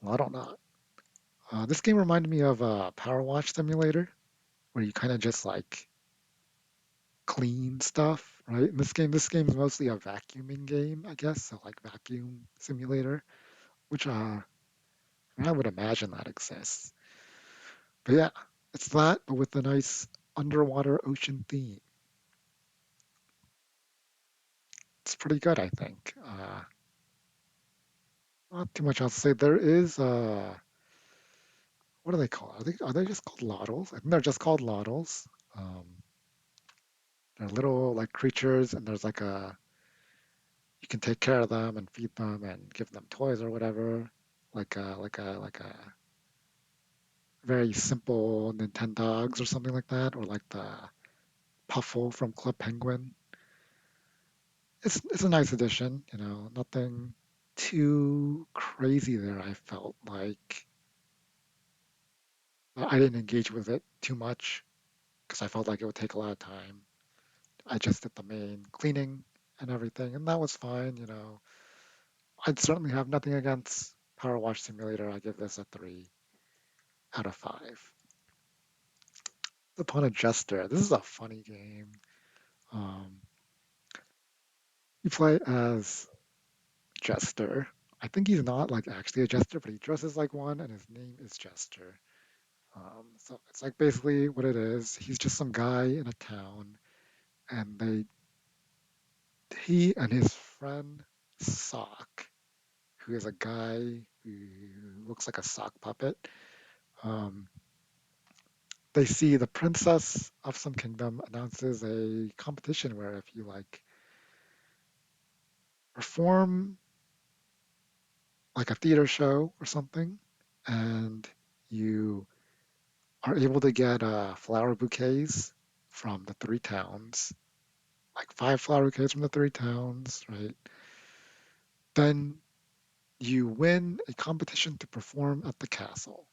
Speaker 1: A lot on that. This game reminded me of Power Wash Simulator, where you kind of just like clean stuff, right? In this game is mostly a vacuuming game, I guess. So like vacuum simulator, which I would imagine that exists. But yeah, it's that, but with a nice underwater ocean theme. It's pretty good, I think. Not too much else to say. There is what are they called? Are they just called lottos? I think they're just called lottos. Um, they're little like creatures, and there's like a you can take care of them and feed them and give them toys or whatever, like a very simple Nintendogs or something like that, or like the Puffle from Club Penguin. It's a nice addition, nothing too crazy there. I felt like I didn't engage with it too much because I felt like it would take a lot of time. I just did the main cleaning and everything, and that was fine. I'd certainly have nothing against Power Wash Simulator. I give this a 3 out of 5. Upon a Jester, this is a funny game. Um, you play as Jester. I think he's not like actually a jester, but he dresses like one, and his name is Jester. So it's like basically what it is. He's just some guy in a town, and he and his friend Sock, who is a guy who looks like a sock puppet. Um, they see the princess of some kingdom announces a competition where if you like perform like a theater show or something, and you are able to get flower bouquets from the three towns, like 5 flower bouquets from the three towns, right? Then you win a competition to perform at the castle.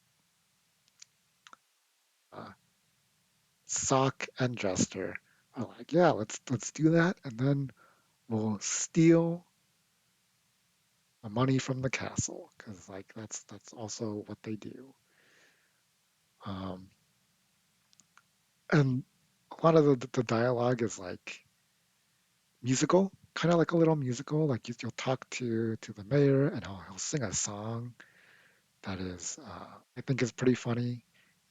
Speaker 1: Uh, Sock and Jester are like, yeah, let's do that, and then we'll steal the money from the castle because like that's also what they do. Um, And a lot of the dialogue is like musical, kind of like a little musical. Like you'll talk to the mayor, and he'll sing a song that is, I think, is pretty funny.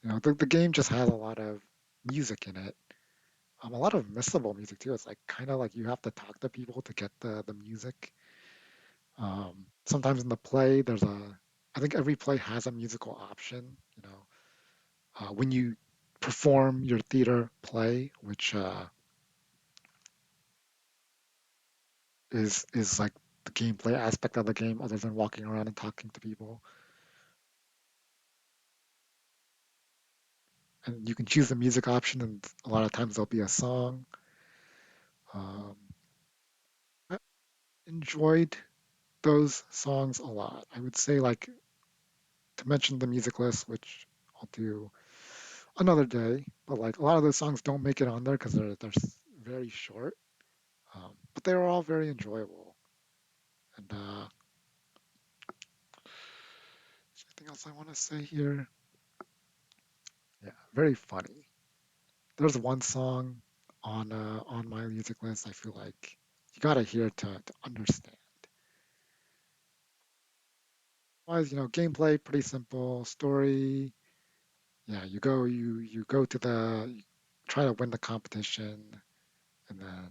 Speaker 1: You know, the game just has a lot of music in it. A lot of missable music too. It's like kind of like you have to talk to people to get the music. Sometimes in the play, I think every play has a musical option. You know, when you perform your theater play, which is like the gameplay aspect of the game, other than walking around and talking to people, and you can choose the music option, and a lot of times there'll be a song. Um, I enjoyed those songs a lot. I would say, like, to mention the music list, which I'll do another day, but like a lot of those songs don't make it on there because very short. But they were all very enjoyable. And is there anything else I want to say here? Yeah, very funny. There's one song on my music list. I feel like you gotta hear to understand. Otherwise, gameplay pretty simple. Story, yeah, you go to you try to win the competition, and then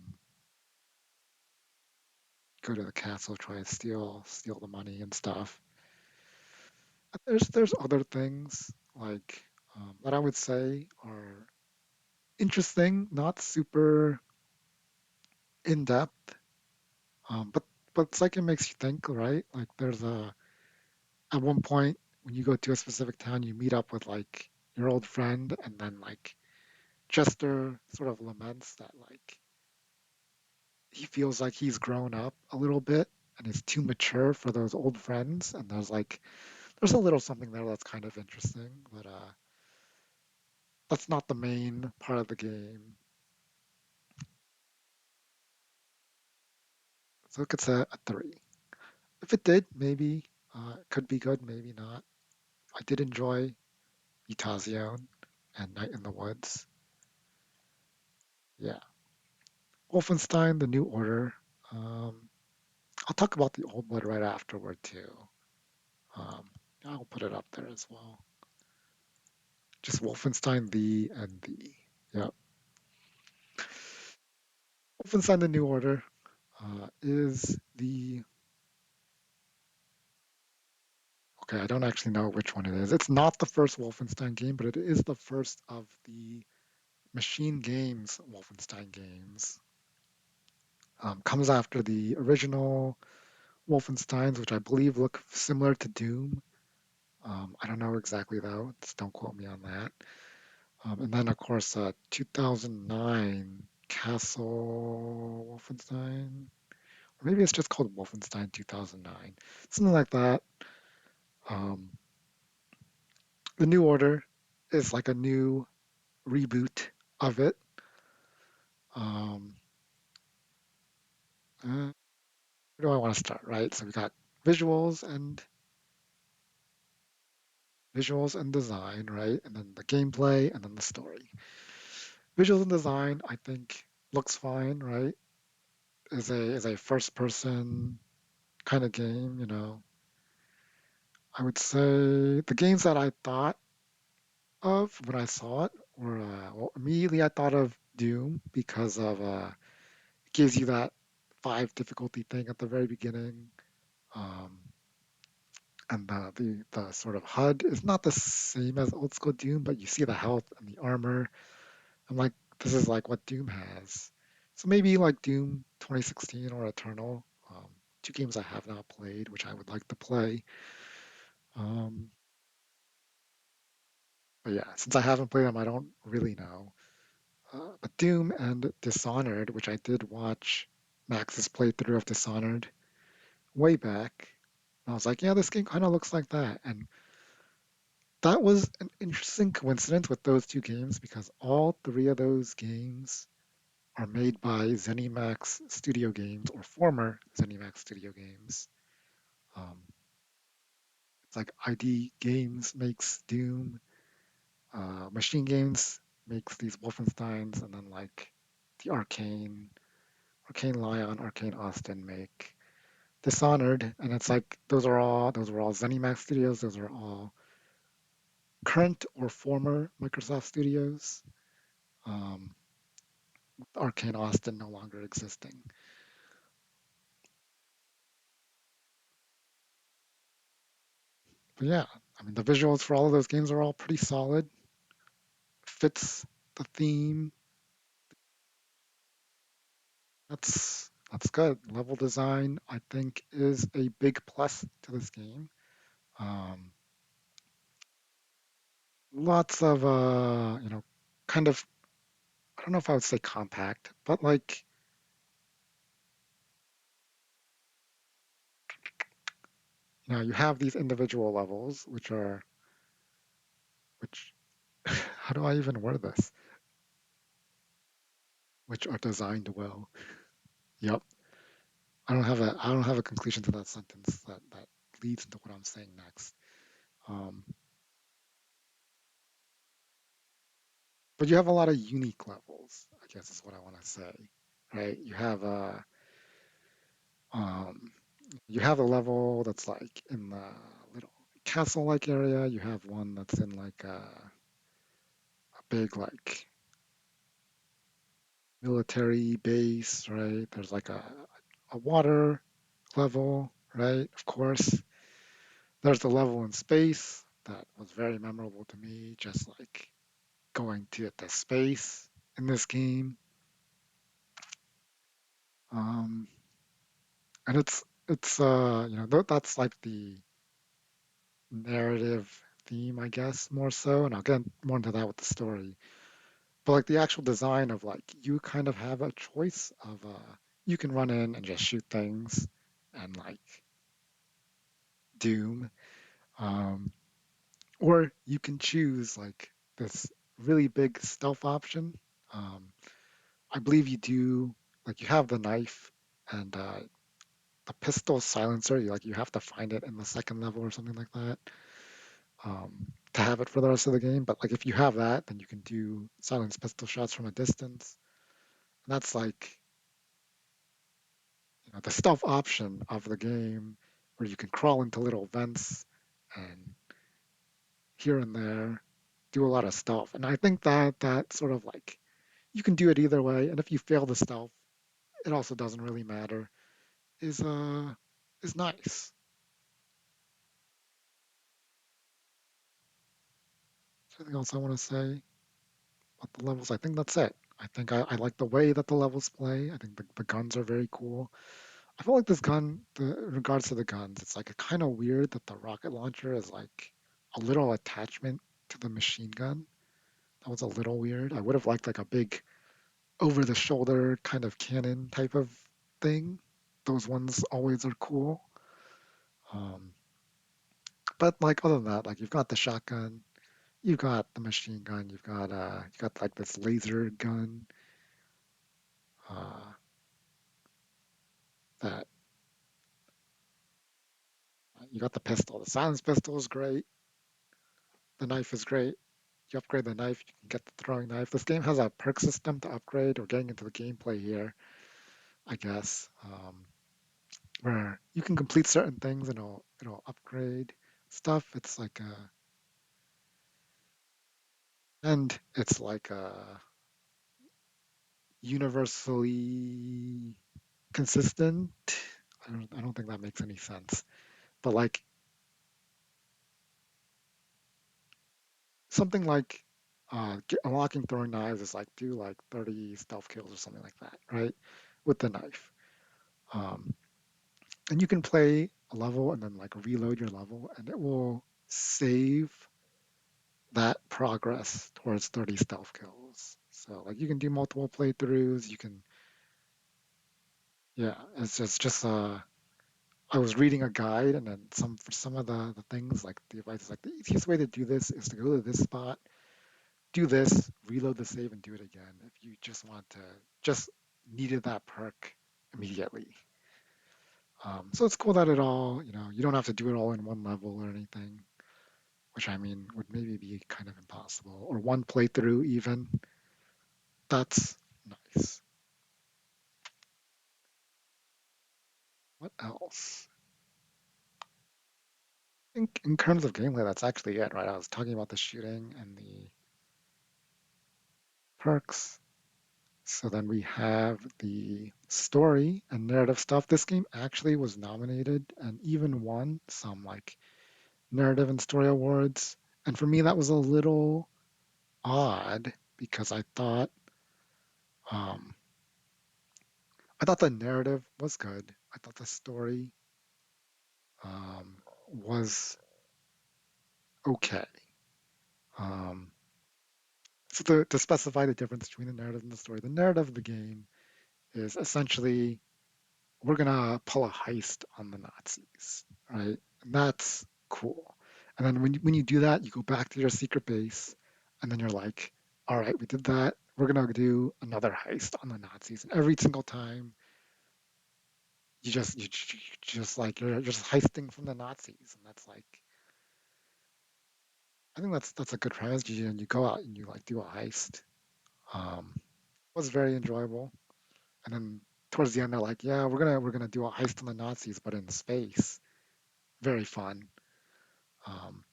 Speaker 1: go to the castle, try to steal the money and stuff. There's other things like that I would say are interesting, not super in depth, but it's like it makes you think, right? Like there's a at one point when you go to a specific town, you meet up with like your old friend, and then like Chester sort of laments that like he feels like he's grown up a little bit and is too mature for those old friends. And there's a little something there that's kind of interesting, but that's not the main part of the game. So it gets a three. If it did, maybe it could be good, maybe not. I did enjoy Utazione and Night in the Woods. Yeah. Wolfenstein: The New Order. Um, I'll talk about the old one right afterward too. Um, I'll put it up there as well. Just Wolfenstein the and the. Yeah. Wolfenstein: The New Order is the. Okay, I don't actually know which one it is. It's not the first Wolfenstein game, but it is the first of the Machine Games Wolfenstein games. Comes after the original Wolfensteins, which I believe look similar to Doom. I don't know exactly though. Just don't quote me on that. And then of course, 2009 Castle Wolfenstein, or maybe it's just called Wolfenstein 2009, something like that. Um, the New Order is like a new reboot of it. Um, where do I want to start? Right, so we got visuals and design, right, and then the gameplay, and then the story. Visuals and design, I think, looks fine, right? Is a first person kind of game, you know. I would say the games that I thought of when I saw it were well, immediately I thought of Doom because of it gives you that five difficulty thing at the very beginning. Um, and the sort of HUD is not the same as old school Doom, but you see the health and the armor. I'm like, this is like what Doom has. So maybe like Doom 2016 or Eternal, two games I have not played, which I would like to play. Um, but yeah, since I haven't played them, I don't really know. But Doom and Dishonored, which I did watch Max's playthrough of Dishonored way back, and I was like, yeah, this game kind of looks like that. And that was an interesting coincidence with those two games because all three of those games are made by ZeniMax Studio Games or former ZeniMax Studio Games. Um, it's like ID Games makes Doom. Machine Games makes these Wolfensteins, and then like the Arcane Lion, Arcane Austin make Dishonored, and it's like those are all ZeniMax studios. Those are all current or former Microsoft studios. Um, Arcane Austin no longer existing. But yeah, I mean the visuals for all of those games are all pretty solid. Fits the theme. That's good. Level design, I think, is a big plus to this game. Um, Lots of kind of, I don't know if I would say compact, but like, you have these individual levels, which, how do I even word this? Which are designed well. Yep. I don't have a conclusion to that sentence that leads into what I'm saying next. Um, but you have a lot of unique levels, I guess is what I want to say, right? Um, you have a level that's like in the little castle-like area. You have one that's in like a big like military base, right? There's like a water level, right? Of course. There's the level in space that was very memorable to me, just like going to the space in this game. Um, and that's like the narrative theme, I guess, more so. And I'll get more into that with the story. But like the actual design of like you kind of have a choice of you can run in and just shoot things and like doom. Um, or you can choose like this really big stealth option. Um, I believe you do like you have the knife and the pistol silencer. You have to find it in the second level or something like that to have it for the rest of the game. But like if you have that, then you can do silenced pistol shots from a distance. And that's like the stealth option of the game where you can crawl into little vents and here and there do a lot of stealth. And I think that sort of like you can do it either way. And if you fail the stealth, it also doesn't really matter. Is uh is nice. Is there anything else I want to say about the levels? I think that's it. I think I like the way that the levels play. I think the guns are very cool. I feel like in regards to the guns, it's like kind of weird that the rocket launcher is like a little attachment to the machine gun. That was a little weird. I would have liked like a big over the shoulder kind of cannon type of thing. Those ones always are cool. Um, but like other than that, like you've got the shotgun, you've got the machine gun, you got like this laser gun. Uh, that you got the pistol. The silence pistol is great. The knife is great. You upgrade the knife, you can get the throwing knife. This game has a perk system to upgrade. We're getting into the gameplay here, I guess, where you can complete certain things and it'll upgrade stuff. It's like a universally consistent. I don't think that makes any sense. But like something like unlocking throwing knives is like do like 30 stealth kills or something like that, right? With the knife. Um, and you can play a level and then like reload your level and it will save that progress towards 30 stealth kills. So like you can do multiple playthroughs. You can, yeah, it's just I was reading a guide and then for some of the things like the advice is like the easiest way to do this is to go to this spot, do this, reload the save and do it again if you just needed that perk immediately. So it's cool that you don't have to do it all in one level or anything, which I mean would maybe be kind of impossible, or one playthrough even. That's nice. What else? I think in terms of gameplay, that's actually it, right? I was talking about the shooting and the perks. So then we have the story and narrative stuff. This game actually was nominated and even won some like narrative and story awards. And for me, that was a little odd because um, I thought the narrative was good. I thought the story was okay. Um, so to specify the difference between the narrative and the story, the narrative of the game is essentially we're gonna pull a heist on the Nazis, right? And that's cool. And then when you do that, you go back to your secret base, and then you're like, all right, we did that. We're gonna do another heist on the Nazis. And every single time, you just like you're just heisting from the Nazis, and that's like I think that's a good premise. You go out and you like do a heist. Was very enjoyable. And then towards the end, they're like, yeah, we're gonna do a heist on the Nazis, but in space. Very fun. Um,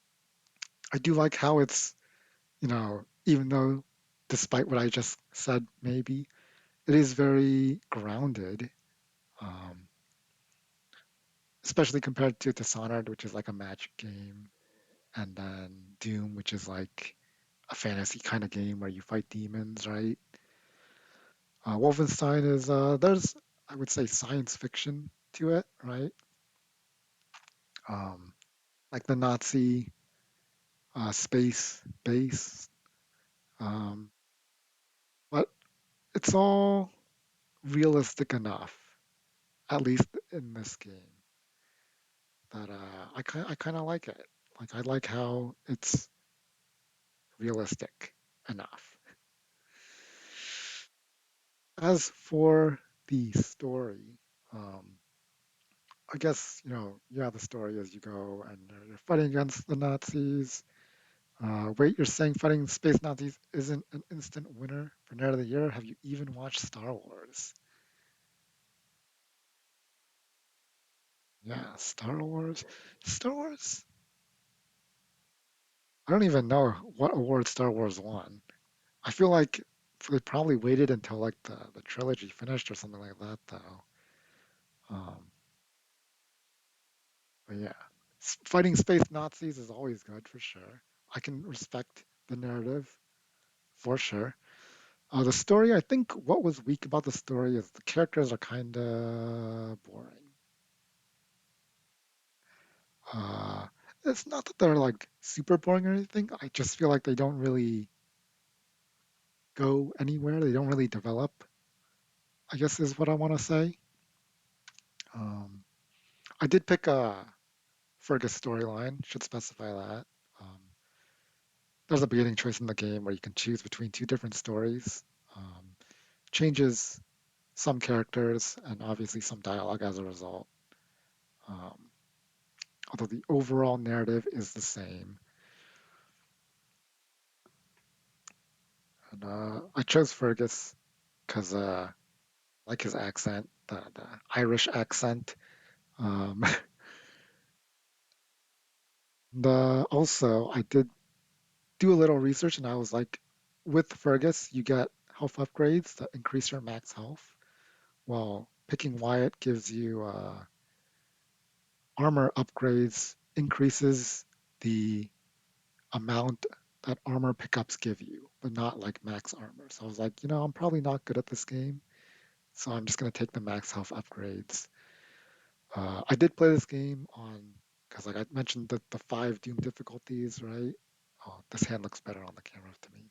Speaker 1: I do like how it's, even though, despite what I just said, maybe, it is very grounded, um, especially compared to Dishonored, which is like a magic game, and then Doom, which is like a fantasy kind of game where you fight demons, right? Wolfenstein is, there's, I would say, science fiction to it, right? Um, like the Nazi space base. Um, but it's all realistic enough, at least in this game, that I kind of like it. Like I like how it's realistic enough. As for the story, um, I guess yeah, the story as you go and you're fighting against the Nazis. Wait, you're saying fighting space Nazis isn't an instant winner for Nerd of the Year? Have you even watched Star Wars? Yeah, Star Wars. Star Wars. I don't even know what award Star Wars won. I feel like they probably waited until like the trilogy finished or something like that, though. Um, but yeah, fighting space Nazis is always good for sure. I can respect the narrative for sure. The story, I think, what was weak about the story is the characters are kind of boring. Uh, it's not that they're like super boring or anything. I just feel like they don't really go anywhere. They don't really develop, I guess is what I want to say. Um, I did pick Fergus storyline, should specify that. Um, there's a beginning choice in the game where you can choose between two different stories. Um, changes some characters and obviously some dialogue as a result. Um, although the overall narrative is the same. And I chose Fergus because like his accent, the Irish accent. Um, also, I did do a little research and I was like, with Fergus, you get health upgrades that increase your max health, while picking Wyatt gives you armor upgrades, increases the amount that armor pickups give you, but not like max armor. So I was like, I'm probably not good at this game, so I'm just going to take the max health upgrades. I did play this game on, because like I mentioned the five Doom difficulties, right? Oh, this hand looks better on the camera to me.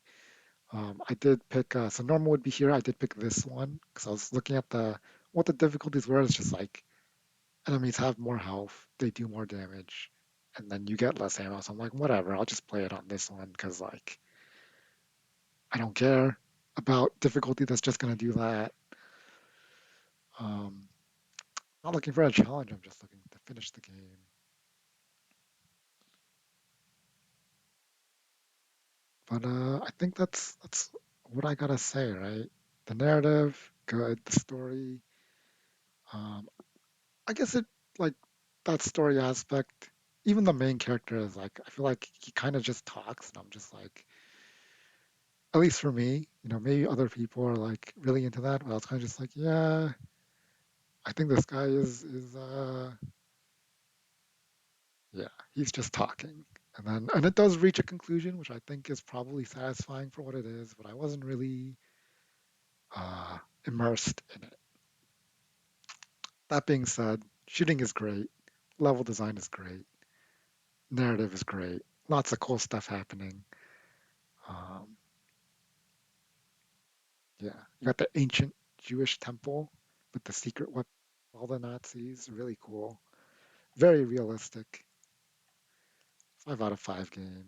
Speaker 1: I did pick, so normal would be here. I did pick this one because I was looking at the what the difficulties were. It's just like enemies have more health, they do more damage, and then you get less ammo. So I'm like, whatever, I'll just play it on this one because like I don't care about difficulty that's just gonna do that. Um, not looking for a challenge. I'm just looking to finish the game. But I think that's what I gotta say, right? The narrative, good. The story, um, I guess it like that story aspect. Even the main character is like I feel like he kind of just talks, and I'm just like, at least for me, maybe other people are like really into that, but I was kind of just like, yeah, I think this guy is yeah, he's just talking. And it does reach a conclusion, which I think is probably satisfying for what it is, but I wasn't really uh, immersed in it. That being said, shooting is great, level design is great, narrative is great, lots of cool stuff happening. Um, yeah, you got the ancient Jewish temple with the secret weapon, all the Nazis, really cool, very realistic. 5 out of 5 game.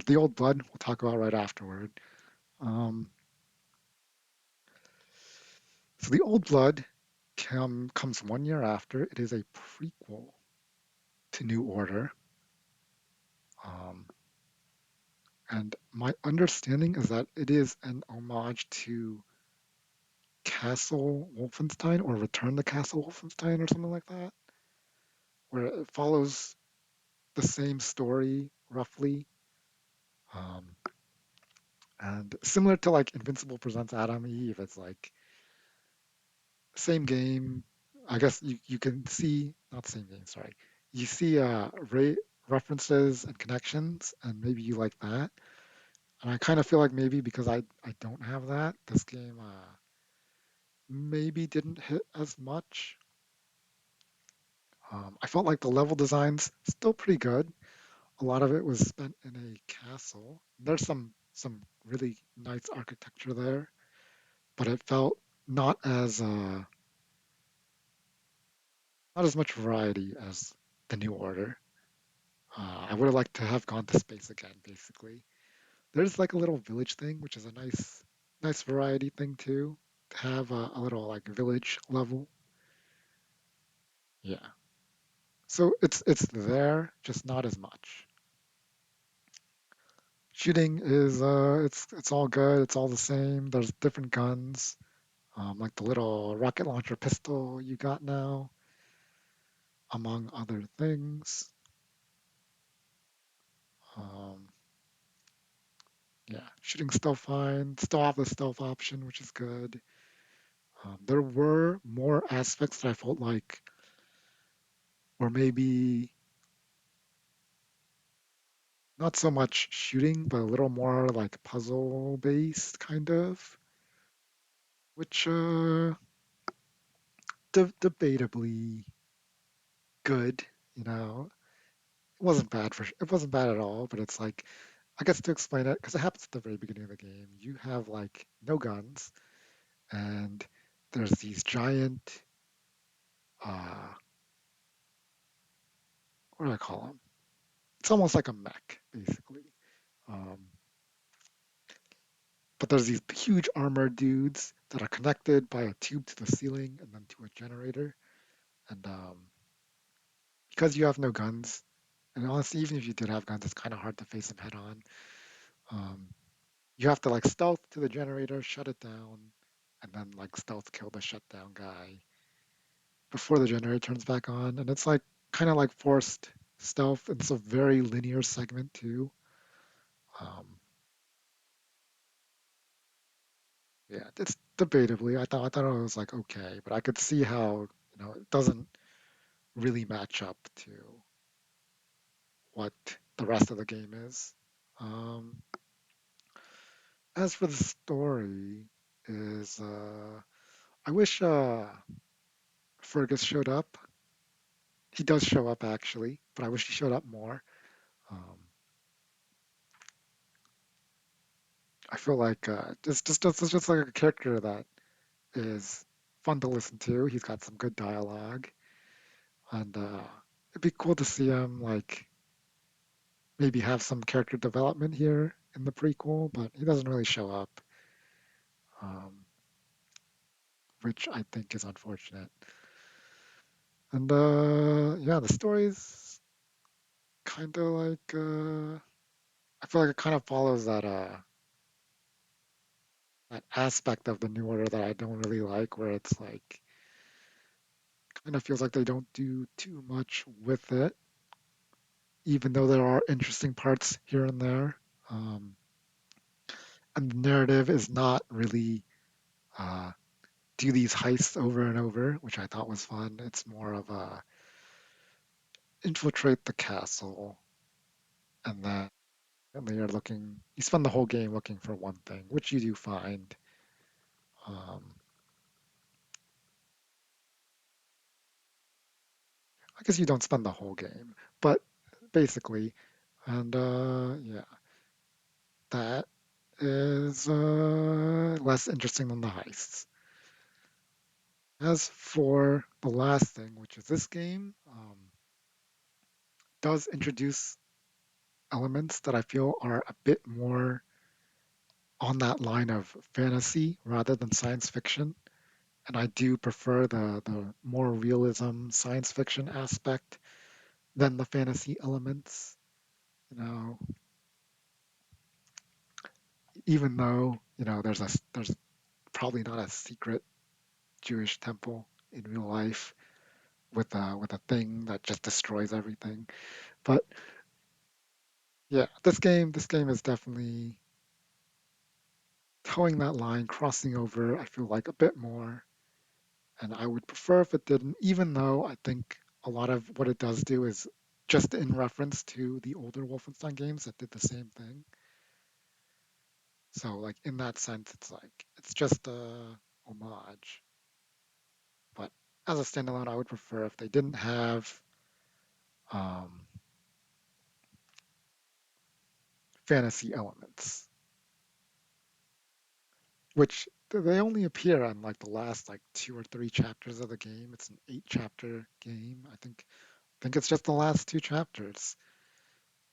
Speaker 1: The Old Blood, we'll talk about right afterward. Um, so The Old Blood comes 1 year after. It is a prequel to New Order. Um, and my understanding is that it is an homage to Castle Wolfenstein or Return to Castle Wolfenstein or something like that, where it follows the same story roughly. Um, and similar to like Invincible Presents Adam and Eve, it's like same game. I guess you can see, not same game, sorry. You see references and connections, and maybe you like that. And I kind of feel like maybe because I don't have that, this game maybe didn't hit as much. I felt like the level design's still pretty good. A lot of it was spent in a castle. There's some really nice architecture there, but it felt not as uh, not as much variety as the New Order. I would have liked to have gone to space again, basically. There's like a little village thing, which is a nice variety thing too. To have a little like village level. Yeah. So it's there, just not as much. Shooting is it's all good. It's all the same. There's different guns, like the little rocket launcher pistol you got now, among other things. Um, yeah, shooting still fine. Still have the stealth option, which is good. There were more aspects that I felt like were maybe not so much shooting, but a little more like puzzle based, kind of, which debatably good. You know, it wasn't bad at all, but it's like I guess to explain it because it happens at the very beginning of the game. You have like no guns, and there's these giant uh, what do I call them? It's almost like a mech, basically. Um, but there's these huge armored dudes that are connected by a tube to the ceiling and then to a generator. And because you have no guns, and honestly, even if you did have guns, it's kind of hard to face them head on. Um, you have to like stealth to the generator, shut it down, and then like stealth kill the shutdown guy before the generator turns back on. And it's like kind of like forced stealth. It's a very linear segment too. Um, yeah, it's debatably. I thought it was like okay, but I could see how it doesn't really match up to what the rest of the game is. Um, as for the story, is I wish Fergus showed up. He does show up actually, but I wish he showed up more. Um, I feel like it's just like a character that is fun to listen to. He's got some good dialogue, and it'd be cool to see him like maybe have some character development here in the prequel, but he doesn't really show up, um, which I think is unfortunate. And yeah, the story's kind of like I feel like it kind of follows that aspect of the New Order that I don't really like, where it's like kind of feels like they don't do too much with it, even though there are interesting parts here and there. Um, and the narrative is not really uh, do these heists over and over, which I thought was fun. It's more of a infiltrate the castle, and then you're looking. You spend the whole game looking for one thing, which you do find. Um, I guess you don't spend the whole game, but basically, and yeah, that is less interesting than the heists. As for the last thing, which is this game, does introduce elements that I feel are a bit more on that line of fantasy rather than science fiction. And I do prefer the more realism science fiction aspect than the fantasy elements. You know, even though, there's probably not a secret Jewish temple in real life with a thing that just destroys everything. But yeah, this game is definitely towing that line, crossing over, I feel like a bit more. And I would prefer if it didn't, even though I think a lot of what it does do is just in reference to the older Wolfenstein games that did the same thing. So like in that sense, it's like it's just a homage. But as a standalone, I would prefer if they didn't have um, fantasy elements, which they only appear on like the last like 2 or 3 chapters of the game. It's an 8 chapter game. I think it's just the last 2 chapters,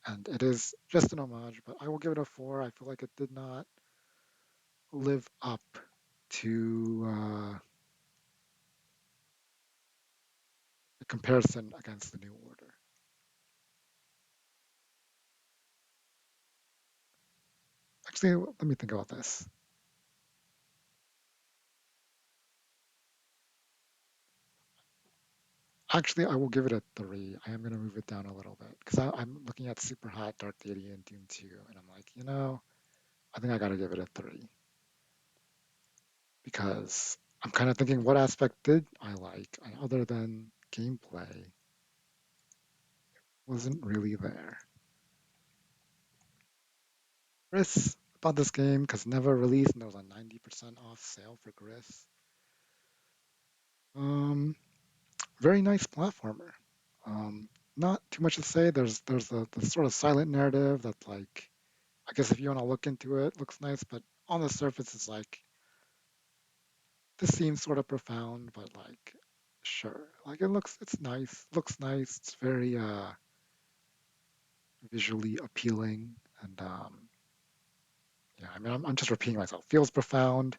Speaker 1: and it is just an homage. But I will give it a 4. I feel like it did not live up to the comparison against the New Order. Actually, let me think about this. Actually, I will give it a 3. I am going to move it down a little bit because I'm looking at Super Hot, Dark Deity, and Doom 2, and I'm like, I think I got to give it a 3 because I'm kind of thinking what aspect did I like other than gameplay wasn't really there. Gris about this game because never released and there was a 90% off sale for Gris. Um, Very nice platformer. Um, Not too much to say. There's the sort of silent narrative that like I guess if you want to look into it, looks nice, but on the surface it's like this seems sort of profound, but like sure. Like it's nice, looks nice, it's very visually appealing and yeah, I mean I'm just repeating myself. Feels profound.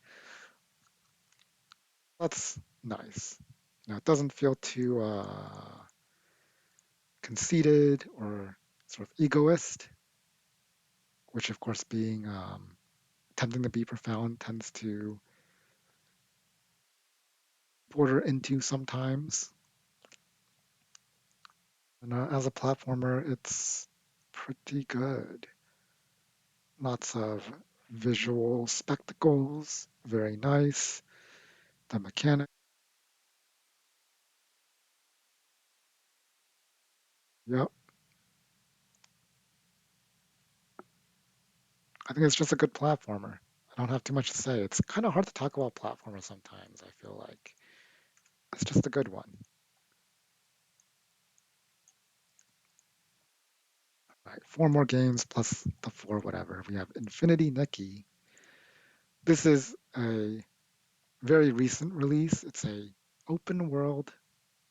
Speaker 1: That's nice. It doesn't feel too conceited or sort of egoist, which of course being tending to be profound tends to border into sometimes. And as a platformer, it's pretty good. Lots of visual spectacles, very nice. The mechanic, yep. I think it's just a good platformer. I don't have too much to say. It's kind of hard to talk about platformers sometimes, I feel like. It's just a good one. All right, 4 more games plus the 4 whatever. We have Infinity Nikki. This is a very recent release. It's a open world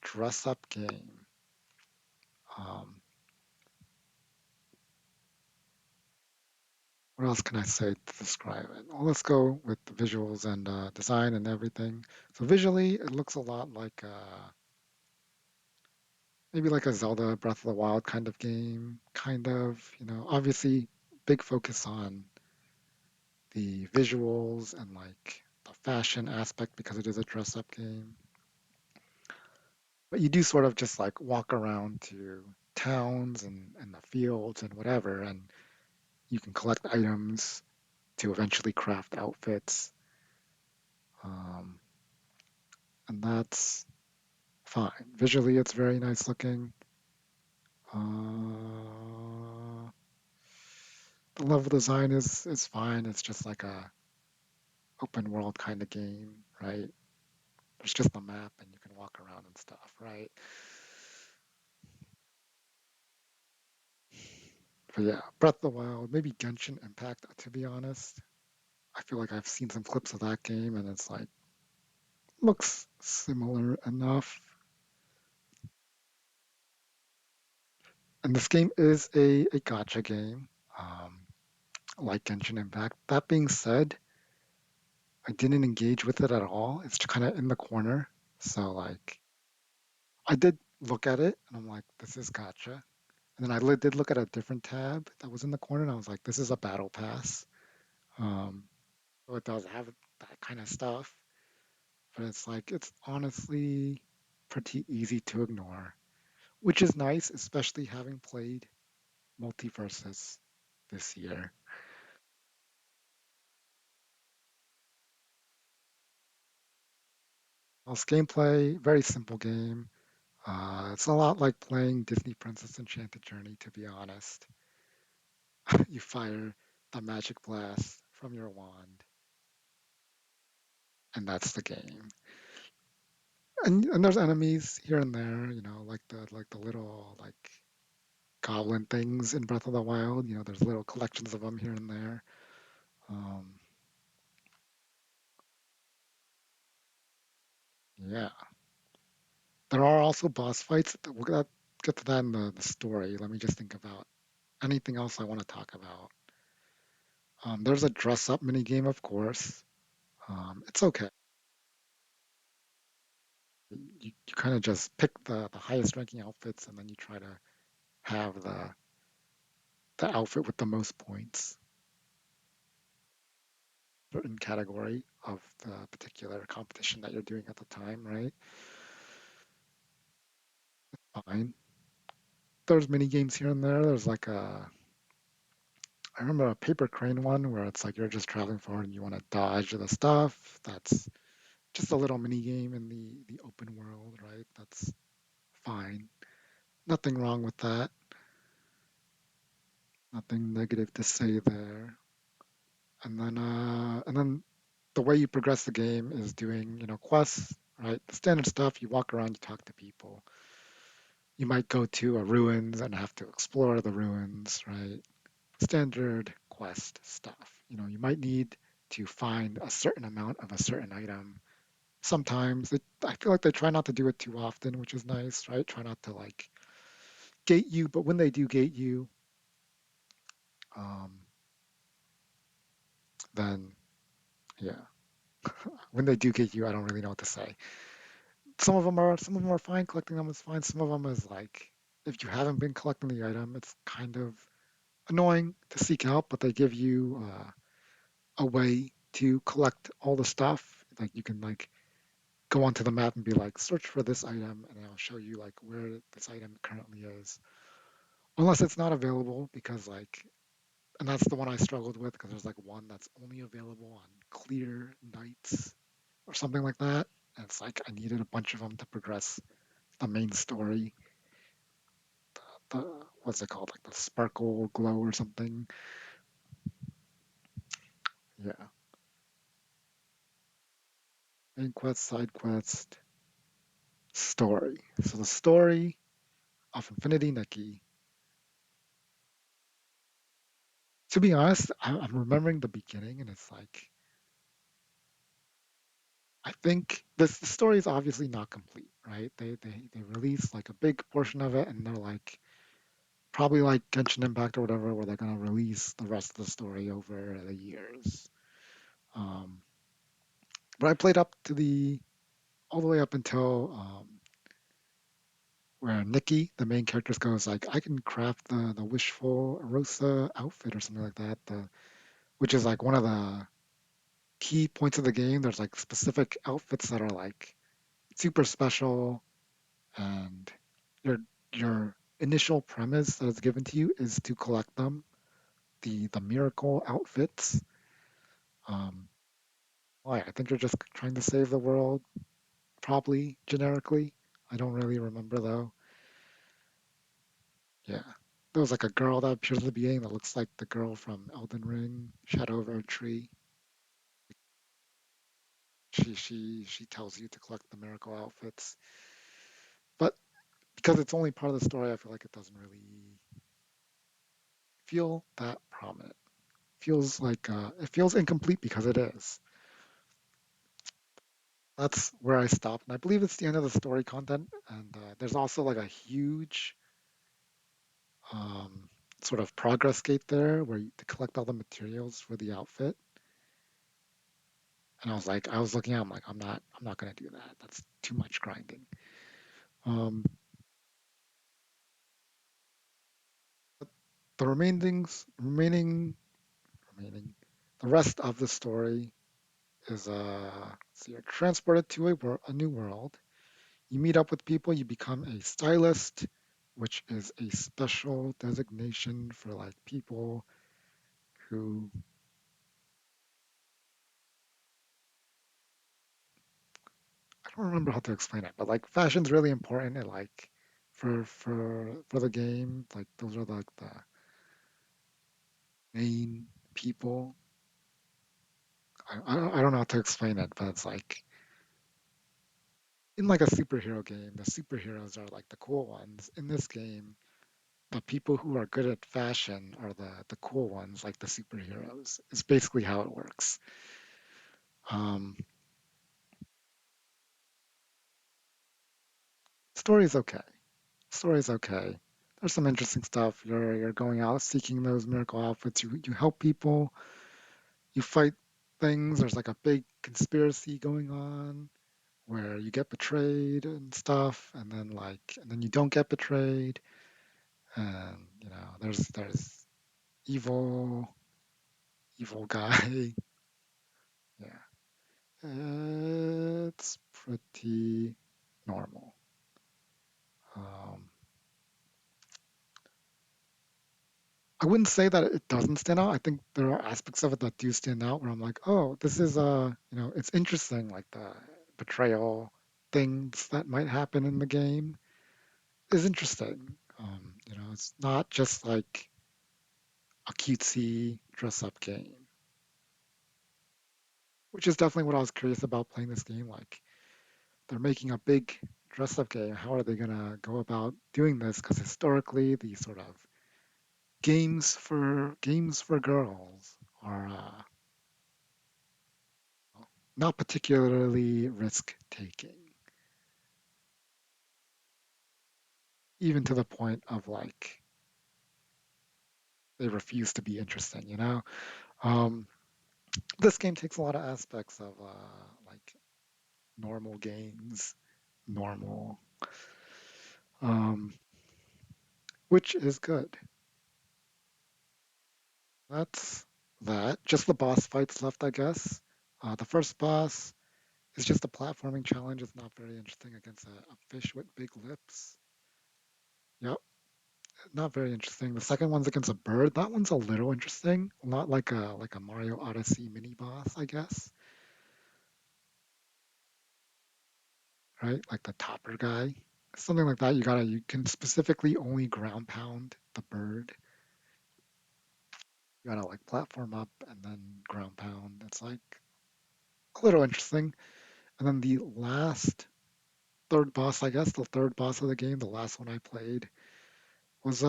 Speaker 1: dress up game. Um, what else can I say to describe it? Well, let's go with the visuals and design and everything. So visually, it looks a lot like maybe like a Zelda Breath of the Wild kind of game, kind of. Obviously big focus on the visuals and like the fashion aspect because it is a dress up game. But you do sort of just like walk around to towns and the fields and whatever, and you can collect items to eventually craft outfits. Um, and that's fine. Visually, it's very nice looking. Uh, the level design is fine. It's just like a open world kind of game, right? There's just a map and you can walk around and stuff, right? But yeah, Breath of the Wild, maybe Genshin Impact, to be honest. I feel like I've seen some clips of that game and it's like looks similar enough. And this game is a gacha game, um, like Genshin Impact. That being said, I didn't engage with it at all. It's kind of in the corner. So like I did look at it and I'm like, this is gacha. And then did look at a different tab that was in the corner and I was like, this is a battle pass. Um, so it does have that kind of stuff, but it's like it's honestly pretty easy to ignore, which is nice, especially having played Multiverses this year. Well, gameplay, very simple game. It's a lot like playing Disney Princess Enchanted Journey, to be honest. You fire the magic blast from your wand, and that's the game. And there's enemies here and there, like the little like goblin things in Breath of the Wild. There's little collections of them here and there. Um, yeah, there are also boss fights. We'll get to that in the story. Let me just think about anything else I want to talk about. There's a dress up mini game, of course. It's okay. You kind of just pick the highest ranking outfits and then you try to have the outfit with the most points in category of the particular competition that you're doing at the time, right? Fine. There's mini games here and there. I remember a paper crane one where it's like you're just traveling forward and you want to dodge the stuff. That's just a little mini game in the open world, right? That's fine. Nothing wrong with that. Nothing negative to say there. And then the way you progress the game is doing, quests, right? The standard stuff. You walk around, you talk to people. You might go to a ruins and have to explore the ruins, right? Standard quest stuff. You might need to find a certain amount of a certain item. Sometimes I feel like they try not to do it too often, which is nice, right? Try not to like gate you, but when they do gate you, um, then yeah, when they do gate you, I don't really know what to say. Some of them are fine. Collecting them is fine. Some of them is like if you haven't been collecting the item, it's kind of annoying to seek out, but they give you a way to collect all the stuff. Like you can like go onto the map and be like, search for this item, and it'll show you like where this item currently is. Unless it's not available, because like, and that's the one I struggled with because there's like one that's only available on clear nights or something like that. And it's like I needed a bunch of them to progress the main story. The what's it called? Like the sparkle glow or something. Yeah. Main quest, side quest, story. So the story of Infinity Nikki. To be honest, I'm remembering the beginning, and it's like I think the story is obviously not complete, right? They release like a big portion of it, and they're like probably like Genshin Impact or whatever, where they're gonna release the rest of the story over the years. Um, but I played up to the all the way up until where Nikki, the main character, goes like, I can craft the wishful Rosa outfit or something like that, which is like one of the key points of the game. There's like specific outfits that are like super special, and your your initial premise that is given to you is to collect them, the miracle outfits. Um, why? I think you're just trying to save the world, probably generically. I don't really remember though. Yeah. There was like a girl that appears at the beginning that looks like the girl from Elden Ring, Shadow of a Tree. She tells you to collect the miracle outfits. But because it's only part of the story, I feel like it doesn't really feel that prominent. Feels like it feels incomplete because it is. That's where I stopped, and I believe it's the end of the story content. And there's also like a huge um, sort of progress gate there where you to collect all the materials for the outfit. And I was looking at, it, I'm like, I'm not gonna do that. That's too much grinding. Um, but the remaining, the rest of the story is so you're transported to a new world. You meet up with people. You become a stylist, which is a special designation for like people who I don't remember how to explain it, but like fashion's really important. And like for the game, like those are like the main people. I don't know how to explain it, but it's like in like a superhero game, the superheroes are like the cool ones. In this game, the people who are good at fashion are the cool ones, like the superheroes. It's basically how it works. Um, story's okay. Story's okay. There's some interesting stuff. You're going out seeking those miracle outfits. You help people. You fight things. There's like a big conspiracy going on where you get betrayed and stuff, and then you don't get betrayed, and there's evil evil guy. Yeah, it's pretty normal. Um, I wouldn't say that it doesn't stand out. I think there are aspects of it that do stand out where I'm like, oh, this is it's interesting, like the betrayal things that might happen in the game is interesting. It's not just like a cutesy dress up game, which is definitely what I was curious about playing this game. Like, they're making a big dress up game. How are they gonna go about doing this? Because historically, these sort of games for girls are not particularly risk taking, even to the point of like they refuse to be interesting. Um, this game takes a lot of aspects of like normal games, normal, um, which is good. That's that. Just the boss fights left, I guess. The first boss is just a platforming challenge. It's not very interesting against a fish with big lips. Yep, not very interesting. The second one's against a bird. That one's a little interesting. Not like a Mario Odyssey mini boss, I guess. Right? Like the topper guy. Something like that. You can specifically only ground pound the bird. You gotta like platform up and then ground pound. It's like a little interesting. And then the last third boss, I guess, the third boss of the game, the last one I played, was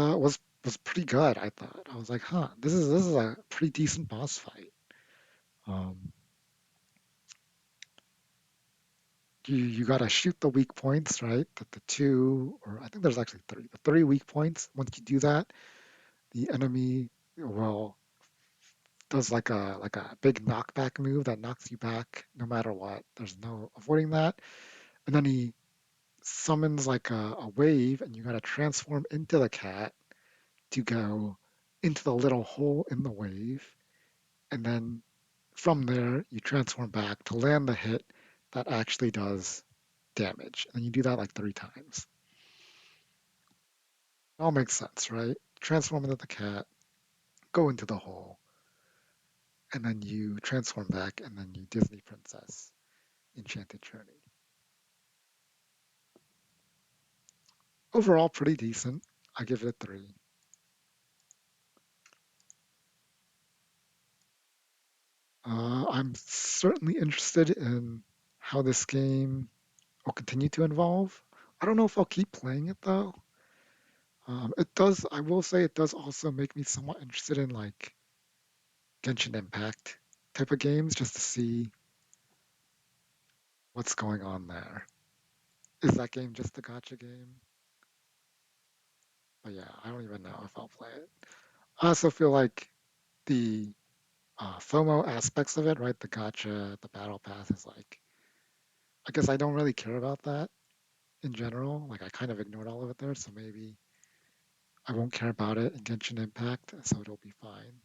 Speaker 1: pretty good. I thought I was like, huh, this is a pretty decent boss fight. Um, you gotta shoot the weak points, right? The two, or I think there's actually three. The three weak points. Once you do that, the enemy will does like a big knockback move that knocks you back no matter what. There's no avoiding that. And then he summons like a wave, and you got to transform into the cat to go into the little hole in the wave, and then from there you transform back to land the hit that actually does damage. And you do that like 3 times. It all makes sense, right? Transform into the cat, go into the hole, and then you transform back, and then you Disney Princess Enchanted Journey. Overall, pretty decent. I give it a 3. I'm certainly interested in how this game will continue to evolve. I don't know if I'll keep playing it though. It does, I will say it does also make me somewhat interested in like Genshin Impact type of games just to see what's going on there. Is that game just a gotcha game? But yeah, I don't even know if I'll play it. I also feel like the FOMO aspects of it, right? The gotcha, the battle pass is like, I guess I don't really care about that in general. Like I kind of ignored all of it there, so maybe I won't care about it in Genshin Impact, so it'll be fine.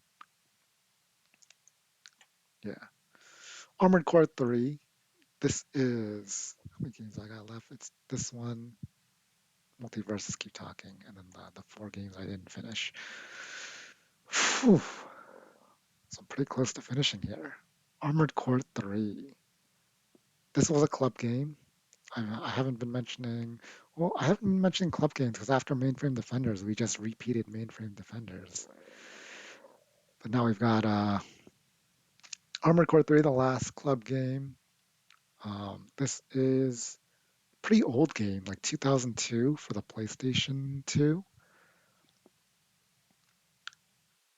Speaker 1: Yeah. Armored Core 3. This is how many games I got left? It's this one, Multiverses Keep Talking, and then the 4 games I didn't finish. Whew. So I'm pretty close to finishing here. Armored Core 3. This was a club game. I haven't been mentioning, well, I haven't been mentioning club games because after Mainframe Defenders, we just repeated Mainframe Defenders. But now we've got Armored Core 3, the last club game. This is a pretty old game, like 2002 for the PlayStation 2.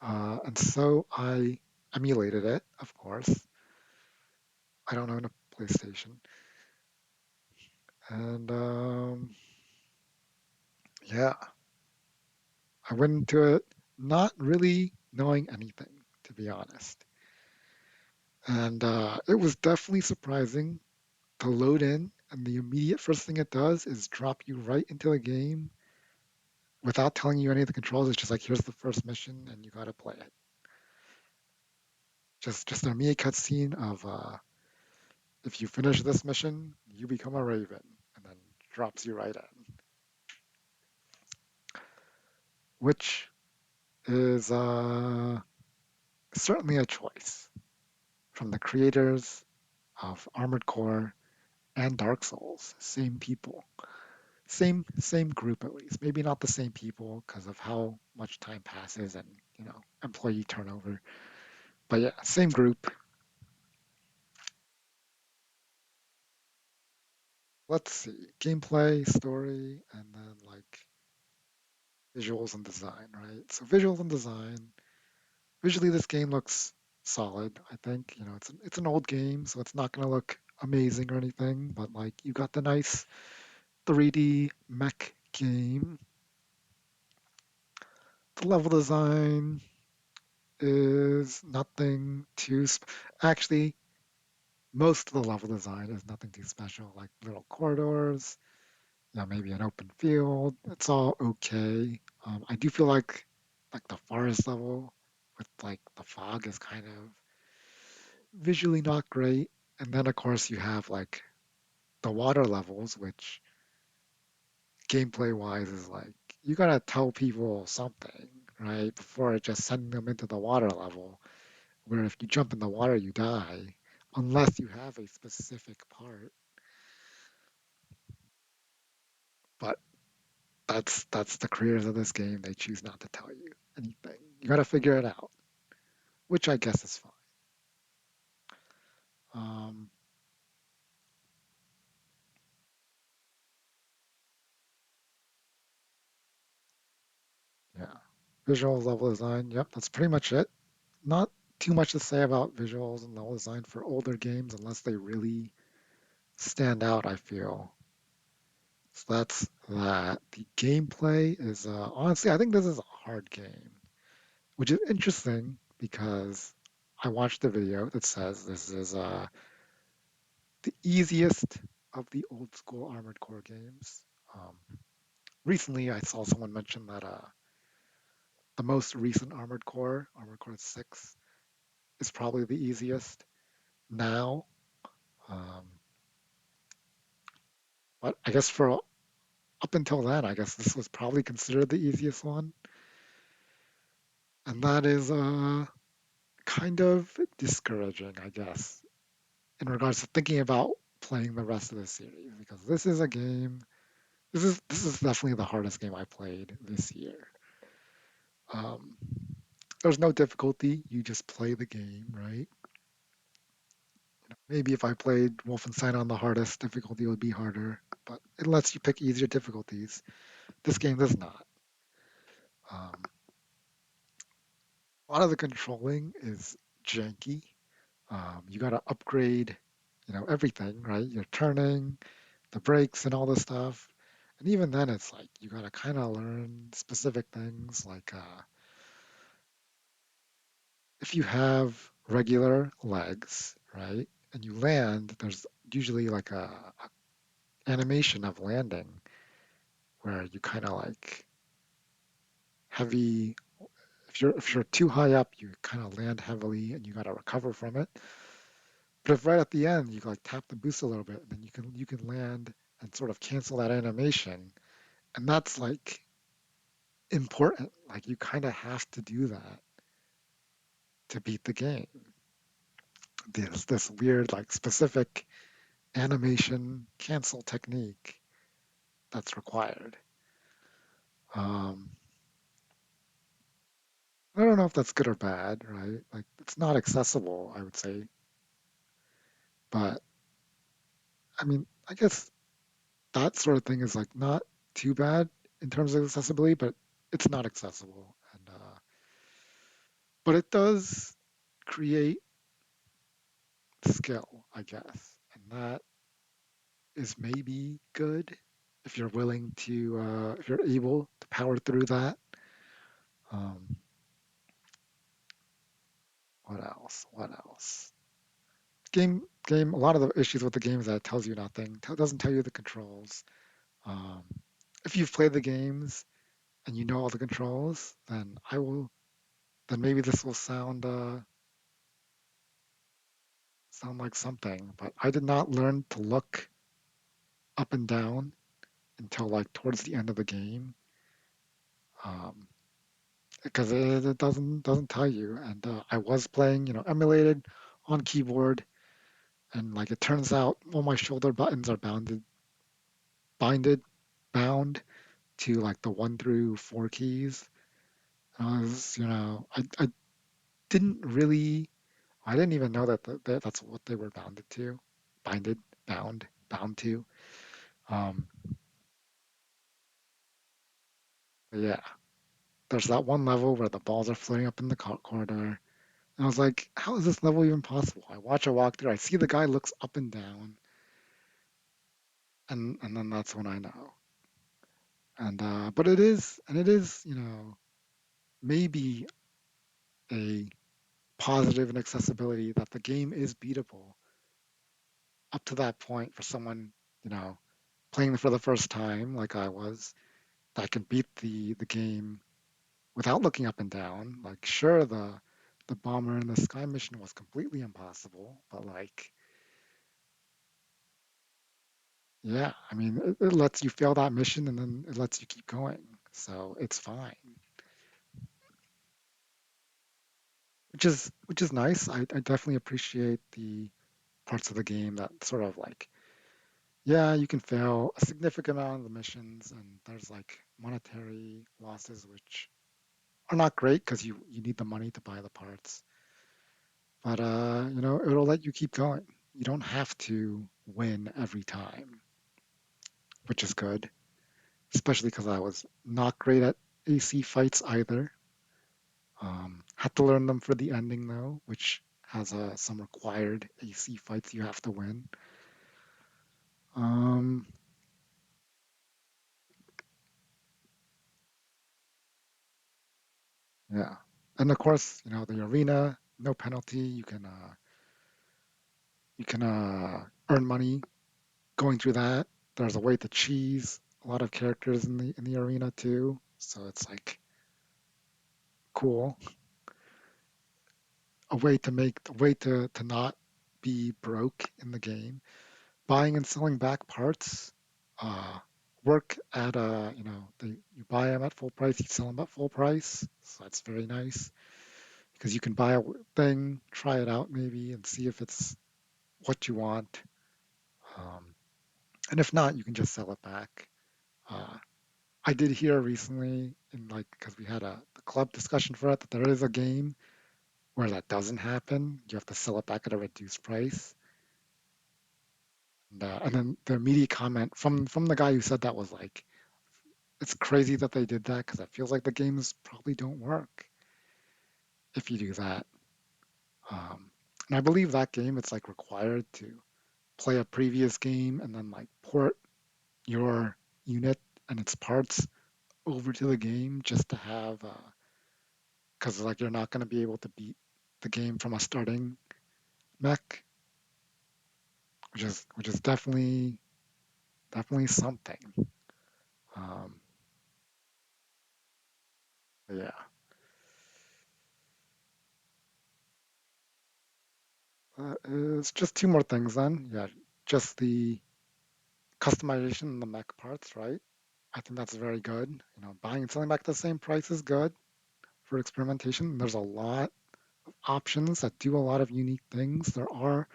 Speaker 1: And so I emulated it, of course. I don't own a PlayStation. And yeah, I went into it not really knowing anything, to be honest. And it was definitely surprising to load in, and the immediate first thing it does is drop you right into the game without telling you any of the controls. It's just like, here's the first mission, and you got to play it. Just an immediate cutscene of if you finish this mission, you become a raven, and then drops you right in, which is certainly a choice from the creators of Armored Core and Dark Souls. Same people, same group at least. Maybe not the same people because of how much time passes and employee turnover. But yeah, same group. Let's see, gameplay, story, and then like visuals and design, right? So visuals and design. Visually, this game looks solid. I think it's an old game, so it's not going to look amazing or anything. But like you got the nice 3D mech game. The level design is nothing too. Actually, most of the level design is nothing too special. Like little corridors, maybe an open field. It's all okay. I do feel like the forest level with like the fog is kind of visually not great. And then of course you have like the water levels, which gameplay wise is like you gotta tell people something, right? Before just sending them into the water level, where if you jump in the water you die, unless you have a specific part. But that's the creators of this game. They choose not to tell you anything. You gotta figure it out, which I guess is fine. Um, yeah. Visual level design. Yep, that's pretty much it. Not too much to say about visuals and level design for older games unless they really stand out, I feel. So that's that. The gameplay is honestly, I think this is a hard game, which is interesting because I watched the video that says this is the easiest. of the old school Armored Core games. Um, Recently, I saw someone mention that the most recent Armored Core 6, is probably the easiest now. Um, but I guess for up until then, I guess this was probably considered the easiest one, and that is kind of discouraging, I guess, in regards to thinking about playing the rest of the series because this is a game. This is definitely the hardest game I played this year. Um, there's no difficulty. You just play the game, right? Maybe if I played Wolfenstein on the hardest difficulty, it would be harder, but it lets you pick easier difficulties. This game does not. A lot of the controlling is janky. You got to upgrade, everything, right? You're turning, the brakes, and all this stuff. And even then, it's like you got to kind of learn specific things. Like if you have regular legs, right, and you land, there's usually like a animation of landing where you kind of like heavy. If you're too high up, you kind of land heavily, and you got to recover from it. But if right at the end you like tap the boost a little bit, then you can land and sort of cancel that animation, and that's like important. Like you kind of have to do that to beat the game. There's this weird like specific animation cancel technique that's required. Um, I don't know if that's good or bad, right? Like it's not accessible, I would say, but I mean, I guess that sort of thing is like not too bad in terms of accessibility, but it's not accessible. And but it does create skill, I guess, and that is maybe good if you're willing to, if you're able to power through that. Um, what else? What else? Game. A lot of the issues with the game is that it tells you nothing. Doesn't tell you the controls. Um, if you've played the games and you know all the controls, then I will. Then maybe this will sound like something. But I did not learn to look up and down until like towards the end of the game, um, because it doesn't tell you. And I was playing, emulated on keyboard, and like it turns out all my shoulder buttons are binded, bound to like the 1 through 4 keys. I was, didn't really, I didn't even know that that's what they were bounded to, binded, bound to. Um, yeah, there's that one level where the balls are floating up in the corridor. And I was like, how is this level even possible? I watch a walkthrough, I see the guy looks up and down, and then that's when I know. And but it is, maybe a positive in accessibility that the game is beatable up to that point for someone, you know, playing for the first time like I was, that can beat the game without looking up and down. Like sure the bomber in the sky mission was completely impossible, but like yeah, I mean, it lets you fail that mission and then it lets you keep going. So it's fine, which is nice. I definitely appreciate the parts of the game that sort of like, yeah, you can fail a significant amount of the missions, and there's like monetary losses, which are not great because you need the money to buy the parts. But it'll let you keep going. You don't have to win every time, which is good, especially because I was not great at AC fights either. Had to learn them for the ending though, which has some required AC fights you have to win. Um, yeah, and of course, the arena, no penalty. You can earn money going through that. There's a way to cheese a lot of characters in the arena too. So it's like cool. A way to not be broke in the game. Buying and selling back parts uh, work at you buy them at full price, you sell them at full price. So that's very nice because you can buy a thing, try it out maybe, and see if it's what you want. Um, and if not, you can just sell it back. Uh, I did hear recently, in like, because we had the club discussion for it, that there is a game where that doesn't happen. You have to sell it back at a reduced price. And then the immediate comment from the guy who said that was like, it's crazy that they did that because it feels like the games probably don't work if you do that. And I believe that game it's like required to play a previous game and then like port your unit and its parts over to the game just to have because like you're not going to be able to beat the game from a starting mech, which is definitely something. Um, yeah, it's just two more things then. Yeah, just the customization in the mech parts, right? I think that's very good. You know, buying and selling back at the same price is good for experimentation. There's a lot of options that do a lot of unique things. There are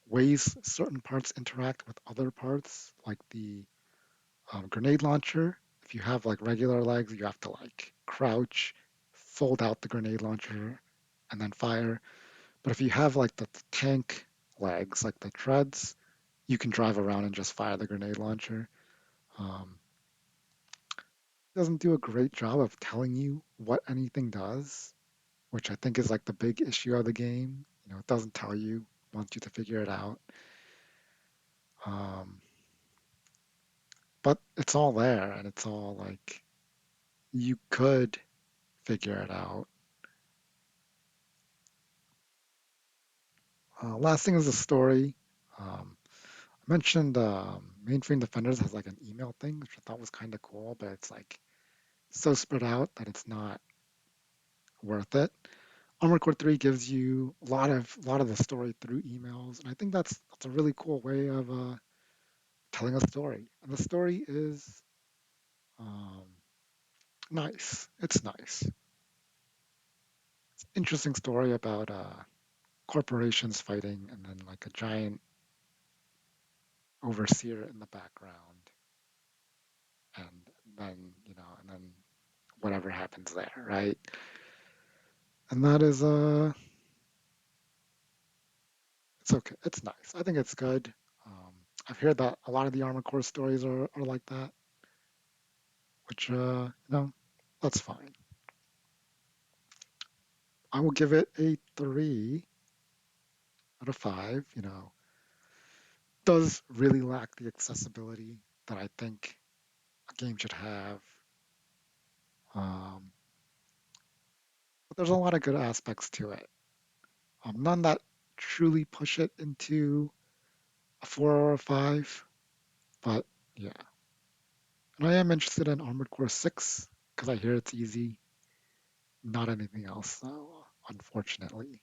Speaker 1: ways certain parts interact with other parts, like the grenade launcher. If you have like regular legs, you have to like crouch, fold out the grenade launcher, and then fire. But if you have like the tank legs, like the treads, you can drive around and just fire the grenade launcher. Um, doesn't do a great job of telling you what anything does, which I think is like the big issue of the game. You know, it doesn't tell you, wants you to figure it out. Um, but it's all there, and it's all like you could figure it out. Last thing is the story. I mentioned Mainframe Defenders has like an email thing, which I thought was kind of cool, but it's like so spread out that it's not worth it. Armored Core 3 gives you a lot of the story through emails, and I think that's a really cool way of telling a story. And the story is um, nice. It's nice. Interesting story about corporations fighting, and then like a giant overseer in the background, and then whatever happens there, right? And that is it's okay. It's nice. I think it's good. Um, I've heard that a lot of the Armored Core stories are like that, which that's fine. I will give it a 3 out of 5. You know, does really lack the accessibility that I think a game should have. Um, but there's a lot of good aspects to it. None that truly push it into a 4 or a 5, but yeah. And I am interested in Armored Core 6 because I hear it's easy. Not anything else, though, unfortunately.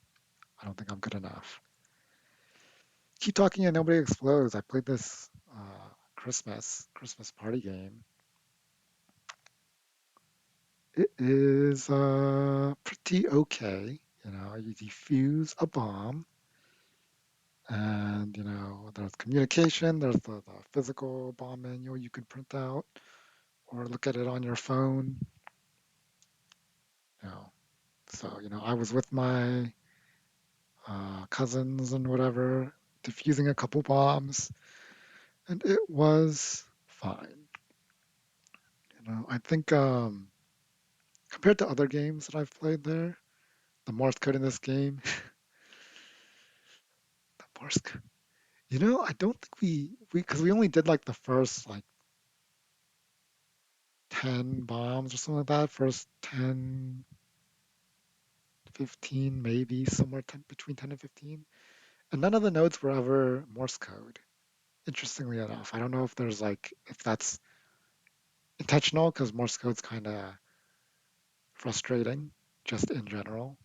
Speaker 1: I don't think I'm good enough. Keep talking and nobody explodes. I played this Christmas party game. It is pretty okay. You know, you defuse a bomb, and there's communication. There's the physical bomb manual you can print out or look at it on your phone. You know, so I was with my cousins and whatever, defusing a couple bombs, and it was fine. I think compared to other games that I've played there, the Morse code in this game, the Morse code. I don't think we because we only did like the first like 10 bombs or something like that. First 10, 15, maybe somewhere between 10 and 15. And none of the nodes were ever Morse code. interestingly enough. I don't know if there's like if that's intentional because Morse code's kind of frustrating just in general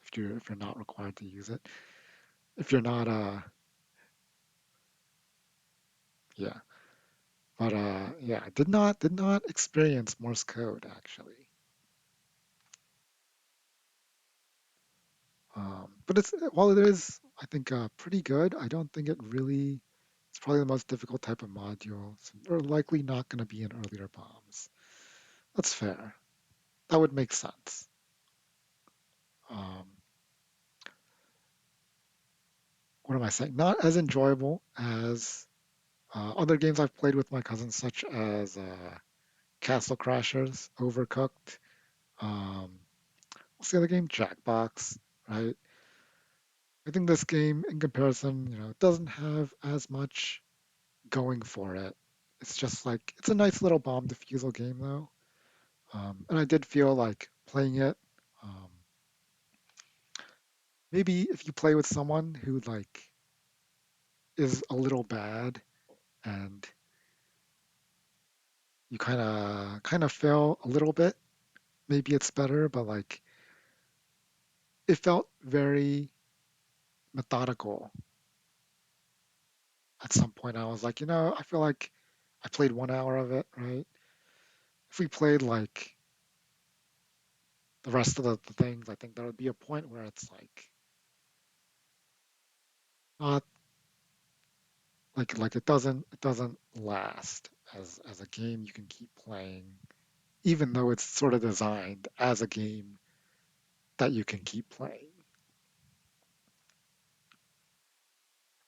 Speaker 1: if you're not required to use it. If you're not yeah. But yeah, I did not experience Morse code actually. But it's while it is, I think, pretty good. I don't think it really. It's probably the most difficult type of module. So they're likely not going to be in earlier bombs. That's fair. That would make sense. Um, what am I saying? Not as enjoyable as other games I've played with my cousins, such as Castle Crashers, Overcooked. Um, what's the other game? Jackbox, right? I think this game, in comparison, doesn't have as much going for it. It's just like it's a nice little bomb defusal game, though. And I did feel like playing it. Um, maybe if you play with someone who like is a little bad and you kind of fail a little bit, maybe it's better. But like it felt very methodical. At some point, I was like, I feel like I played 1 hour of it, right? If we played like the rest of the things, I think there would be a point where it's like not like it doesn't last as a game you can keep playing, even though it's sort of designed as a game that you can keep playing.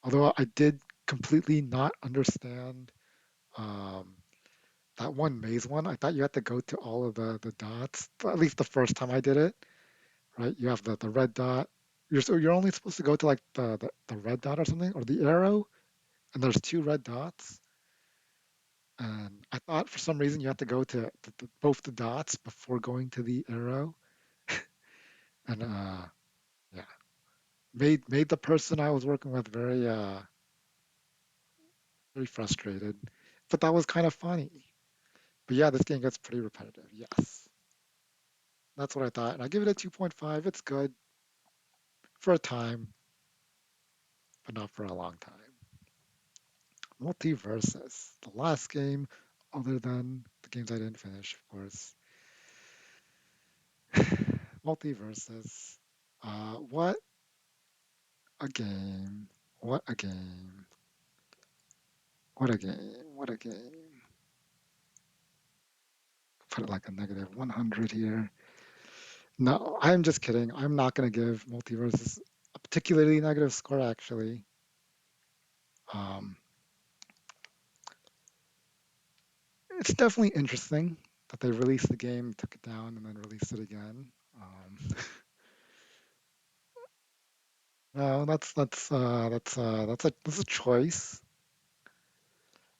Speaker 1: Although I did completely not understand um, that one maze one. I thought you had to go to all of the dots. At least the first time I did it, right? You have the red dot. You're only supposed to go to like the red dot or something, or the arrow, and there's two red dots. And I thought for some reason you had to go to both the dots before going to the arrow. And yeah, made the person I was working with very frustrated. But that was kind of funny. But yeah, this game gets pretty repetitive. Yes, that's what I thought. And I give it a 2.5. It's good for a time, but not for a long time. Multiversus, the last game, other than the games I didn't finish, of course. Multiversus. What a game. What a game. What a game. What a game. Put it like a negative 100 here. No, I'm just kidding. I'm not going to give Multiversus a particularly negative score, actually. Um, it's definitely interesting that they released the game, took it down, and then released it again. No, that's a choice.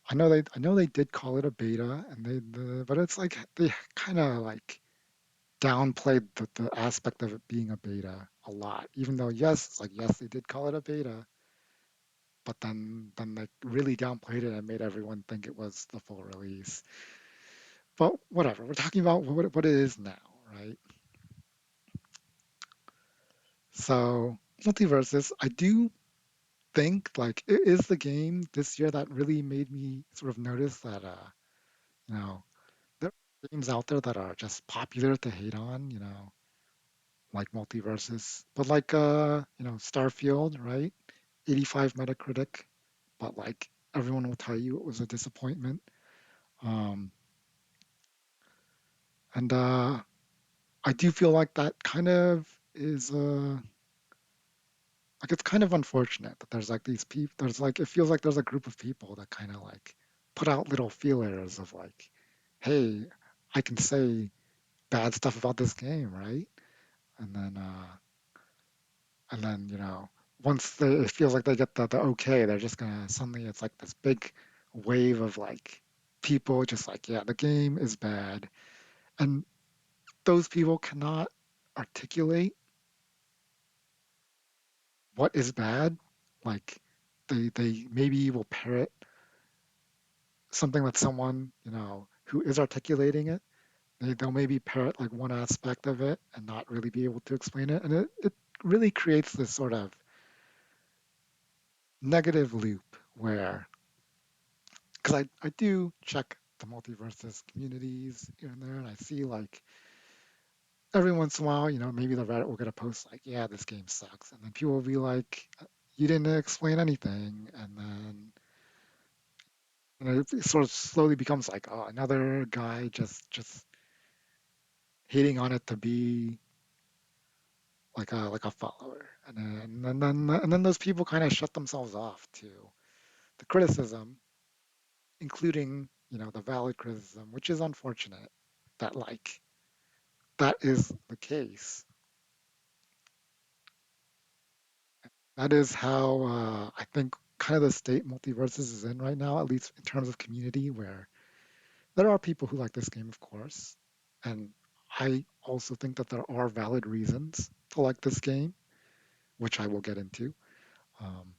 Speaker 1: I know they did call it a beta, and but it's like they kind of like downplayed the aspect of it being a beta a lot. Even though yes, it's like yes, they did call it a beta, but then they really downplayed it and made everyone think it was the full release. But whatever, we're talking about what it is now, right? So Multiverses, I do think like it is the game this year that really made me sort of notice that you know there are games out there that are just popular to hate on, like Multiverses, but like Starfield, right? 85 Metacritic, but like everyone will tell you it was a disappointment. Um, and I do feel like that kind of is like it's kind of unfortunate that there's like these people. There's like it feels like there's a group of people that kind of like put out little feelers of like, hey, I can say bad stuff about this game, right? And then once it feels like they get the okay, they're just gonna suddenly it's like this big wave of like people just like, yeah, the game is bad, and those people cannot articulate what is bad. Like They maybe will parrot something that someone, who is articulating it. They'll maybe parrot like one aspect of it and not really be able to explain it. And it really creates this sort of negative loop where, because I do check the multiverses communities here and there, and I see like every once in a while, maybe the Reddit will get a post like, yeah, this game sucks. And then people will be like, you didn't explain anything. And then it sort of slowly becomes like, oh, another guy just hating on it to be like a follower. And then those people kind of shut themselves off to the criticism, including, the valid criticism, which is unfortunate that like that is the case. That is how I think kind of the state multiverses is in right now, at least in terms of community, where there are people who like this game, of course, and I also think that there are valid reasons to like this game, which I will get into. Um,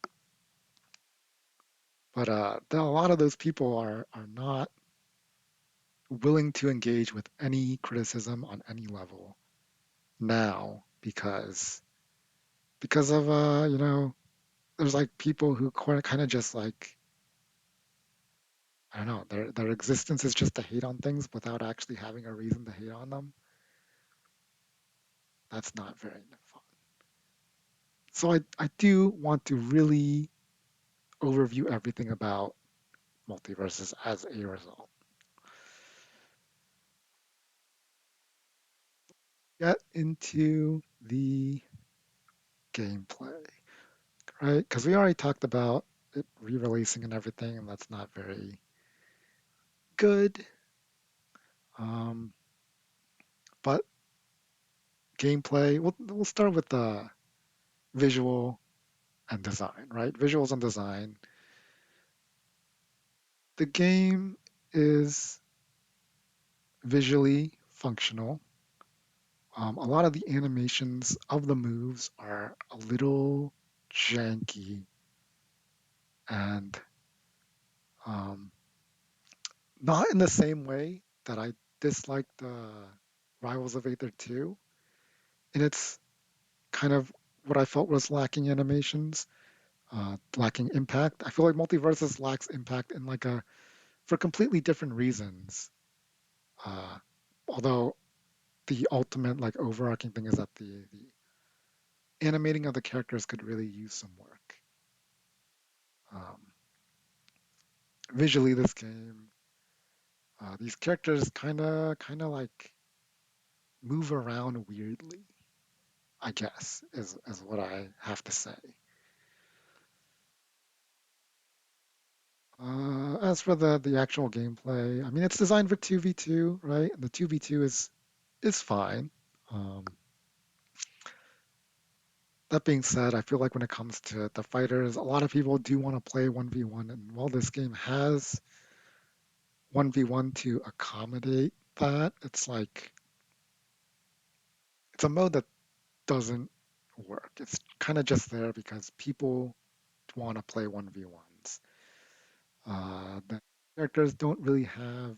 Speaker 1: but a lot of those people are not willing to engage with any criticism on any level now because of there's like people who kind of just like, I don't know, their existence is just to hate on things without actually having a reason to hate on them. That's not very fun. So I do want to really overview everything about multiverses as a result. Get into the gameplay, right? Because we already talked about it re-releasing and everything, and that's not very good. Um, but gameplay, we'll start with the visual and design, right? Visuals and design. The game is visually functional. A lot of the animations of the moves are a little janky and um, not in the same way that I disliked Rivals of Aether 2. And it's kind of what I felt was lacking animations, lacking impact. I feel like Multiverses lacks impact in like for completely different reasons. Uh, although the ultimate like overarching thing is that the animating of the characters could really use some work. Um, Visually, this game, these characters kind of like move around weirdly. I guess is what I have to say. As for the actual gameplay, I mean it's designed for 2v2, right? And the 2v2 is fine. Um, that being said, I feel like when it comes to the fighters, a lot of people do want to play 1v1, and while this game has 1v1 to accommodate that, it's like it's a mode that doesn't work. It's kind of just there because people want to play 1v1s. The characters don't really have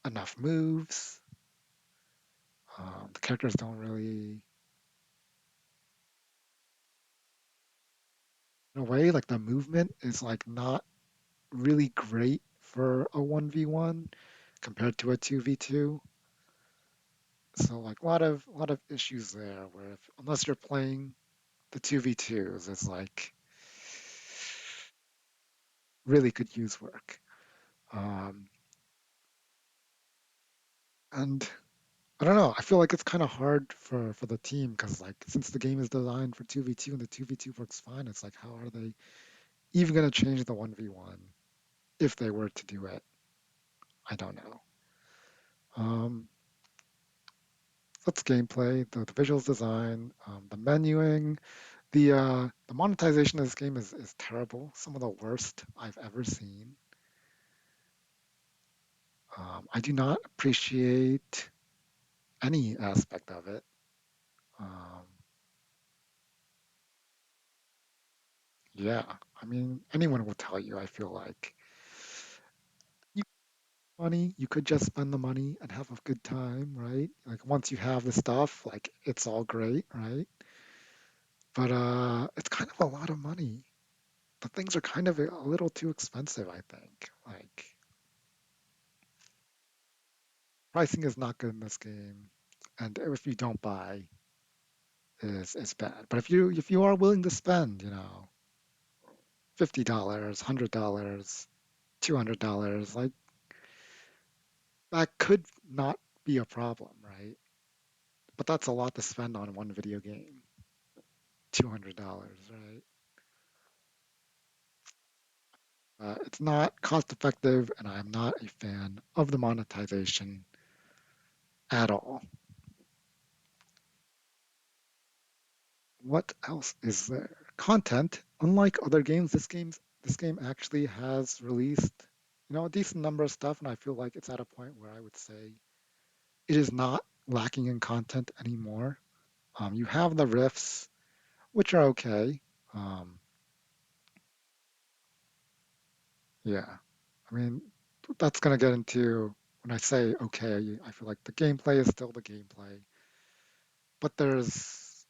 Speaker 1: enough moves. The characters don't really, in a way, like the movement is like not really great for a 1v1 compared to a 2v2. So like a lot of issues there where unless you're playing the 2v2s, it's like really could use work. Um, and I don't know. I feel like it's kind of hard for the team because like since the game is designed for 2v2 and the 2v2 works fine, it's like how are they even going to change the 1v1 if they were to do it? I don't know. Um, that's gameplay, the visuals design, the menuing, the monetization of this game is terrible. Some of the worst I've ever seen. I do not appreciate any aspect of it. Um, yeah, I mean, anyone will tell you, I feel like you money, you could just spend the money and have a good time, right? Like once you have the stuff, like it's all great, right? But it's kind of a lot of money. The things are kind of a little too expensive, I think. Like pricing is not good in this game, and if you don't buy, is bad. But if you are willing to spend, $50, $100, $200, like that could not be a problem, right? But that's a lot to spend on one video game. $200, right? It's not cost effective, and I'm not a fan of the monetization at all. What else is there? Content. Unlike other games, this game actually has released, a decent number of stuff, and I feel like it's at a point where I would say it is not lacking in content anymore. You have the riffs, which are okay. Um, yeah, I mean, that's gonna get into when I say okay. I feel like the gameplay is still the gameplay, but there's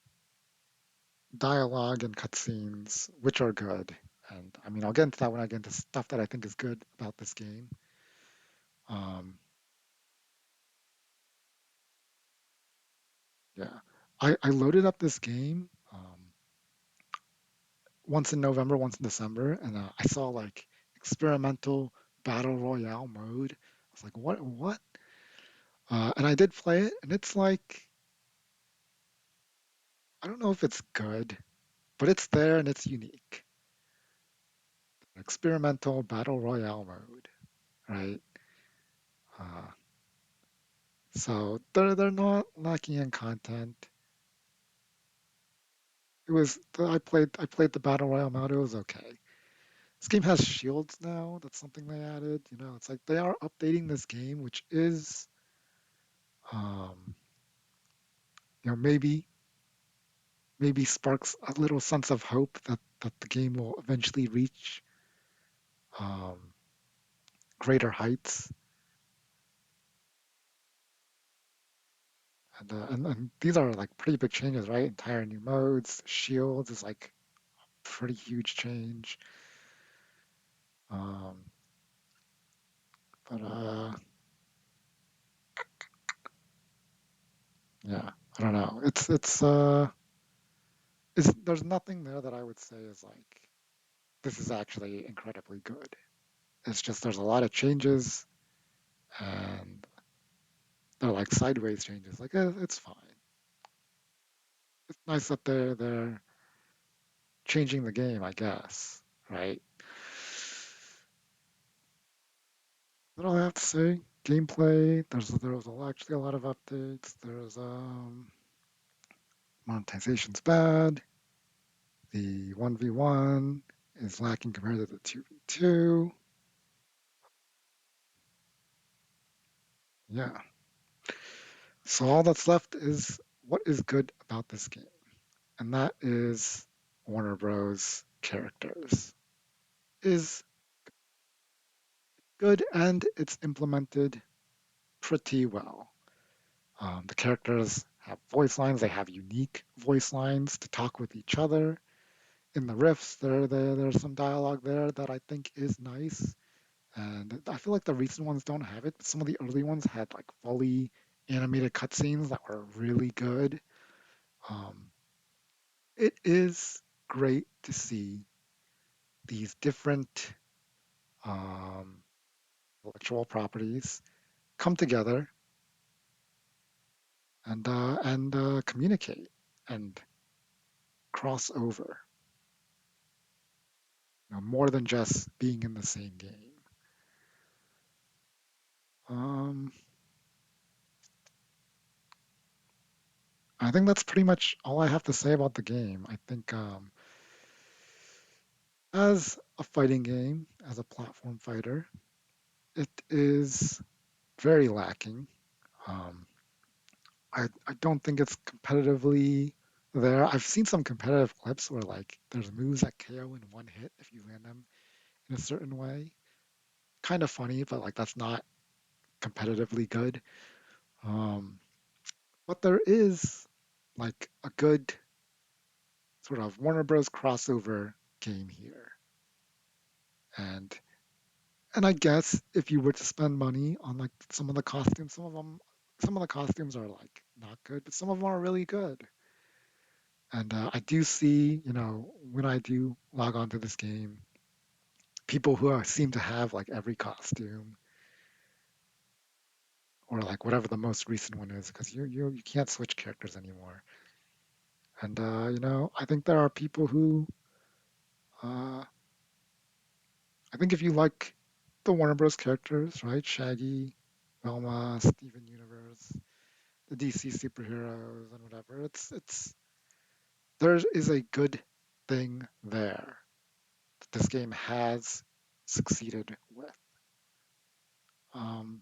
Speaker 1: dialogue and cutscenes which are good. And I mean, I'll get into that when I get into stuff that I think is good about this game. Um, yeah, I loaded up this game once in November, once in December, and I saw like experimental battle royale mode. I was like, what, what? And I did play it, and it's like I don't know if it's good, but it's there and it's unique. Experimental battle royale mode, right? Uh, so they're not lacking in content. I played the battle royale mode. It was okay. This game has shields now. That's something they added. It's like they are updating this game, which is um, maybe sparks a little sense of hope that the game will eventually reach um, greater heights. And these are like pretty big changes, right? Entire new modes, shields is like pretty huge change. Um, but yeah, I don't know. There's nothing there that I would say is like this is actually incredibly good. It's just there's a lot of changes and they're like sideways changes. Like it's fine. It's nice that they're changing the game, I guess, right? What do I have to say? Gameplay. There was actually a lot of updates. There's monetization's bad. The 1v1 is lacking compared to the 2v2. Yeah. So all that's left is what is good about this game, and that is Warner Bros. Characters. Is good and it's implemented pretty well. The characters have voice lines. They have unique voice lines to talk with each other. In the riffs, there's some dialogue there that I think is nice. And I feel like the recent ones don't have it, but some of the early ones had like fully animated cutscenes that were really good. Um, it is great to see these different um, intellectual properties come together and communicate and cross over, more than just being in the same game. Um, I think that's pretty much all I have to say about the game. I think as a fighting game, as a platform fighter, it is very lacking. Um, I don't think it's competitively there. I've seen some competitive clips where like there's moves that KO in one hit if you land them in a certain way. Kind of funny, but like that's not competitively good. Um, but there is like a good sort of Warner Bros. Crossover game here, and I guess if you were to spend money on like some of the costumes, some of the costumes are like not good, but some of them are really good. And I do see, when I do log on to this game, people who seem to have like every costume or like whatever the most recent one is, because you can't switch characters anymore. And I think there are people who, uh, I think if you like the Warner Bros. Characters, right, Shaggy, Velma, Steven Universe, the DC superheroes, and whatever, it's there is a good thing there that this game has succeeded with. Um,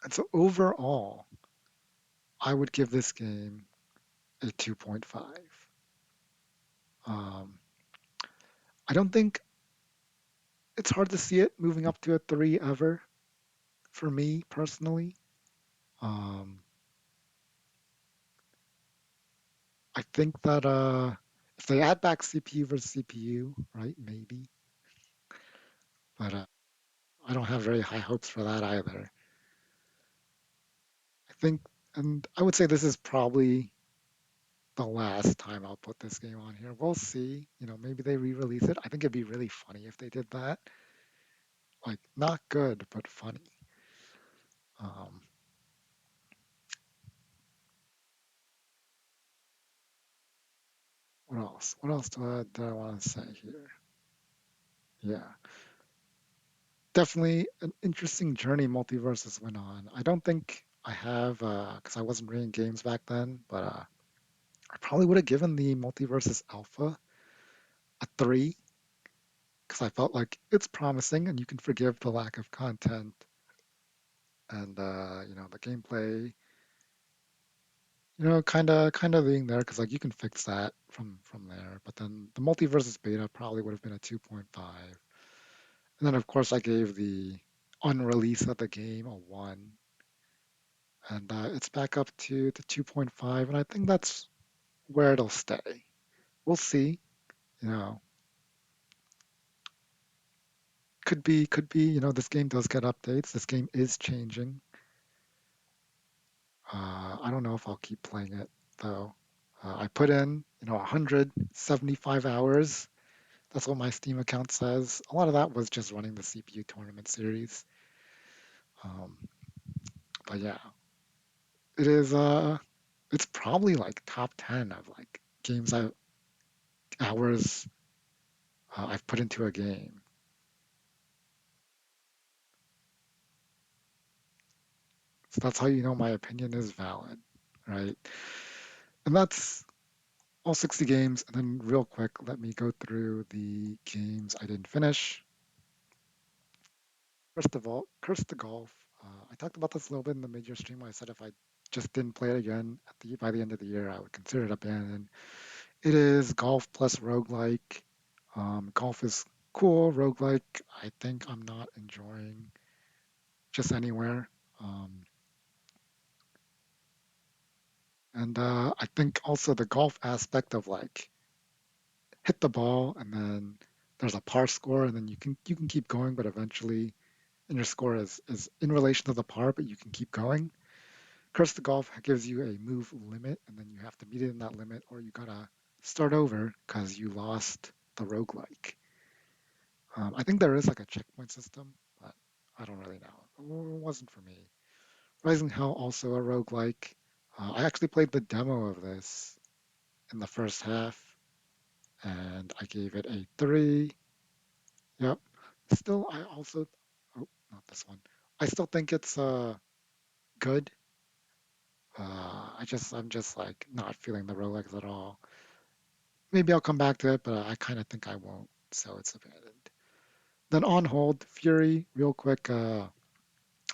Speaker 1: and so overall, I would give this game a 2.5. Um, I don't think it's hard to see it moving up to a 3 ever for me personally. Um, I think that if they add back CPU versus CPU, right, maybe, but I don't have very high hopes for that either. I think, and I would say this is probably the last time I'll put this game on here. We'll see. Maybe they re-release it. I think it'd be really funny if they did that. Like, not good, but funny. Um, what else? What else do I want to say here? Yeah, definitely an interesting journey Multiverses went on. I don't think I have, because I wasn't reading games back then, but I probably would have given the Multiverses Alpha a 3 because I felt like it's promising and you can forgive the lack of content and the gameplay, kind of being there because like you can fix that from there. But then the Multiverses beta probably would have been a 2.5. And then of course I gave the unrelease of the game a 1. And it's back up to the 2.5, and I think that's where it'll stay. We'll see. You know, could be. This game does get updates. This game is changing. I don't know if I'll keep playing it though. I put in, 175 hours. That's what my Steam account says. A lot of that was just running the CPU tournament series. Um, but yeah, it is. It's probably like top 10 of like games I hours I've put into a game. So that's how you know my opinion is valid, right? And that's all 60 games. And then, real quick, let me go through the games I didn't finish. First of all, Curse to Golf. I talked about this a little bit in the mid-year stream. I said if I just didn't play it again by the end of the year, I would consider it abandoned. It is golf plus roguelike. Golf is cool. Roguelike, I think I'm not enjoying just anywhere. Um, and I think also the golf aspect of like hit the ball and then there's a par score and then you can keep going, but eventually and your score is in relation to the par, but you can keep going. Curse the Golf gives you a move limit and then you have to meet it in that limit or you gotta start over because you lost the roguelike. I think there is like a checkpoint system, but I don't really know. It wasn't for me. Rising Hell also a roguelike. I actually played the demo of this in the first half and I gave it a 3. Yep. Still, I also, oh, not this one. I still think it's good. I'm just like not feeling the Rolex at all. Maybe I'll come back to it, but I kind of think I won't. So it's abandoned. Then on hold, Fury, real quick. I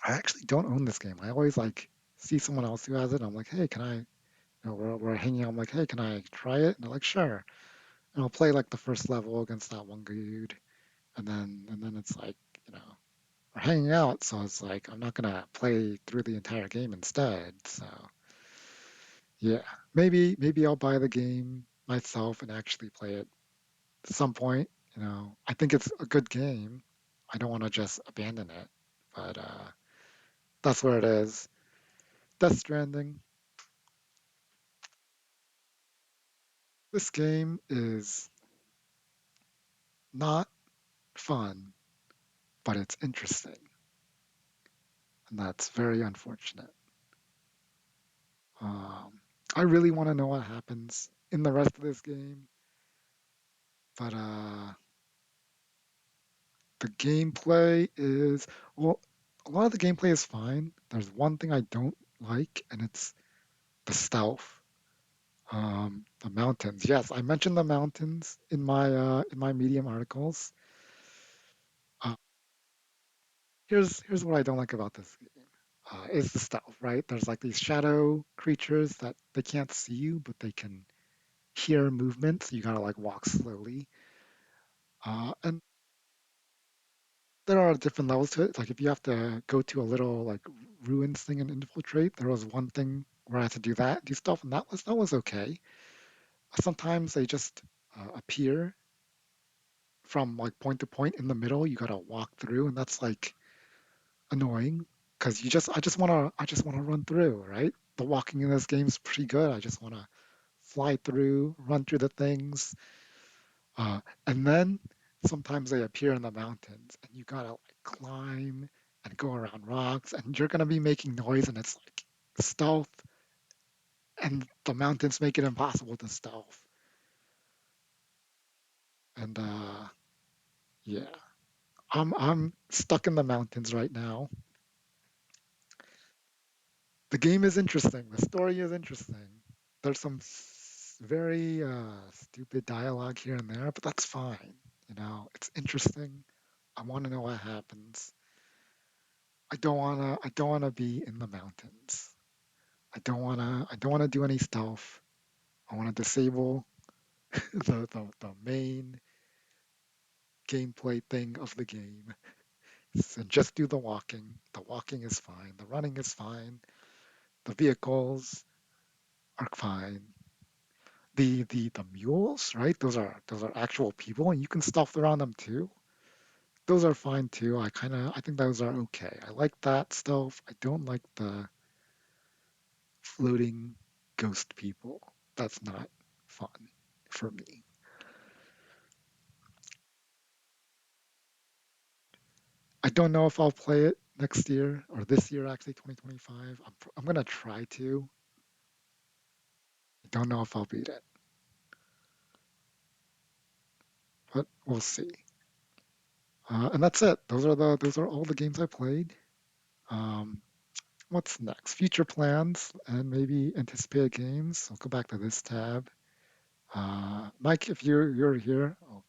Speaker 1: actually don't own this game. I always like see someone else who has it. I'm like, hey, can I we're hanging out. I'm like, hey, can I try it? And they're like, sure. And I'll play like the first level against that one dude, and then it's like, you know, we're hanging out, so it's like I'm not gonna play through the entire game instead. So yeah, maybe I'll buy the game myself and actually play it at some point. You know, I think it's a good game. I don't want to just abandon it, but that's where it is. Death Stranding. This game is not fun, but it's interesting, and that's very unfortunate. Um, I really want to know what happens in the rest of this game, but the gameplay is, well, a lot of the gameplay is fine. There's one thing I don't like, and it's the stealth. The mountains. Yes, I mentioned the mountains in my Medium articles. Uh, here's what I don't like about this game. Is the stealth, right? There's like these shadow creatures that they can't see you, but they can hear movement, so you gotta like walk slowly. And there are different levels to it. Like if you have to go to a little like ruins thing and infiltrate, there was one thing where I had to do that, do stuff, and that was okay. Sometimes they just appear from like point to point in the middle. You gotta walk through, and that's like annoying because I just wanna run through, right? The walking in this game is pretty good. I just wanna fly through, run through the things, and then sometimes they appear in the mountains, and you gotta like climb and go around rocks, and you're gonna be making noise, and it's like stealth, and the mountains make it impossible to stealth. And yeah, I'm stuck in the mountains right now. The game is interesting. The story is interesting. There's some very stupid dialogue here and there, but that's fine. You know, it's interesting. I want to know what happens. I don't wanna be in the mountains. I don't wanna do any stealth. I wanna disable the main gameplay thing of the game. So just do the walking. The walking is fine. The running is fine. The vehicles are fine. The mules, right? Those are actual people, and you can stealth around them too. Those are fine too. I think those are okay. I like that stealth. I don't like the floating ghost people. That's not fun for me. I don't know if I'll play it next year or this year, actually, 2025. I'm gonna try to. I don't know if I'll beat it, but we'll see. And that's it. Those are all the games I played. Um, what's next? Future plans and maybe anticipated games. I'll go back to this tab. Mike, if you're here, oh,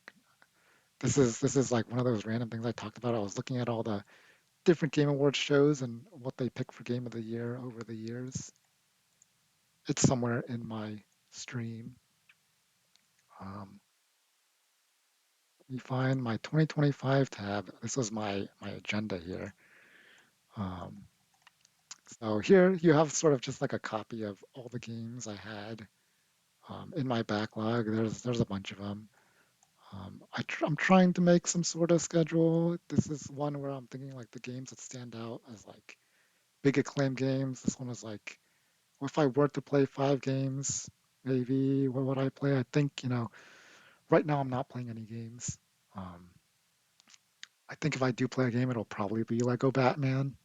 Speaker 1: this is like one of those random things I talked about. I was looking at all the different Game Awards shows and what they pick for Game of the Year over the years. It's somewhere in my stream. Let me find my 2025 tab. This was my agenda here. Um, so here you have sort of just like a copy of all the games I had in my backlog. There's a bunch of them. I'm trying to make some sort of schedule. This is one where I'm thinking like the games that stand out as like big acclaim games. This one is like, well, if I were to play 5 games, maybe what would I play? I think, right now I'm not playing any games. Um, I think if I do play a game, it'll probably be Lego Batman,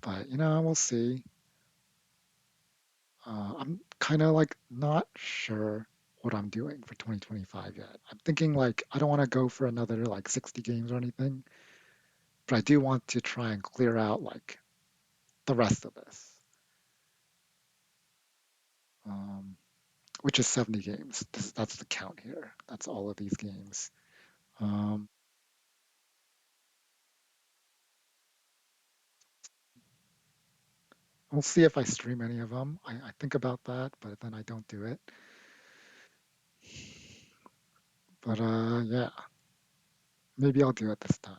Speaker 1: but we'll see. I'm kind of like not sure what I'm doing for 2025 yet. I'm thinking like I don't want to go for another like 60 games or anything, but I do want to try and clear out like the rest of this, um, which is 70 games. That's the count here. That's all of these games. Um, We'll see if I stream any of them. I think about that, but then I don't do it. But yeah, maybe I'll do it this time.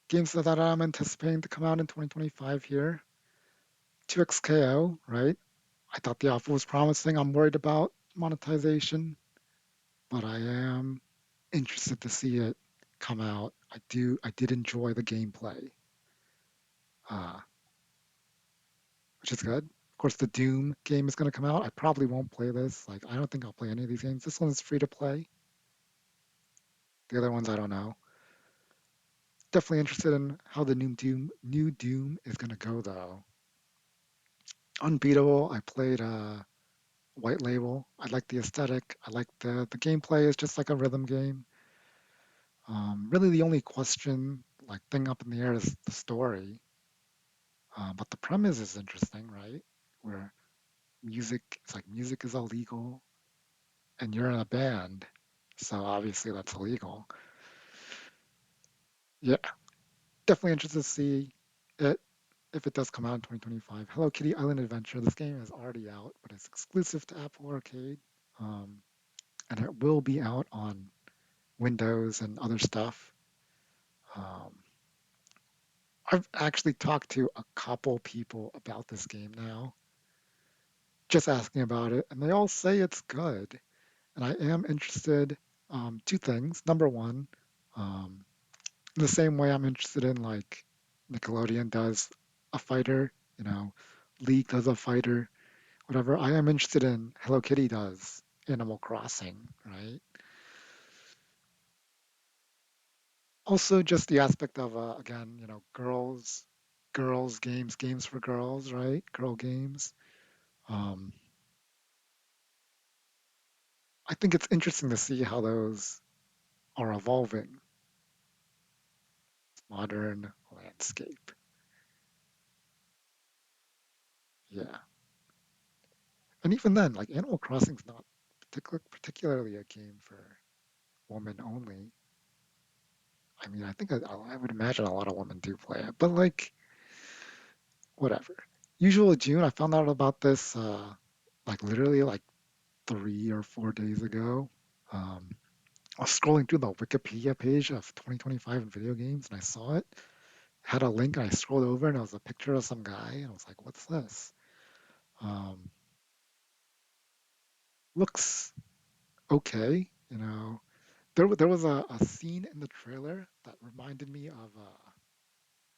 Speaker 1: Games that I'm anticipating to come out in 2025 here. 2XKO, right? I thought the offer was promising. I'm worried about monetization, but I am interested to see it come out. I did enjoy the gameplay, uh, which is good. Of course, the Doom game is going to come out. I probably won't play this. Like, I don't think I'll play any of these games. This one is free to play. The other ones, I don't know. Definitely interested in how the new Doom is going to go, though. Unbeatable. I played White Label. I like the aesthetic. I like the gameplay is just like a rhythm game. Really, the only question, like thing up in the air, is the story. But the premise is interesting, right? Where it's like music is illegal, and you're in a band, so obviously that's illegal. Yeah, definitely interested to see it if it does come out in 2025. Hello Kitty Island Adventure. This game is already out, but it's exclusive to Apple Arcade, um, and it will be out on Windows and other stuff. Um, I've actually talked to a couple people about this game now, just asking about it, and they all say it's good. And I am interested. Two things. Number one, um, the same way I'm interested in like Nickelodeon does a fighter, you know, League does a fighter, whatever. I am interested in Hello Kitty does Animal Crossing, right? Also, just the aspect of again, girls games, games for girls, right? Girl games. Um, I think it's interesting to see how those are evolving. Modern landscape. Yeah. And even then, like Animal Crossing's not particularly a game for women only. I mean, I think I would imagine a lot of women do play it, but like, whatever. Usual June, I found out about this like literally like 3 or 4 days ago. Um, I was scrolling through the Wikipedia page of 2025 in video games and I saw it, had a link, and I scrolled over and it was a picture of some guy, and I was like, what's this? Um, looks okay, you know. There was a scene in the trailer that reminded me of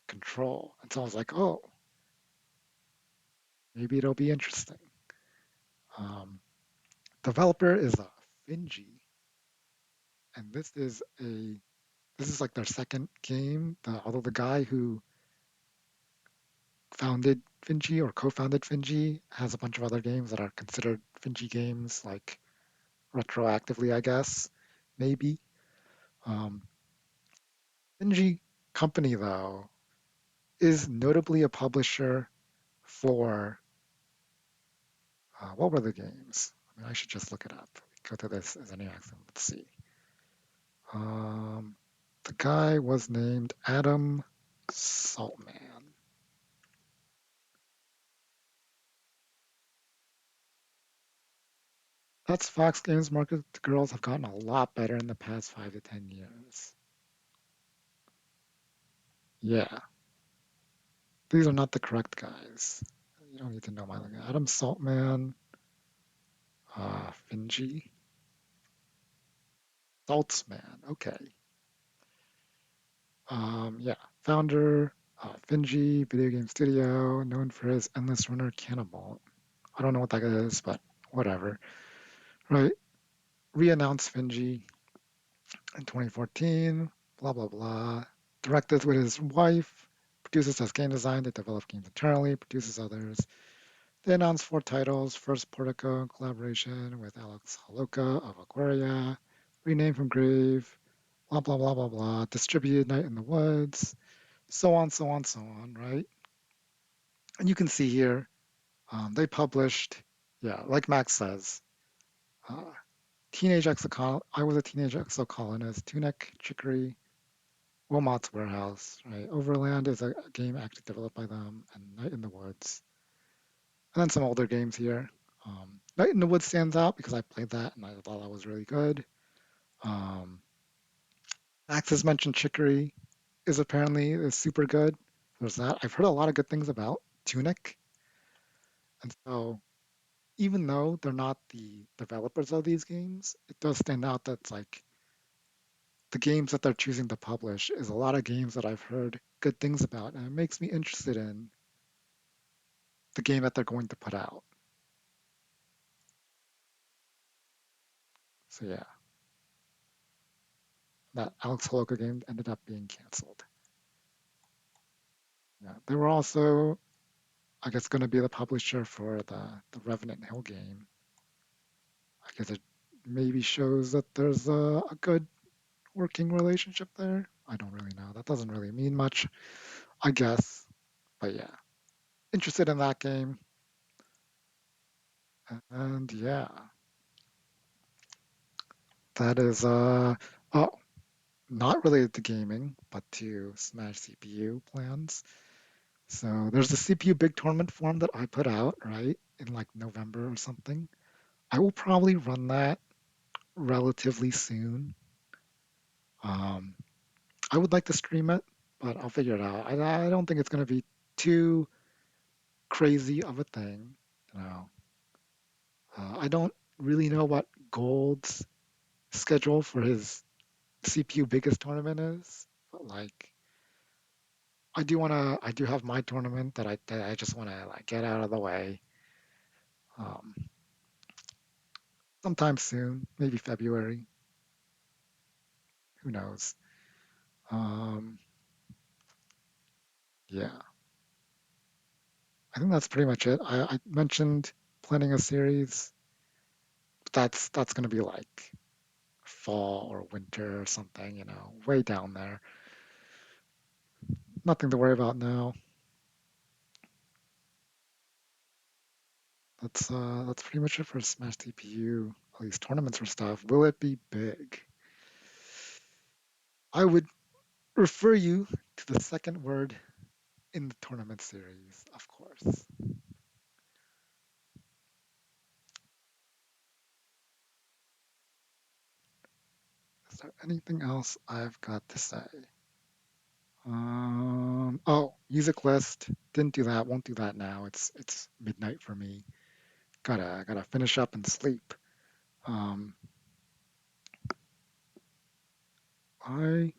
Speaker 1: Control, and so I was like, oh, maybe it'll be interesting. Um, Developer is Finji, and this is like their second game. Although the guy who founded Finji or co-founded Finji has a bunch of other games that are considered Finji games, like retroactively, I guess, maybe. Um, Finji Company though is notably a publisher for what were the games? I mean, I should just look it up. Go to this as any accident. Let's see. Um, the guy was named Adam Saltman. That's Fox Games market girls have gotten a lot better in the past 5 to 10 years. Yeah, these are not the correct guys. You don't need to know my logo. Adam Saltman, Finji, Saltzman. Okay. Yeah, founder, Finji Video Game Studio, known for his Endless Runner Cannonball. I don't know what that is, but whatever. Right. Re-announced Finji in 2014. Blah blah blah. Directed with his wife. Produces as game design. They develop games internally. Produces others. They announced 4 titles. First Portico in collaboration with Alex Haloka of Aquaria. Renamed from Grave. Blah blah blah blah blah. Distributed Night in the Woods. So on, so on, so on. Right. And you can see here they published. Yeah, like Max says. Uh, I was a teenage exocolonist. Tunic, Chicory, Wilmot's Warehouse, right? Overland is a game actually developed by them, and Night in the Woods. And then some older games here. Night in the Woods stands out because I played that and I thought that was really good. Um, Axis mentioned Chicory is super good. There's that. I've heard a lot of good things about Tunic, and so even though they're not the developers of these games, it does stand out that's like the games that they're choosing to publish is a lot of games that I've heard good things about, and it makes me interested in the game that they're going to put out. So yeah, that Alex Holoka game ended up being canceled. Yeah, they were also, I guess, going to be the publisher for the Revenant Hill game. I guess it maybe shows that there's a good working relationship there. I don't really know. That doesn't really mean much, I guess. But yeah, interested in that game. And yeah, that is oh, not related to gaming, but to Smash CPU plans. So there's the CPU big tournament form that I put out, right, in like November or something. I will probably run that relatively soon. Um, I would like to stream it, but I'll figure it out. I don't think it's going to be too crazy of a thing. You know, I don't really know what Gold's schedule for his CPU biggest tournament is, but like I do have my tournament that I just want to like get out of the way. Um, Sometime soon, maybe February. Who knows? Um, yeah, I think that's pretty much it. I mentioned planning a series. That's going to be like fall or winter or something, way down there. Nothing to worry about now. That's pretty much it for Smash TPU. All these tournaments or stuff. Will it be big? I would refer you to the second word in the tournament series, of course. Is there anything else I've got to say? Oh, music list. Didn't do that. Won't do that now. It's midnight for me. Gotta finish up and sleep. Um, I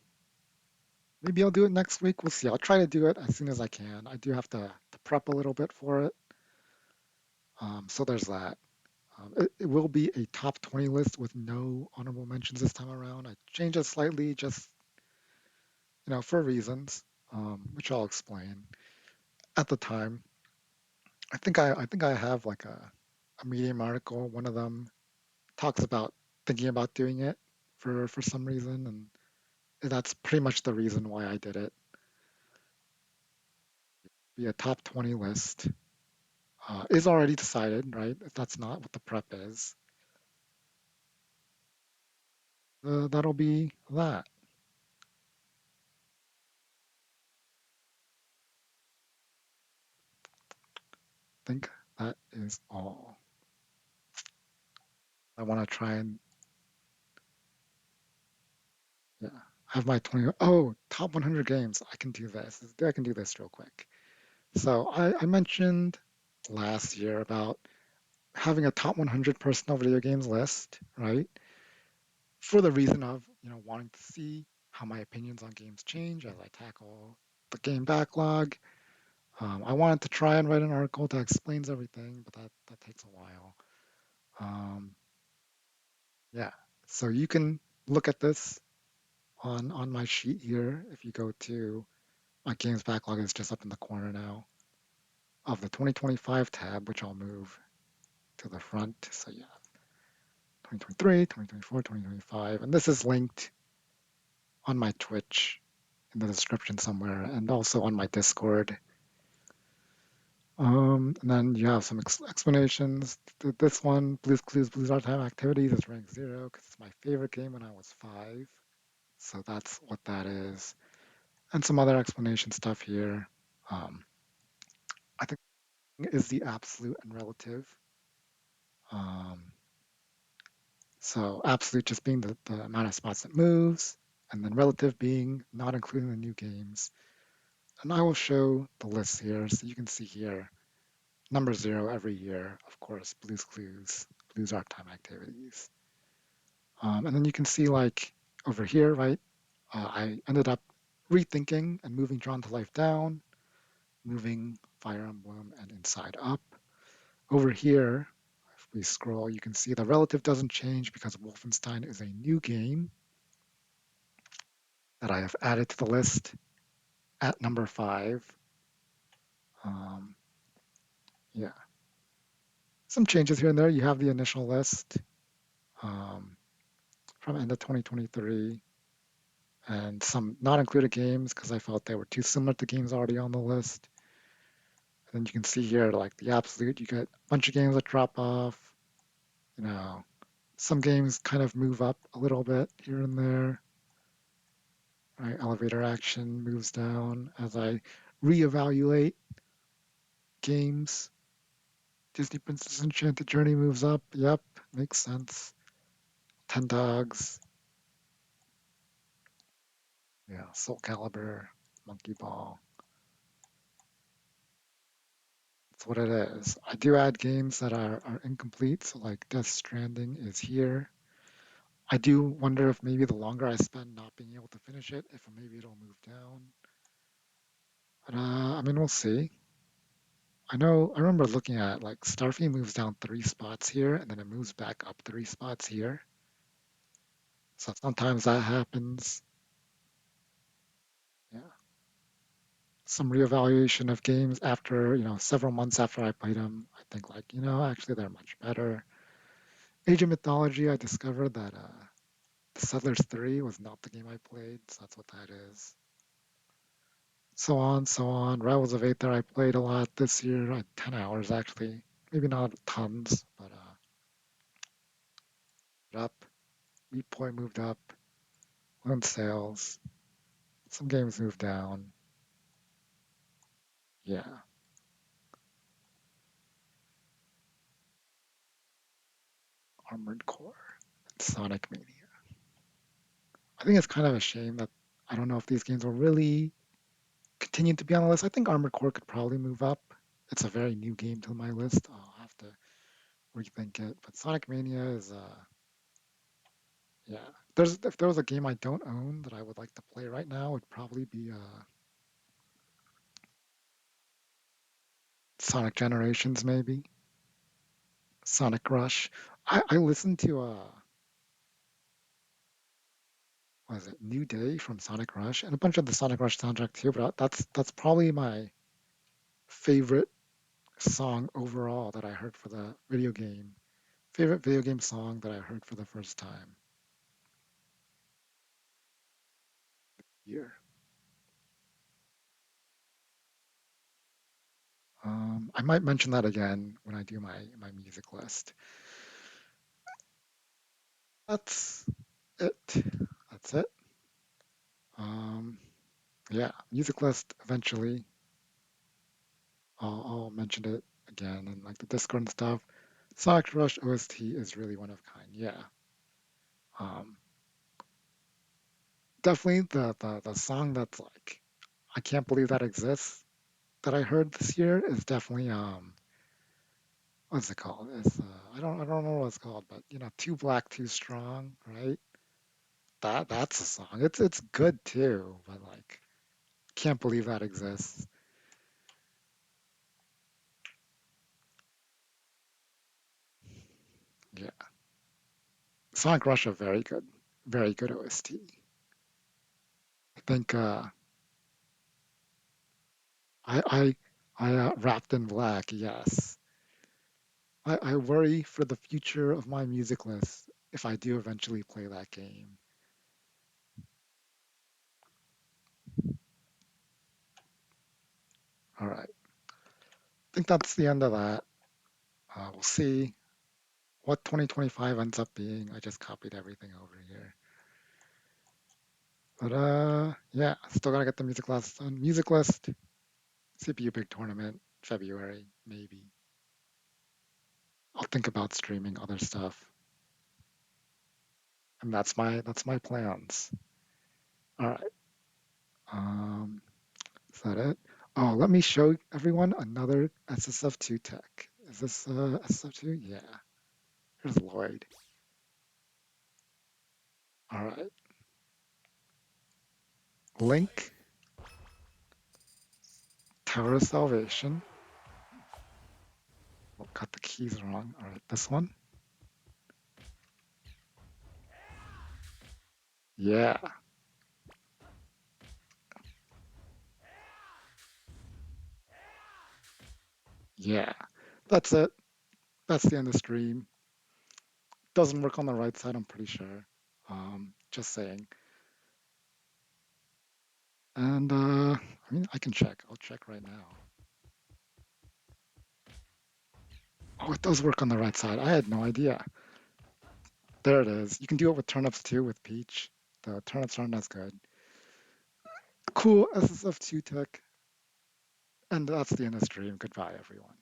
Speaker 1: Maybe I'll do it next week. We'll see. I'll try to do it as soon as I can. I do have to prep a little bit for it. So there's that. It will be a top 20 list with no honorable mentions this time around. I changed it slightly just, for reasons, which I'll explain. At the time, I think I have like a Medium article. One of them talks about thinking about doing it for some reason, and that's pretty much the reason why I did it. Be a top 20 list is already decided, right? If that's not what the prep is, that'll be that. I think that is all. I want to try and yeah, have my 20. Oh, top 100 games. I can do this. I can do this real quick. So I mentioned last year about having a top 100 personal video games list, right? For the reason of, wanting to see how my opinions on games change as I tackle the game backlog. I wanted to try and write an article that explains everything, but that takes a while. Um, yeah, so you can look at this on my sheet here. If you go to my games backlog, is just up in the corner now of the 2025 tab, which I'll move to the front. So yeah, 2023, 2024, 2025, and this is linked on my Twitch in the description somewhere, and also on my Discord. And then you have some explanations. This one, Blue's Clues Blues Art Time Activities, is ranked 0 because it's my favorite game when I was 5. So that's what that is. And some other explanation stuff here. Um, I think is the absolute and relative. Um, so absolute just being the amount of spots it moves, and then relative being not including the new games. And I will show the list here so you can see here number zero every year, of course, Blue's Clues, Blue's Arc Time activities. And then you can see like over here, right? I ended up rethinking and moving Drawn to Life down, moving Fire Emblem and Inside up. Over here, if we scroll, you can see the relative doesn't change because Wolfenstein is a new game that I have added to the list at number 5. Um, yeah, some changes here and there. You have the initial list um, from end of 2023 and some not included games because I felt they were too similar to games already on the list. And then you can see here, like the absolute, you get a bunch of games that drop off. You know, some games kind of move up a little bit here and there. Right? Elevator action moves down as I reevaluate games. Disney Princess Enchanted Journey moves up. Yep, makes sense. Ten Dogs. Yeah, Soul Calibur, Monkey Ball. That's what it is. I do add games that are incomplete, so like Death Stranding is here. I do wonder if maybe the longer I spend not being able to finish it, if maybe it'll move down. But I mean, we'll see. I remember looking at like Starfy moves down 3 spots here, and then it moves back up 3 spots here. So sometimes that happens. Yeah. Some reevaluation of games after, several months after I played them. I think like, actually they're much better. Age of Mythology, I discovered that The Settlers 3 was not the game I played, so that's what that is. So on, so on. Rivals of Aether, I played a lot this year, 10 hours actually. Maybe not tons, but up. Meat Point moved up. Lone Sales. Some games moved down. Yeah. Armored Core. And Sonic Mania. I think it's kind of a shame that I don't know if these games will really continue to be on the list. I think Armored Core could probably move up. It's a very new game to my list. I'll have to rethink it. But Sonic Mania is yeah. If there was a game I don't own that I would like to play right now, it'd probably be Sonic Generations, maybe Sonic Rush. I listened to what is it, New Day from Sonic Rush, and a bunch of the Sonic Rush soundtrack too. But that's probably my favorite song overall that I heard for the video game. Favorite video game song that I heard for the first time here. I might mention that again when I do my music list. That's it. That's it. Um, yeah, music list eventually. I'll mention it again and like the Discord and stuff. Sonic Rush OST is really one of a kind. Yeah. Um, definitely the song that's like I can't believe that exists that I heard this year is definitely what's it called? It's I don't know what it's called, but Too Black, Too Strong, right? That's a song. It's good too, but like can't believe that exists. Yeah. Sonic Rush a very good OST. I think I Wrapped in Black, yes. I worry for the future of my music list if I do eventually play that game. All right. I think that's the end of that. We'll see what 2025 ends up being. I just copied everything over here. But yeah, still gotta get the music list done. Music list, CPU big tournament. February, maybe. I'll think about streaming other stuff. And that's my plans. All right. Um, is that it? Oh, let me show everyone another SSF2 Tech. Is this SSF2? Yeah. Here's Lloyd. All right. Link, Tower of Salvation. Oh, got the keys wrong. All right, this one. Yeah, yeah. That's it. That's the end of the stream. Doesn't work on the right side, I'm pretty sure. Just saying. And I mean, I can check. I'll check right now. Oh, it does work on the right side. I had no idea. There it is. You can do it with turnips too, with peach. The turnips aren't as good. Cool SSF2 Tech. And that's the end of the stream. Goodbye, everyone.